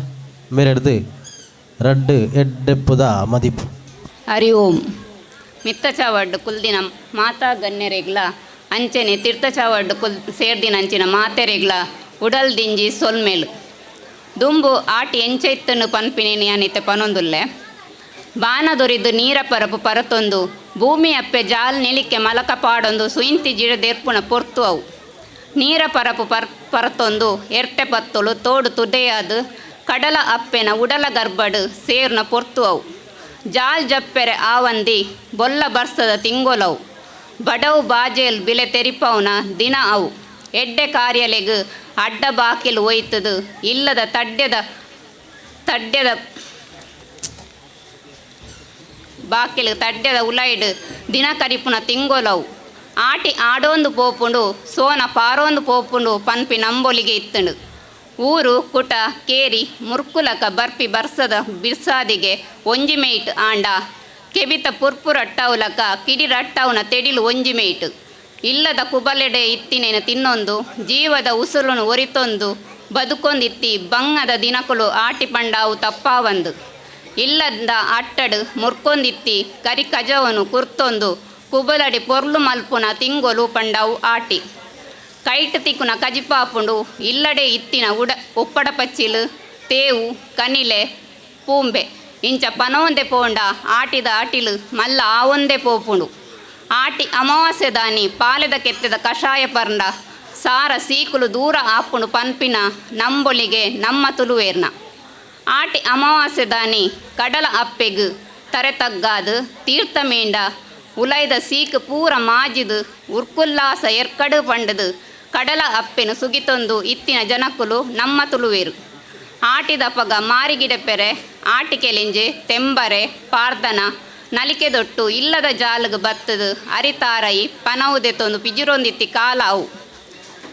ಮೇರೆಡ್ದು ರಡ್ಡು ಎಡ್ಡೆಪ್ಪುದ ಮದಿಪು
ಹರಿ ಓಂ ಮಿತ್ತ ಚಾವಡ್ಡು ಕುಲ್ದಿನ ಮಾತಾ ಗಣ್ಯರೆಗ್ಲ ಅಂಚನೆ ತೀರ್ಥ ಚಾವಡ್ಡು ಸೇರ್ದಿನ ಅಂಚಿನ ಮಾತೆರೆಗ್ಲ ಉಡಲ್ ದಿಂಜಿ ಸೊಲ್ಮೇಲು ದುಂಬು ಆಟಿ ಎಂಚೈತ್ತನ್ನು ಪನ್ಪಿನೇನಿ ಅನಿತೆ ಪನೊಂದುಲ್ಲೆ ಬಾನದೊರಿದು ನೀರ ಪರಪು ಪರತೊಂದು ಭೂಮಿ ಅಪ್ಪೆ ಜಾಲ್ ನೆಲಿಕೆ ಮಲಕ ಪಾಡೊಂದು ಸುಯಿಂತಿ ಜಿಡದೆರ್ಪುಣ ಪೊರ್ತು ಅವು ನೀರ ಪರಪು ಪರತೊಂದು ಎರ್ಟೆ ಪತ್ತೊಲು ತೋಡು ತುದೆಯಾದು ಕಡಲ ಅಪ್ಪೆನ ಉಡಲ ಗರ್ಬಡು ಸೇರ್ನ ಪೊರ್ತು ಅವು ಜಾಲ್ ಜಪ್ಪೆರೆ ಆವಂದಿ ಬೊಲ್ಲ ಬರ್ಸದ ತಿಂಗೊಲವು ಬಡವು ಬಾಜೇಲ್ ಬಿಲೆ ತೆರಿಪವನ ದಿನ ಅವು ಎಡ್ಡೆ ಕಾರ್ಯಲೆಗು ಅಡ್ಡ ಬಾಕಿಲು ಒಯ್ತದು ಇಲ್ಲದ ತಡ್ಯದ ಬಾಕಿಲು ತಡ್ಯದ ಉಲೈಡು ದಿನ ಕರಿಪುನ ತಿಂಗೊಲವು ಆಟಿ ಆಡೋಂದು ಪೋಪುಂಡು ಸೋನ ಪಾರೋಂದು ಪೋಪುಂಡು ಪನ್ಪಿ ನಂಬೊಲಿಗೆ ಇತ್ತಂಡು ಊರು ಕುಟ ಕೇರಿ ಮುರ್ಕುಲಕ ಬರ್ಪಿ ಬರ್ಸದ ಬಿರ್ಸಾದಿಗೆ ಒಂಜಿ ಮೇಯ್ಟ್ ಆಂಡ ಕೆಬಿತ ಪುರ್ಪುರಟ್ಟವುಲಕ ಕಿಡಿರಟ್ಟವುನ ತೆಡಿಲು ಒಂಜಿ ಮೇಯ್ಟ್ ಇಲ್ಲದ ಕುಬಲೆಡೆ ಇತ್ತಿನೇನು ತಿನ್ನೊಂದು ಜೀವದ ಉಸುಲುನು ಒರಿತೊಂದು ಬದುಕೊಂದಿತ್ತಿ ಬಂಗದ ದಿನಕುಲು ಆಟಿ ಪಂಡಾವು ತಪ್ಪಾವಂದು ಇಲ್ಲದ ಅಟ್ಟಡು ಮುರ್ಕೊಂದಿತ್ತಿ ಕರಿ ಕಜವನು ಕುರ್ತೊಂದು ಕುಬಲಡಿ ಪೊರ್ಲು ಮಲ್ಪುನ ತಿಂಗೊಲು ಪಂಡಾವು ಆಟಿ ಕೈಟ್ ತಿಕ್ಕುನ ಕಜಿಪಾಪುಂಡು ಇಲ್ಲಡೆ ಇತ್ತಿನ ಉಪ್ಪಡ ಪಚ್ಚಿಲು ತೇವು ಕನಿಲೆ ಪೂಂಬೆ ಇಂಚ ಪನೊಂದೆ ಪೋಂಡ ಆಟಿದ ಆಟಿಲು ಮಲ್ಲ ಆವೊಂದೆ ಪೋಪುಂಡು ಆಟಿ ಅಮಾವಾಸ್ಯೆ ದಾನಿ ಪಾಲೆದ ಕೆತ್ತೆದ ಕಷಾಯ ಪರ್ಂಡ ಸಾರ ಸೀಕುಲು ದೂರ ಆಪುಂಡು ಪನ್ಪಿನ ನಂಬೊಲಿಗೆ ನಮ್ಮ ತುಳುವೇರ್ನ ಆಟಿ ಅಮಾವಾಸ್ಯೆ ದಾನಿ ಕಡಲ ಅಪ್ಪೆಗು ತರೆ ತಗ್ಗಾದು ತೀರ್ಥ ಮೇಂಡ ಉಲೈದ ಸೀಕು ಪೂರ ಮಾಜಿದು ಉರ್ಕುಲ್ಲಾಸ ಎರ್ಕಡು ಪಂಡದು ಕಡಲ ಅಪ್ಪೆನು ಸುಗಿತೊಂದು ಇತ್ತಿನ ಜನಕ್ಕುಲು ನಮ್ಮ ತುಳುವೇರು ಆಟಿದ ಪಗ ಮಾರಿಗಿಡಪೆರೆ ಆಟಿಕೆಲೆಂಜೆ ತೆಂಬರೆ ಪಾರ್ದನ ನಲಿಕೆದೊಟ್ಟು ಇಲ್ಲದ ಜಾಲಗು ಬತ್ತದು ಅರಿತಾರೈ ಪನವುದೆ ತೊಂದು ಪಿಜುರೊಂದಿತ್ತಿ ಕಾಲ ಅವು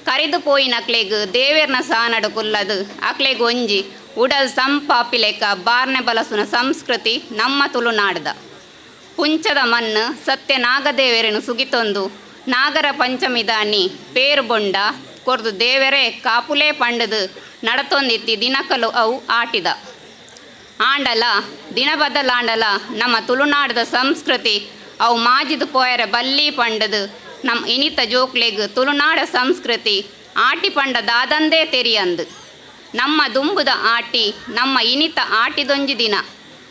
ಕರಿದು ಪೋಯಿನ ಅಕ್ಲೆಗು ದೇವೇರ್ನ ಸಾನಡು ಕುಲ್ಲದು ಅಕ್ಲೆಗು ಒಂಜಿ ಉಡಲ್ ಸಂಪಾಪಿಲೆಕ ಬಾರ್ನೆ ಬಲಸುನ ಸಂಸ್ಕೃತಿ ನಮ್ಮ ತುಳುನಾಡ್ದ ಪುಂಚದ ಮಣ್ಣು ಸತ್ಯ ನಾಗದೇವರೇನು ಸುಗಿತೊಂದು ನಾಗರ ಪಂಚಮಿ ದಾನಿ ಪೇರು ಬೊಂಡ ಕೊರ್ದು ದೇವರೇ ಕಾಪುಲೇ ಪಂಡದು ನಡತೊಂದಿತ್ತಿ ದಿನಕಲು ಅವು ಆಟಿದ ಆಂಡಲ ದಿನ ಬದಲಾಂಡಲ ನಮ್ಮ ತುಳುನಾಡದ ಸಂಸ್ಕೃತಿ ಅವು ಮಾಜಿದು ಪೋಯರ ಬಲ್ಲಿ ಪಂಡದು ನಮ್ಮ ಇನಿತ ಜೋಕ್ಲೆಗು ತುಳುನಾಡ ಸಂಸ್ಕೃತಿ ಆಟಿ ಪಂಡ ದಾದಂದೇ ತೆರಿಯಂದು ನಮ್ಮ ದುಂಬುದ ಆಟಿ ನಮ್ಮ ಇನಿತ ಆಟಿದೊಂಜಿ ದಿನ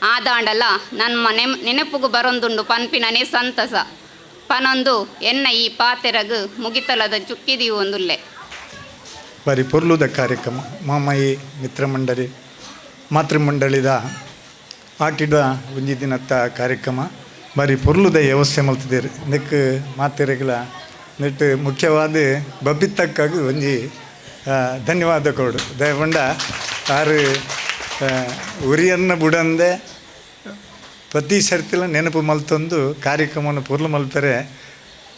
ಆದಾಂಡಲ ನಮ್ಮ ನೆನಪುಗು ಬರೊಂದುಂಡು ಪನ್ಪಿನನೇ ಸಂತಸ ಪನೊಂದು ಎನ್ನ ಈ ಪಾತೆರಗು ಮುಗಿತಲದ ಚುಕ್ಕಿದಿಯು ಒಂದುಲ್ಲೆ
ಬಾರಿ ಪೊರ್ಲುದ ಕಾರ್ಯಕ್ರಮ ಮಾಮಾಯಿ ಮಿತ್ರಮಂಡಳಿ ಮಾತೃಮಂಡಳಿದ ಆಟಿದ ಒಂಜಿ ದಿನತ್ತ ಕಾರ್ಯಕ್ರಮ ಬಾರಿ ಪೊರ್ಲುದ ವ್ಯವಸ್ಥೆ ಮಲ್ತಿದ್ದೇರು ನೆಕ್ ಮಾತೆರೆಗಳ ನೆಟ್ ಮುಖ್ಯವಾದ ಬಬ್ಬಿತ್ತಕ್ಕಾಗಿ ಒಂಜಿ ಧನ್ಯವಾದ ಕೊಡು ದಯಪಂಡ ಆರು ಉರಿಯನ್ನ ಬುಡಂದೆ ಪ್ರತಿ ಸರ್ತಿಲ ನೆನಪು ಮಲ್ತೊಂದು ಕಾರ್ಯಕ್ರಮವನ್ನು ಪೊರ್ಲು ಮಲ್ಪರೆ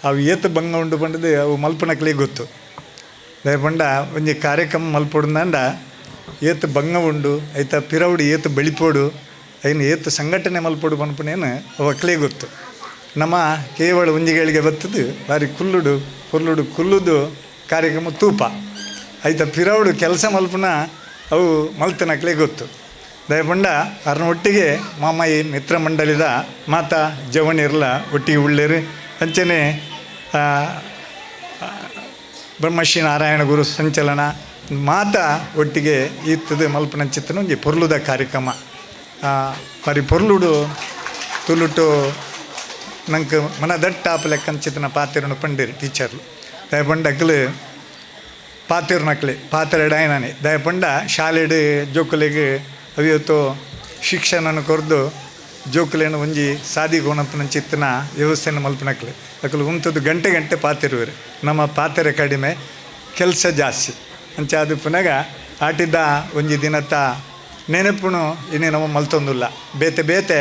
ಅವು ಏತು ಬಂಗ ಉಂಡು ಬಂಡದು ಅವು ಮಲ್ಪನಕ್ಲಿ ಗೊತ್ತು ದಯಪಂಡ ಒಂಜಿ ಕಾರ್ಯಕ್ರಮ ಮಲ್ಪೊಡುಂದಂಡ ಏತು ಬಂಗ ಉಂಡು ಐತ ಪಿರವುಡು ಏತು ಬೆಳಿಪೋಡು ಐನು ಏತು ಸಂಘಟನೆ ಮಲ್ಪೊಡು ಪನ್ಪನೇನು ಅವು ಅಕ್ಲೇ ಗೊತ್ತು ನಮ್ಮ ಕೇವಲ ಒಂಜಿಗಳಿಗೆ ಬತ್ತದು ಬಾರಿ ಕುಲ್ಲುಡು ಕುಲ್ಲುದು ಕಾರ್ಯಕ್ರಮ ತೂಪ ಐತ ಪಿರವುಡು ಕೆಲಸ ಮಲ್ಪನ ಅವು ಮಲ್ತನಕ್ಲೇ ಗೊತ್ತು ದಯಪಂಡ ಅರ್ನ ಒಟ್ಟಿಗೆ ಮಾಮಾಯಿ ಮಿತ್ರಮಂಡಳಿದ ಮಾತಾ ಜವಣಿರ್ಲ ಒಟ್ಟಿಗೆ ಉಳ್ಳೇರು ಅಂಚನೆ ಬ್ರಹ್ಮಶ್ರೀ ನಾರಾಯಣ ಗುರು ಸಂಚಲನ ಮಾತಾ ಒಟ್ಟಿಗೆ ಈತದು ಮಲ್ಪನ ಚಿತ್ತನ ಒಂಜಿ ಪೊರ್ಲುದ ಕಾರ್ಯಕ್ರಮ ಬಾರಿ ಪೊರ್ಲುಡು ತುಳುಟು ನಂಗೆ ಮನ ದಟ್ಟಾಪ ಲೆಕ್ಕನ ಚಿತ್ತನ ಪಾತೆರನ್ನು ಪಂಡಿರು ಟೀಚರ್ಲು ದಯಪಂಡ ಅಕ್ಲು ಪಾತಿರ್ನಕ್ಲೆ ಪಾತ್ರೆಡಾಯನೇ ದಯಪಂಡ ಶಾಲೆಡ್ ಜೋಕುಲೆಗೆ ಅವಿಯತ್ತು ಶಿಕ್ಷಣನ ಕೊರ್ದು ಜೋಕುಲೇನು ಒಂಜಿ ಸಾದಿ ಕೋಣಪ್ಪನ ಚಿತ್ತನ ವ್ಯವಸ್ಥೆನ ಮಲ್ಪನಕ್ಲೆ ಅಕಲು ಉಂತದ್ದು ಗಂಟೆ ಗಂಟೆ ಪಾತಿರುವರು ನಮ್ಮ ಪಾತ್ರೆ ಕಡಿಮೆ ಕೆಲಸ ಜಾಸ್ತಿ ಅಂಚ ಅದು ಪುನಗ ಆಟಿದ್ದ ಒಂಜಿ ದಿನತ್ತ ನೆನಪುನು ಇನ್ನೇ ನಮ್ಮ ಮಲ್ತೊಂದಿಲ್ಲ ಬೇತೆ ಬೇತೆ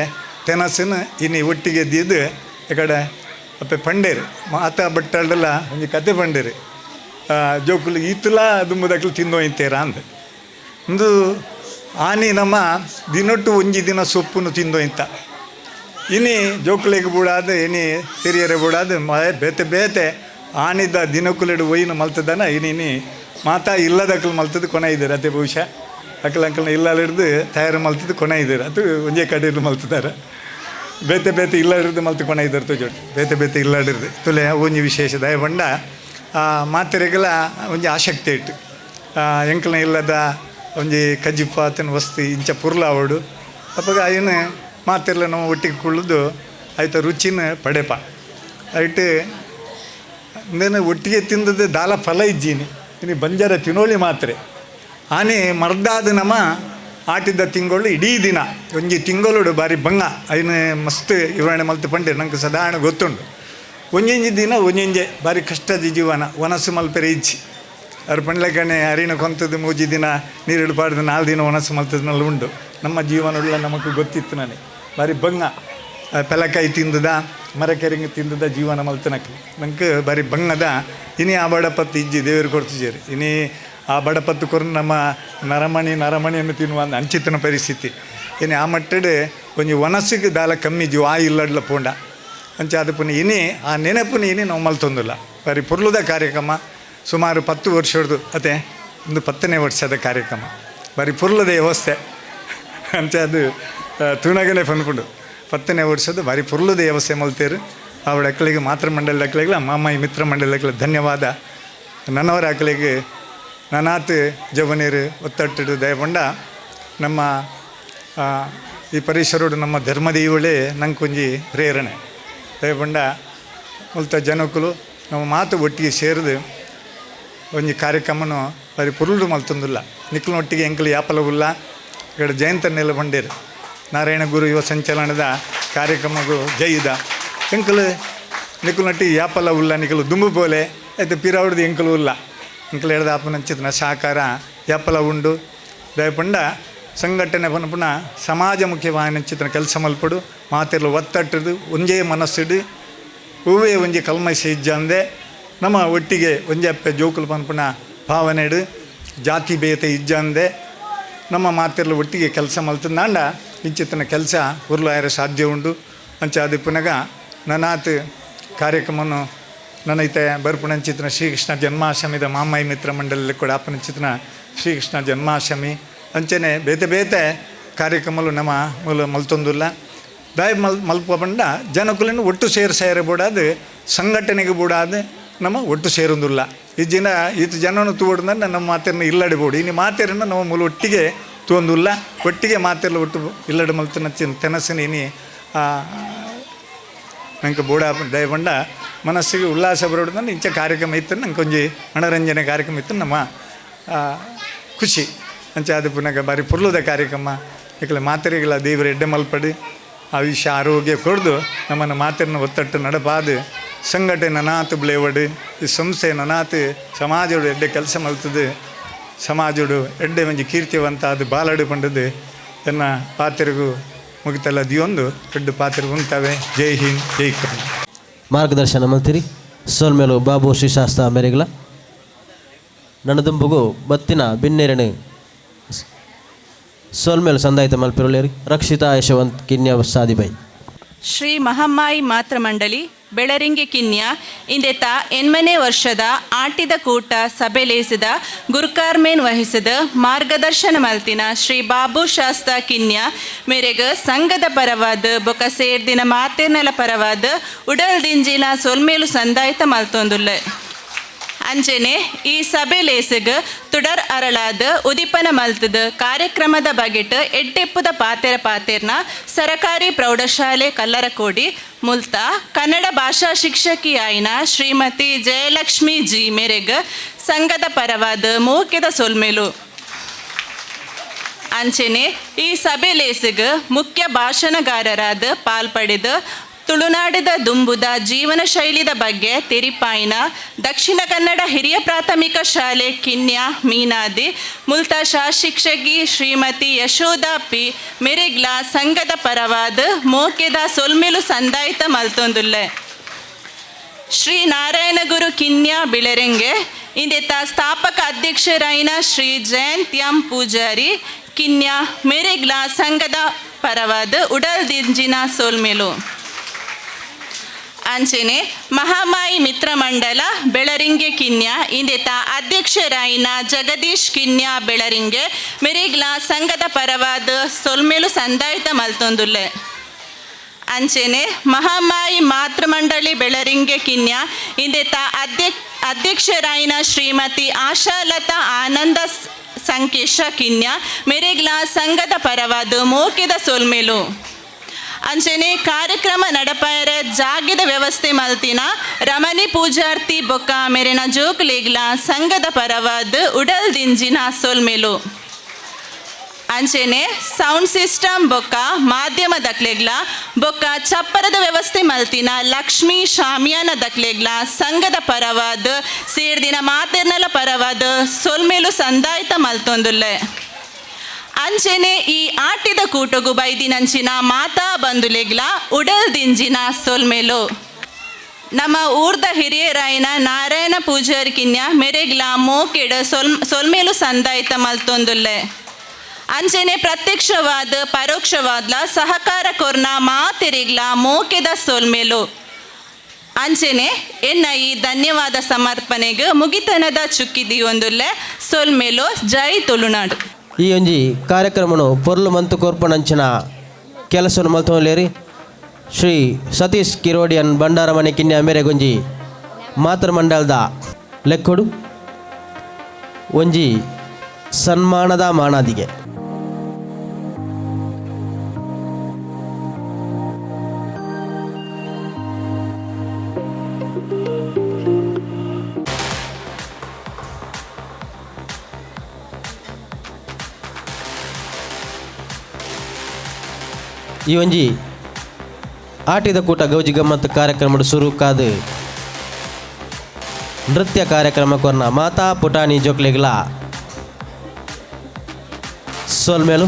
ತೆನಸನ್ನು ಇನ್ನಿ ಒಟ್ಟಿಗೆ ಎದ್ದಿದ್ದು ಈ ಕಡೆ ಅಪ್ಪೆ ಪಂಡೇರು ಮಾತ ಬಟ್ಟಲ್ಲ ಒಂಜಿ ಕತೆ ಪಂಡೇರು ಜೋಕುಲು ಈತಲ ದುಂಬದಕ್ಲು ತಿಂದೋಯ್ತೇರ ಅಂದ ಒಂದು ಆನಿ ನಮ್ಮ ದಿನೊಟ್ಟು ಒಂಜಿ ದಿನ ಸೊಪ್ಪುನು ತಿಂದೋಯ್ತ ಇನಿ ಜೋಕುಲಿಗೆ ಬೂಡಾದ ಇನಿ ಹಿರಿಯರೆ ಬೂಡಾದ ಬೇತೆ ಬೇತೆ ಆನಿದ್ದ ದಿನಕ್ಕುಲೆಡು ಒಯ್ನು ಮಲ್ತದನ ಇನಿ ಮಾತಾ ಇಲ್ಲದಕ್ಕಲು ಮಲ್ತದ್ದು ಕೊನೆ ಇದ್ದಾರೆ ಅದೇ ಬಹುಶಃ ಅಕ್ಕಲಂಕಲ್ನ ಇಲ್ಲಲ್ಲಿಡ್ದು ತಯಾರು ಮಲ್ತದ್ದು ಕೊನೆ ಇದ್ದಾರೆ ಅದು ಒಂದೇ ಕಡೆಯಲ್ಲಿ ಮಲ್ತಿದ್ದಾರೆ ಬೇತೆ ಬೇತೆ ಇಲ್ಲಡಿರ್ದು ಮಲ್ತು ಕೊನೆ ಇದ್ದಾರೆ ತುಜೋಟು ಬೇತೆ ಬೇತೆ ಇಲ್ಲಡಿರ್ದು ತುಲೆ ಒಂಜಿ ವಿಶೇಷ ದಯಬಂಡ ಮಾತೆರೆಗಳ ಒಂಜಿ ಆಸಕ್ತಿ ಇಟ್ಟು ಎಂಕಲ್ನ ಇಲ್ಲದ ಒಂಜಿ ಕಜ್ಜಿಪಾತನ ವಸ್ತು ಇಂಚ ಪುರ್ಲ ಅವಡು ಅಪ್ಪಾಗ ಏನು ಮಾತೆಲ್ಲ ನಾವು ಒಟ್ಟಿಗೆ ಕುಳ್ದು ಆಯ್ತು ರುಚಿನ ಪಡೆಪ ಆಯ್ತು ಇಂದೇನು ಒಟ್ಟಿಗೆ ತಿಂದದ್ದು ದಾಲ ಫಲ ಇಜ್ಜೀನಿ ಇನ್ನು ಬಂಜಾರ ತಿನ್ನೋಳಿ ಮಾತ್ರೆ ಆನೆ ಮರ್ದಾದ ನಮ್ಮ ಆಟಿದ್ದ ತಿಂಗಳು ಇಡೀ ದಿನ ಒಂಜಿ ತಿಂಗಳು ಬಾರಿ ಬಂಗ ಐನು ಮಸ್ತ್ ವಿವರಣೆ ಮಲ್ತು ಪಂಡೆ ನಂಗೆ ಸಾಧಾರಣ ಗೊತ್ತುಂಡು ಒಂಜೊಂಜಿ ದಿನ ಒಂಜೊಂಜೆ ಬಾರಿ ಕಷ್ಟದ ಜೀವನ ಒನಸು ಮಲ್ಪೆರೆ ಇಜ್ಜಿ ಅವ್ರ ಪಂಡ್ಲಕ್ಕನೆ ಅರಿನ ಕೊಂತದ್ದು ಮೂಜಿ ದಿನ ನೀರಿಡು ಪಾಡ್ದು 4 ದಿನ ಒನಸು ಮಲ್ತದ್ನಲ್ಲಿ ಉಂಡು ನಮ್ಮ ಜೀವನಲ್ಲ ನಮಗೆ ಗೊತ್ತಿತ್ತು ನನಗೆ ಬಾರಿ ಬಂಗ ಪೆಲಕಾಯಿ ತಿಂದದ ಮರಕೆರೆಂಗೆ ತಿಂದದ ಜೀವನ ಮಲ್ತನಕ್ಕೆ ನಂಗೆ ಬಾರಿ ಬಂಗದ ಇನಿ ಆ ಬಡಪತ್ತು ಇಜ್ಜಿ ದೇವರು ಕೊಡ್ತಿದ್ದೀರಿ ಇನಿ ಆ ಬಡಪತ್ತು ಕೊರು ನಮ್ಮ ನರಮಣಿಯನ್ನು ತಿನ್ನುವ ಅಂಚಿತನ ಪರಿಸ್ಥಿತಿ ಇನ್ನು ಆ ಮಟ್ಟಡೆ ಒಂಜಿ ಒನಸಿಗೆ ದಾಲ ಕಮ್ಮಿ ಜೀವ ಆ ಇಲ್ಲಡ್ಲ ಪೋಂಡ ಅಂಚ ಅದು ಪುನಃ ಇನಿ ಆ ನೆನಪುನ ಇನಿ ನಾವು ಮಲ್ತೊಂದಿಲ್ಲ ಬಾರಿ ಪುರ್ಲುದ ಕಾರ್ಯಕ್ರಮ ಸುಮಾರು 10 ವರ್ಷದ್ದು ಅದೇ ಒಂದು 10ನೇ ವರ್ಷದ ಕಾರ್ಯಕ್ರಮ ಬಾರಿ ಪುರ್ಲದ ವ್ಯವಸ್ಥೆ ಅಂಚ ಅದು ತುಣಗನೆ ಬಂದ್ಬಿಡು 10ನೇ ವರ್ಷದ ಬಾರಿ ಪುರ್ಲದ ವ್ಯವಸ್ಥೆ ಮಲ್ತೇರು ಅವಳ ಅಕ್ಕಳಿಗೆ ಮಾತೃ ಮಂಡಲ ಅಕ್ಕಳಿಗೆ ಮಾಮಾಯಿ ಮಿತ್ರ ಮಂಡಲ ಅಕ್ಕಳಿಗೆ ಧನ್ಯವಾದ ನನ್ನವರ ಅಕ್ಕಳಿಗೆ ನನಾತ್ ಜವನೀರು ಒತ್ತಟ್ಟಿಡು ದಯಪಂಡ ನಮ್ಮ ಈ ಪರಿಸರೋಡು ನಮ್ಮ ಧರ್ಮದೇವಳೇ ನಂಗೆ ಕೊಂಜಿ ಪ್ರೇರಣೆ ದಯಪಂಡ ಮುಲ್ತ ಜನಕ್ಕಲು ನಮ್ಮ ಮಾತು ಒಟ್ಟಿಗೆ ಸೇರಿದು ಒಂಜಿ ಕಾರ್ಯಕ್ರಮನು ಬಾರಿ ಪುರುಳು ಮಲ್ತೊಂದಿಲ್ಲ ನಿಕ್ಲನೊಟ್ಟಿಗೆ ಎಂಕಲು ಯಾಪಲವುಲ್ಲ ఇక్కడ ಜಯಂತನ್ನೆಲ್ಲ ಬಂಡೇರು ನಾರಾಯಣ ಗುರು ಯುವ ಸಂಚಲನದ ಕಾರ್ಯಕ್ರಮಗಳು ಜೈದ ಎಂಕಲು ನಿಕ್ಲನೊಟ್ಟಿಗೆ ಯಾಪಲ ಉಲ್ಲ ನಿಕಲು ದುಂಬು ಪೋಲೆ ಆಯ್ತು ಪಿರಾವಡ್ದು ಎಂಕಲು ಉಲ್ಲ ಎಂಕಲು ಹೇಳ್ದ ಆಪನಂಚಿತನ ಸಹಕಾರ ಯಾಪಲ ಉಂಡು ದಯಪಂಡ ಸಂಘಟನೆ ಪುನಃ ಸಮಾಜಮುಖಿವಾಯಿನಂಚಿತನ ಕೆಲಸ ಮಲ್ಪಡು ಮಾತೆಲ್ಲ ಒತ್ತಟ್ಟದು ಒಂಜೇ ಮನಸ್ಸಿಡು ಹೂವೇ ಒಂಜಿ ಕಲ್ಮಶ ಇಜ್ಜಂದೆ ನಮ್ಮ ಒಟ್ಟಿಗೆ ಒಂಜಿ ಅಪ್ಪೆ ಜೋಕುಲು ಪನ್ಪುನ ಭಾವನೆಡು ಜಾತಿ ಬೇತೆ ಇಜ್ಜಂದೆ ನಮ್ಮ ಮಾತೆಲ್ಲ ಒಟ್ಟಿಗೆ ಕೆಲಸ ಮಲ್ತಂದಾಂಡ ಇಂಚಿತನ ಕೆಲಸ ಉರ್ಲು ಆಯರ ಸಾಧ್ಯ ಉಂಡು ಅಂಚ ಅದು ಪುನಗ ನನಾತ್ ಕಾರ್ಯಕ್ರಮವನ್ನು ನನೈತೆ ಬರ್ಪುಣಂಚಿತನ ಶ್ರೀಕೃಷ್ಣ ಜನ್ಮಾಷ್ಟಮಿದ ಮಾಮಾಯಿ ಮಿತ್ರ ಮಂಡಲಲ್ಲಿ ಕೂಡ ಅಪ್ಪನಂಚಿತನ ಶ್ರೀಕೃಷ್ಣ ಜನ್ಮಾಷ್ಟಮಿ ಅಂಚನೆ ಬೇತೆ ಬೇತೆ ಕಾರ್ಯಕ್ರಮಗಳು ನಮ್ಮ ಮೂಲ ಮಲ್ತೊಂದಿಲ್ಲ ದಾಯ ಮಲ್ಪ ಬಂಡ ಜನಕುಲನ್ನು ಒಟ್ಟು ಸೇರ ಬೂಡಾದು ಸಂಘಟನೆಗೆ ಬೂಡಾದು ನಮ್ಮ ಒಟ್ಟು ಸೇರೊಂದಿಲ್ಲ ಈ ಜನ ಈತ ಜನವನ್ನು ತೂಡಿದ್ರೆ ನಮ್ಮ ಮಾತೆರನ್ನ ಇಲ್ಲಡಿಬೋದು ಇನ್ನು ಮಾತೆರನ್ನ ನಾವು ಮೂಲ ಒಟ್ಟಿಗೆ ತೂಂದಿಲ್ಲ ಒಟ್ಟಿಗೆ ಮಾತೆಲ್ಲ ಒಟ್ಟು ಇಲ್ಲಡ ಮಲ್ತನ ತೆನಸಿನ ಇನಿ ನಂಗೆ ಬೂಡ ದಯಪಂಡ ಮನಸ್ಸಿಗೆ ಉಲ್ಲಾಸ ಬರೋಡ್ದಂದ್ರೆ ಇಂಚ ಕಾರ್ಯಕ್ರಮ ಇತ್ತು ನಂಗೆ ಕೊಂಚ ಮನೋರಂಜನೆ ಕಾರ್ಯಕ್ರಮ ಇತ್ತು ನಮ್ಮ ಖುಷಿ ಅಂಚೆ ಅದು ಪುನಃ ಬಾರಿ ಪುರ್ಲುದ ಕಾರ್ಯಕ್ರಮ ಈಗಲೇ ಮಾತೆರೆಗಳ ದೇವರ ಎಡ್ಡೆ ಮಲ್ಪಡಿ ಆಯುಷ್ಯ ಆರೋಗ್ಯ ಕೊಡ್ದು ನಮ್ಮನ್ನು ಮಾತೆರನ್ನ ಒತ್ತಟ್ಟು ನಡಪಾದು ಸಂಘಟನೆ ನನಾತು ಬ್ಲೇವಡು ಈ ಸಂಸ್ಥೆ ನನಾತು ಸಮಾಜೋಡು ಎಡ್ಡೆ ಕೆಲಸ ಮಲ್ತದು ಸಮಾಜೋಡು ಎಡ್ಡೆ ಮಂಜಿ ಕೀರ್ತಿವಂತ ಅದು ಬಾಲಡು ಪಂಡದು ಎನ್ನ ಪಾತ್ರೆಗೂ ಮುಗಿತಲ್ಲ ದಿಯೊಂದು ದೊಡ್ಡ ಪಾತ್ರೆ ಉಂಟವೆ ಜೈ ಹಿಂದ್ ಜೈ ಕರ್ನಾಟಕ
ಮಾರ್ಗದರ್ಶನ ಮಂತ್ರಿ ಸೋಲ್ಮೇಲು ಬಾಬು ಶ್ರೀಶಾಸ್ತ್ರ ಮೇರೆಗಳ ನನ್ನದುಂಬುಗು ಬತ್ತಿನ ಬಿನ್ನೇರಣೆ ಸೋಲ್ಮೇಲು ಸಂದಾಯಿತ ಮಲ್ಪಿರುಳೇರಿ ರಕ್ಷಿತಾ ಯಶವಂತ್ ಕಿನ್ಯ ಸಾದಿಬೈ
ಶ್ರೀ ಮಹಮ್ಮಾಯಿ ಮಾತೃ ಮಂಡಳಿ ಬೆಳರಿಂಗೆ ಕಿನ್ಯ ಇಂದೆತ 8ನೇ ವರ್ಷದ ಆಟಿದ ಕೂಟ ಸಭೆಲೇಸಿದ ಗುರುಕಾರ್ಮೇನ್ ವಹಿಸಿದ ಮಾರ್ಗದರ್ಶನ ಮಲ್ತಿನ ಶ್ರೀ ಬಾಬು ಶಾಸ್ತ್ರ ಕಿನ್ಯ ಮೇರೆಗೆ ಸಂಘದ ಪರವಾದ ಬೊಕ ಸೇರ್ದಿನ ಮಾತೆರ್ನೆಲ ಪರವಾದ ಉಡಲ್ ದಿಂಜಿನ ಸೊಲ್ಮೇಲು ಸಂದಾಯಿತ ಮಲ್ತೊಂದುಲ್ಲ ಅಂಚನೆ ಈ ಸಭೆ ಲೇಸಗ್ ತುಡರ್ ಅರಳಾದ ಉದಿಪನ ಮಲ್ತದ ಕಾರ್ಯಕ್ರಮದ ಬಗೆಟ್ ಎಡ್ಡೆಪ್ಪುದ ಪಾತೆರ್ನ ಸರಕಾರಿ ಪ್ರೌಢಶಾಲೆ ಕಲ್ಲರಕೋಡಿ ಮುಲ್ತ ಕನ್ನಡ ಭಾಷಾ ಶಿಕ್ಷಕಿ ಆಯ್ನ ಶ್ರೀಮತಿ ಜಯಲಕ್ಷ್ಮಿ ಜಿ ಮೇರೆಗ್ ಸಂಘದ ಪರವಾದ ಮೋಕೆದ ಸೊಲ್ಮೆಲು ಅಂಚನೆ ಈ ಸಭೆ ಲೇಸಗ್ ಮುಖ್ಯ ಭಾಷಣಗಾರರಾದ ಪಾಲ್ಪಡೆದು ತುಳುನಾಡಿದ ದುಂಬುದ ಜೀವನ ಶೈಲಿದ ಬಗ್ಗೆ ತೆರಿಪಾಯಿನ ದಕ್ಷಿಣ ಕನ್ನಡ ಹಿರಿಯ ಪ್ರಾಥಮಿಕ ಶಾಲೆ ಕಿನ್ಯ ಮೀನಾದಿ ಮುಲ್ತಾಶ ಶಿಕ್ಷಕಿ ಶ್ರೀಮತಿ ಯಶೋಧ ಪಿ ಮೆರೆಗ್ಲ ಸಂಘದ ಪರವಾದ ಮೋಕೆದ ಸೊಲ್ಮೆಲು ಸಂದಾಯಿತ ಮಲ್ತೊಂದುಲ್ಲೆ ಶ್ರೀ ನಾರಾಯಣಗುರು ಕಿನ್ಯ ಬಿಳೆರೆಂಗೆ ಇಂದೆತ್ತ ಸ್ಥಾಪಕ ಅಧ್ಯಕ್ಷರಾಯಿನ ಶ್ರೀ ಜಯಂತ್ ಎಂ ಪೂಜಾರಿ ಕಿನ್ಯ ಮೆರೆಗ್ಲ ಸಂಘದ ಪರವಾದ ಉಡಲ್ ದಿಂಜಿನ ಸೋಲ್ಮೆಲು ಅಂಚನೆ ಮಹಾಮಾಯಿ ಮಿತ್ರ ಮಂಡಲ ಬೆಳರಿಂಗೆ ಕಿನ್ಯ ಇಂದೆತ ಅಧ್ಯಕ್ಷರಾಯಿನ ಜಗದೀಶ್ ಕಿನ್ಯ ಬೆಳರಿಂಗೆ ಮೆರೆಗ್ಲ ಸಂಘದ ಪರವಾದ ಸೊಲ್ಮೆಲು ಸಂದಾಯಿತ ಮಲ್ತೊಂದುಲ್ಲೆ ಅಂಚನೆ ಮಹಾಮಾಯಿ ಮಾತೃಮಂಡಳಿ ಬೆಳರಿಂಗೆ ಕಿನ್ಯ ಇಂದೆತ ಅಧ್ಯಕ್ಷರಾಯಿನ ಶ್ರೀಮತಿ ಆಶಾಲತಾ ಆನಂದ ಸಂಕೇಶ ಕಿನ್ಯ ಮೆರೆಗ್ಲ ಸಂಘದ ಪರವಾದ ಮೋಕೆದ ಸೊಲ್ಮೆಲು ಅಂಚನೆ ಕಾರ್ಯಕ್ರಮ ನಡಪಾಯರ ಜಾಗದ ವ್ಯವಸ್ಥೆ ಮಲ್ತಿನ ರಮಣಿ ಪೂಜಾರ್ತಿ ಬೊಕ್ಕ ಮೆರೆನ ಜೋಕ್ಲೆಗ್ಲ ಸಂಘದ ಪರವಾದ ಉಡಲ್ ದಿಂಜಿನ ಸೊಲ್ಮೆಲು ಅಂಚನೆ ಸೌಂಡ್ ಸಿಸ್ಟಮ್ ಬೊಕ್ಕ ಮಾಧ್ಯಮ ದಕ್ಲೆಗ್ಲ ಬೊಕ್ಕ ಚಪ್ಪರದ ವ್ಯವಸ್ಥೆ ಮಲ್ತಿನ ಲಕ್ಷ್ಮೀ ಶಾಮಿಯಾನ ದಕ್ಲೆಗ್ಲ ಸಂಘದ ಪರವಾದ ಸೇರ್ದಿನ ಮಾತೆರ್ನಲ ಪರವಾದ ಸೊಲ್ಮೆಲು ಸಂದಾಯಿತ ಮಲ್ತೊಂದುಲ್ಲೆ ಅಂಚನೆ ಈ ಆಟಿದ ಕೂಟಗು ಬೈದಿನಂಚಿನ ಮಾತಾ ಬಂದುಲೆಗ್ಲ ಉಡಲ್ ದಿಂಜಿನ ಸೊಲ್ಮೆಲು ನಮ್ಮ ಊರ್ದ ಹಿರಿಯರಾಯಿನ ನಾರಾಯಣ ಪೂಜಾರಿ ಕಿನ್ಯ ಮೆರೆಗ್ಲ ಮೋಕೆಡ ಸೊಲ್ಮೆಲು ಸಂದಾಯಿತ ಮಲ್ತೊಂದುಲ್ಲೆ ಅಂಚನೆ ಪ್ರತ್ಯಕ್ಷವಾದ ಪರೋಕ್ಷವಾದ್ಲ ಸಹಕಾರ ಕೊರ್ನ ಮಾತೆರಿಗ್ಲ ಮೋಕೆದ ಸೊಲ್ಮೆಲು ಅಂಚನೆ ಎನ್ನ ಈ ಧನ್ಯವಾದ ಸಮರ್ಪಣೆಗೆ ಮುಗಿತನದ ಚುಕ್ಕಿದಿಯೊಂದುಲ್ಲೆ ಸೊಲ್ಮೆಲು ಜೈ ತುಳುನಾಡು.
ಈ ಒಂಜಿ ಕಾರ್ಯಕ್ರಮನು ಪೊರ್ಲು ಮಂತು ಕೊರ್ಪಣಂಚಿನ ಕೆಲಸವನ್ನು ಮಲ್ತೊಂದುಲ್ಲೇರಿ ಶ್ರೀ ಸತೀಶ್ ಕಿರೋಡಿಯನ್ ಬಂಡಾರಮನೆ ಕಿನ್ಯ ಮೇರೆಗೊಂಜಿ ಮಾತೃ ಮಂಡಲದ ಲೆಕ್ಕೊಡು ಒಂಜಿ ಸನ್ಮಾನದ ಮಾನಾದಿಗೆ ಈ ಒಂಜಿ ಆಟಿದ ಕೂಟ ಗೌಜಿ ಗಮ್ಮತ್ತು ಕಾರ್ಯಕ್ರಮದ ಸುರುಕಾದ ನೃತ್ಯ ಕಾರ್ಯಕ್ರಮ ಕೊರ್ನ ಮಾತಾ ಪುಟಾಣಿ ಜೋಕ್ಲೆಗ್ಲ ಸೋಲ್ಮೇಲು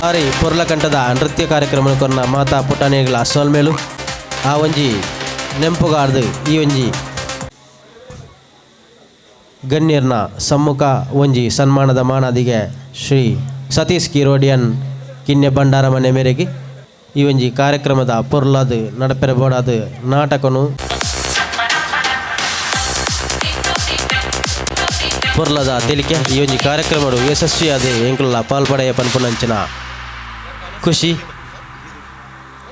ಸಾರಿ ಪೊರ್ಲಕಂಠದ ನೃತ್ಯ ಕಾರ್ಯಕ್ರಮ ಕೊರ್ನ ಮಾತಾ ಪುಟಾಣಿಗಳ ಸೋಲ್ಮೇಲು ಆ ಒಂಜಿ ನೆಂಪುಗಾರ್ದು ಈ ಒಂಜಿ ಗಣ್ಯರ್ನ ಸಮ್ಮುಖ ಒಂಜಿ ಸನ್ಮಾನದ ಮಾನಾದಿಗೆ ಶ್ರೀ ಸತೀಶ್ ಕಿರೋಡಿಯನ್ ಕಿನ್ಯ ಬಂಡಾರಮನೆ ಮೇರೆಗೆ ಈ ಒಂಜಿ ಕಾರ್ಯಕ್ರಮದ ಪೊರ್ಲಾದ ನಡಪೆರಬೋಡಾದ ನಾಟಕನು ಪೊರ್ಲದ ತೆಲಿಕೆ ಈ ಒಂಜಿ ಕಾರ್ಯಕ್ರಮಡು ಯಶಸ್ವಿಯಾದ ಎಂಕುಲ ಪಾಲ್ಪಡೆಯ ಪನ್ಪುನಂಚಿನ ಖುಷಿ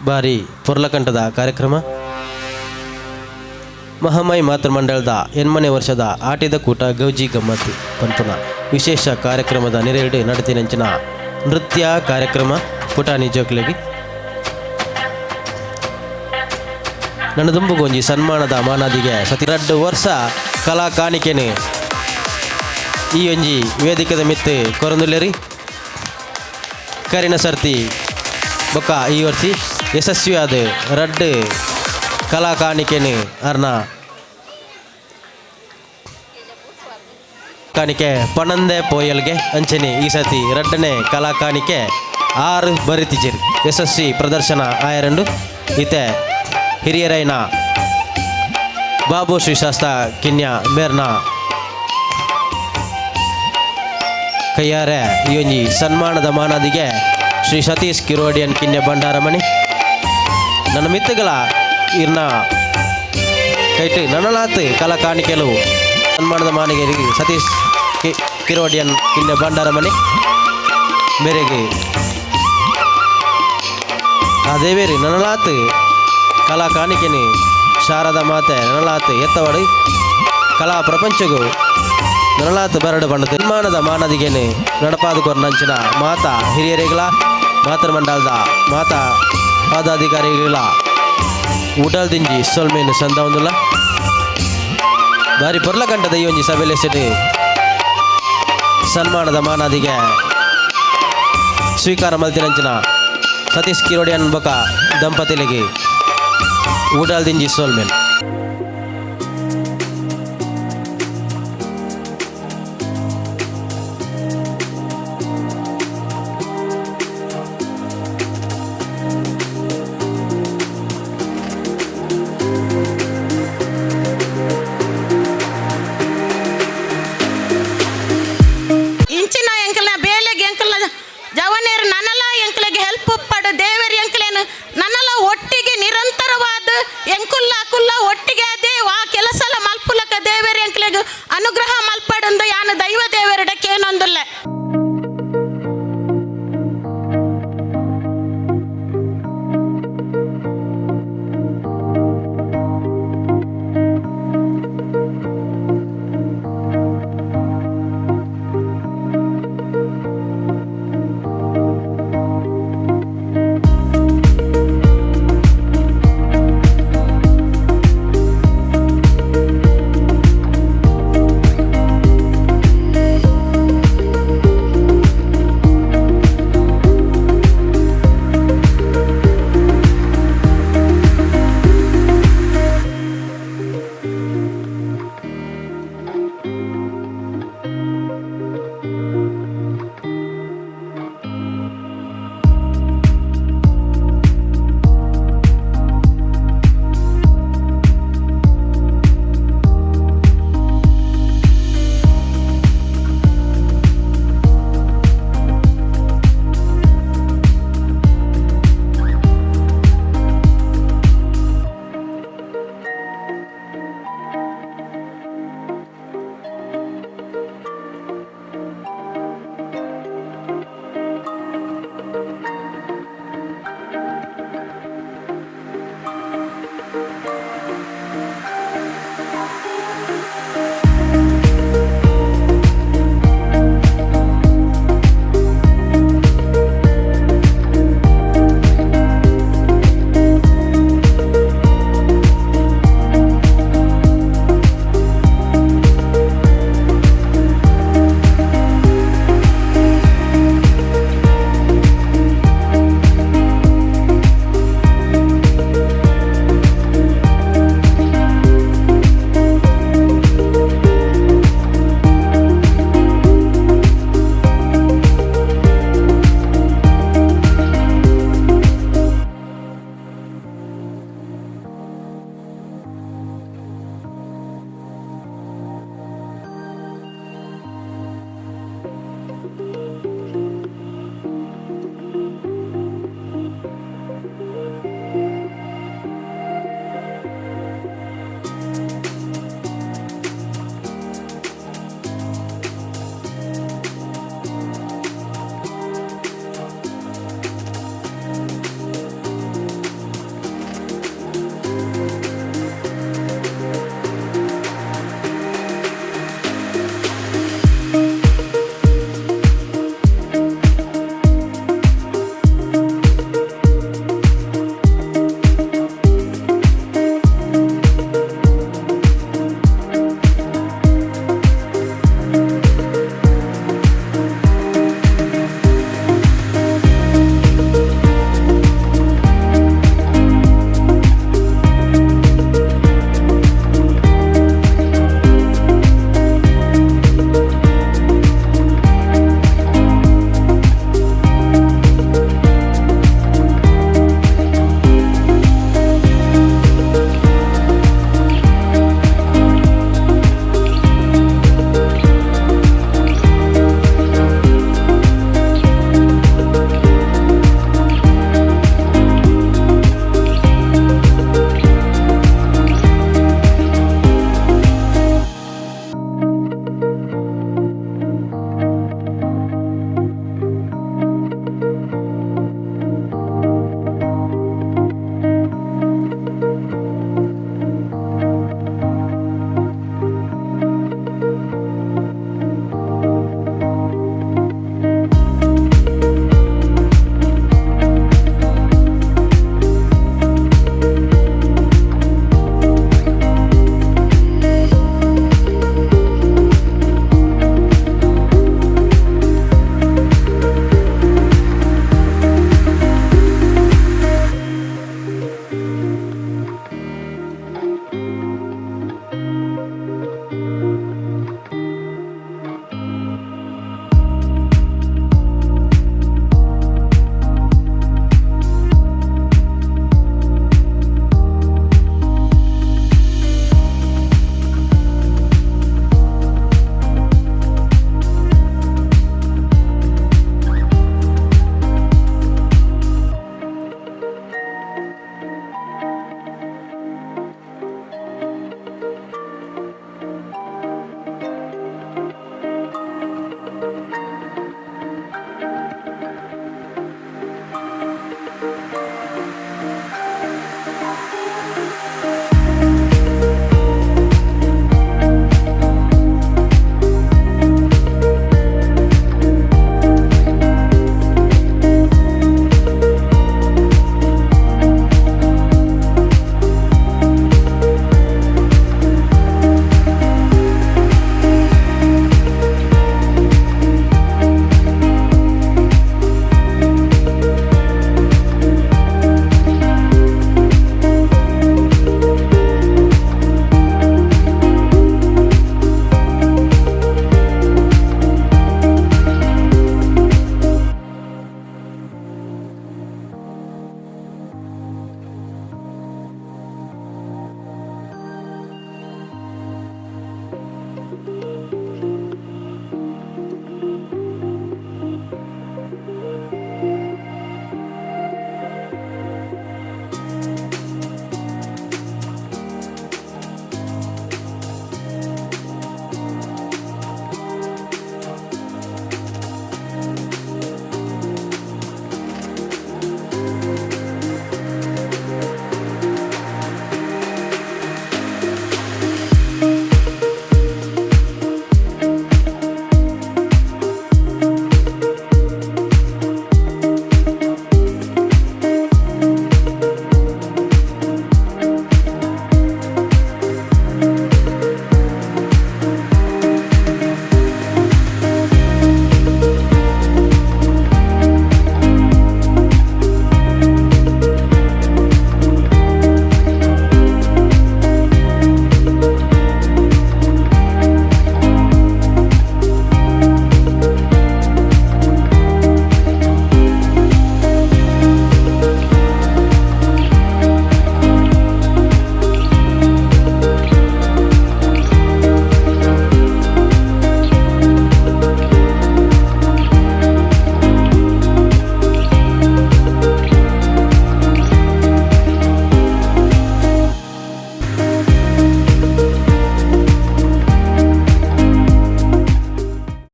ಬಾರಿ ಪೊರ್ಲಕಂಠದ ಕಾರ್ಯಕ್ರಮ ಮಹಾಮಾಯಿ ಮಾತೃ ಮಂಡಳದ 8ನೇ ವರ್ಷದ ಆಟಿದ ಕೂಟ ಗೌಜಿ ಗಮ್ಮತ್ತು ಪಂಪುನ ವಿಶೇಷ ಕಾರ್ಯಕ್ರಮದ ನೆರೆಯಡೆ ನಡತಿನಂಚಿನ ನೃತ್ಯ ಕಾರ್ಯಕ್ರಮ ಪುಟಾಣಿ ಜೋಕ್ಲೆಗೆ ನನ್ನದುಂಬುಗೊಂಜಿ ಸನ್ಮಾನದ ಮಾನಾದಿಗೆ ಸತಿ 2 ವರ್ಷ ಕಲಾ ಕಾಣಿಕೆನು ಈ ಒಂಜಿ ವೇದಿಕೆದ ಮಿತ್ತು ಕೊರಂದುಲ್ಲೇರಿ ಕರಿನ ಸರ್ತಿ ಬೊಕ್ಕ ಈ ವರ್ಷಿ ಯಶಸ್ವಿಯಾದ 2 ಕಲಾ ಕಾಣಿಕೆನು ಅರ್ನ ಕಾಣಿಕೆ ಪಣಂದೆ ಪೋಯಲ್ಗೆ ಅಂಚನೆ ಈ ಸತಿ 2ನೇ ಕಲಾ ಕಾಣಿಕೆ 6 ಬರಿತಿಜಿರ್ ಯಶಸ್ವಿ ಪ್ರದರ್ಶನ ಆಯರಂಡು ಈತೆ ಹಿರಿಯರೈನ ಬಾಬು ಶ್ರೀ ಶಾಸ್ತ್ರ ಕಿನ್ಯ ಮೇರ್ನ ಕೈಯಾರೆ ಈ ಒಂಜಿ ಸನ್ಮಾನದ ಮಾನಾದಿಗೆ ಶ್ರೀ ಸತೀಶ್ ಕಿರೋಡಿಯನ್ ಕಿನ್ಯ ಬಂಡಾರಮಣಿ ನನ್ನ ಮಿತ್ತುಗಳ ಇರ್ನ ಕೈಟ್ ನನಲಾತ್ ಕಲಾ ಕಾಣಿಕೆಲು ಸನ್ಮಾನದ ಮಾನಿಗೆ ಸತೀಶ್ ಕಿರೋಡಿಯನ್ ಕಿನ್ನೆ ಬಂಡಾರ ಮನೆ ಮೇರೆಗೆ ಅದೇವೇರಿ ನನಲಾತ್ ಕಲಾ ಕಾಣಿಕೆನಿ ಶಾರದಾ ಮಾತೆ ನನಲಾತ್ ಎತ್ತವಡು ಕಲಾ ಪ್ರಪಂಚಗೂ ನನಲಾತ್ ಬರಡು ಬಣ್ಣದ ನಿರ್ಮಾಣದ ಮಾನದಿಗೆನೆ ನಡಪಾದುಕೊರ ನಂಚಿನ ಮಾತಾ ಹಿರಿಯರಿಗಳ ಮಾತೃಮಂಡಲದ ಮಾತಾ ಪದಾಧಿಕಾರಿಗಳ ಊಟಲ್ದಿಂಜಿ ಸೊಲ್ಮೇನು ಸಂದ ಒಂದುಲ್ಲ ಬಾರಿ ಪೊರ್ಲ ಕಂಠದ ಈ ಒಂಜಿ ಸಭೆಲೆ ಸೆಟ್ ಸನ್ಮಾನದ ಮಾನದಿಗೆ ಸ್ವೀಕಾರ ಮಲ್ತಿನಂಚಿನ ಸತೀಶ್ ಕಿರೋಡಿಯನ್ ಬೊಕ ದಂಪತಿಲಿಗೆ ಊಟಲ್ದಿಂಜಿ ಸೋಲ್ಮೇನ್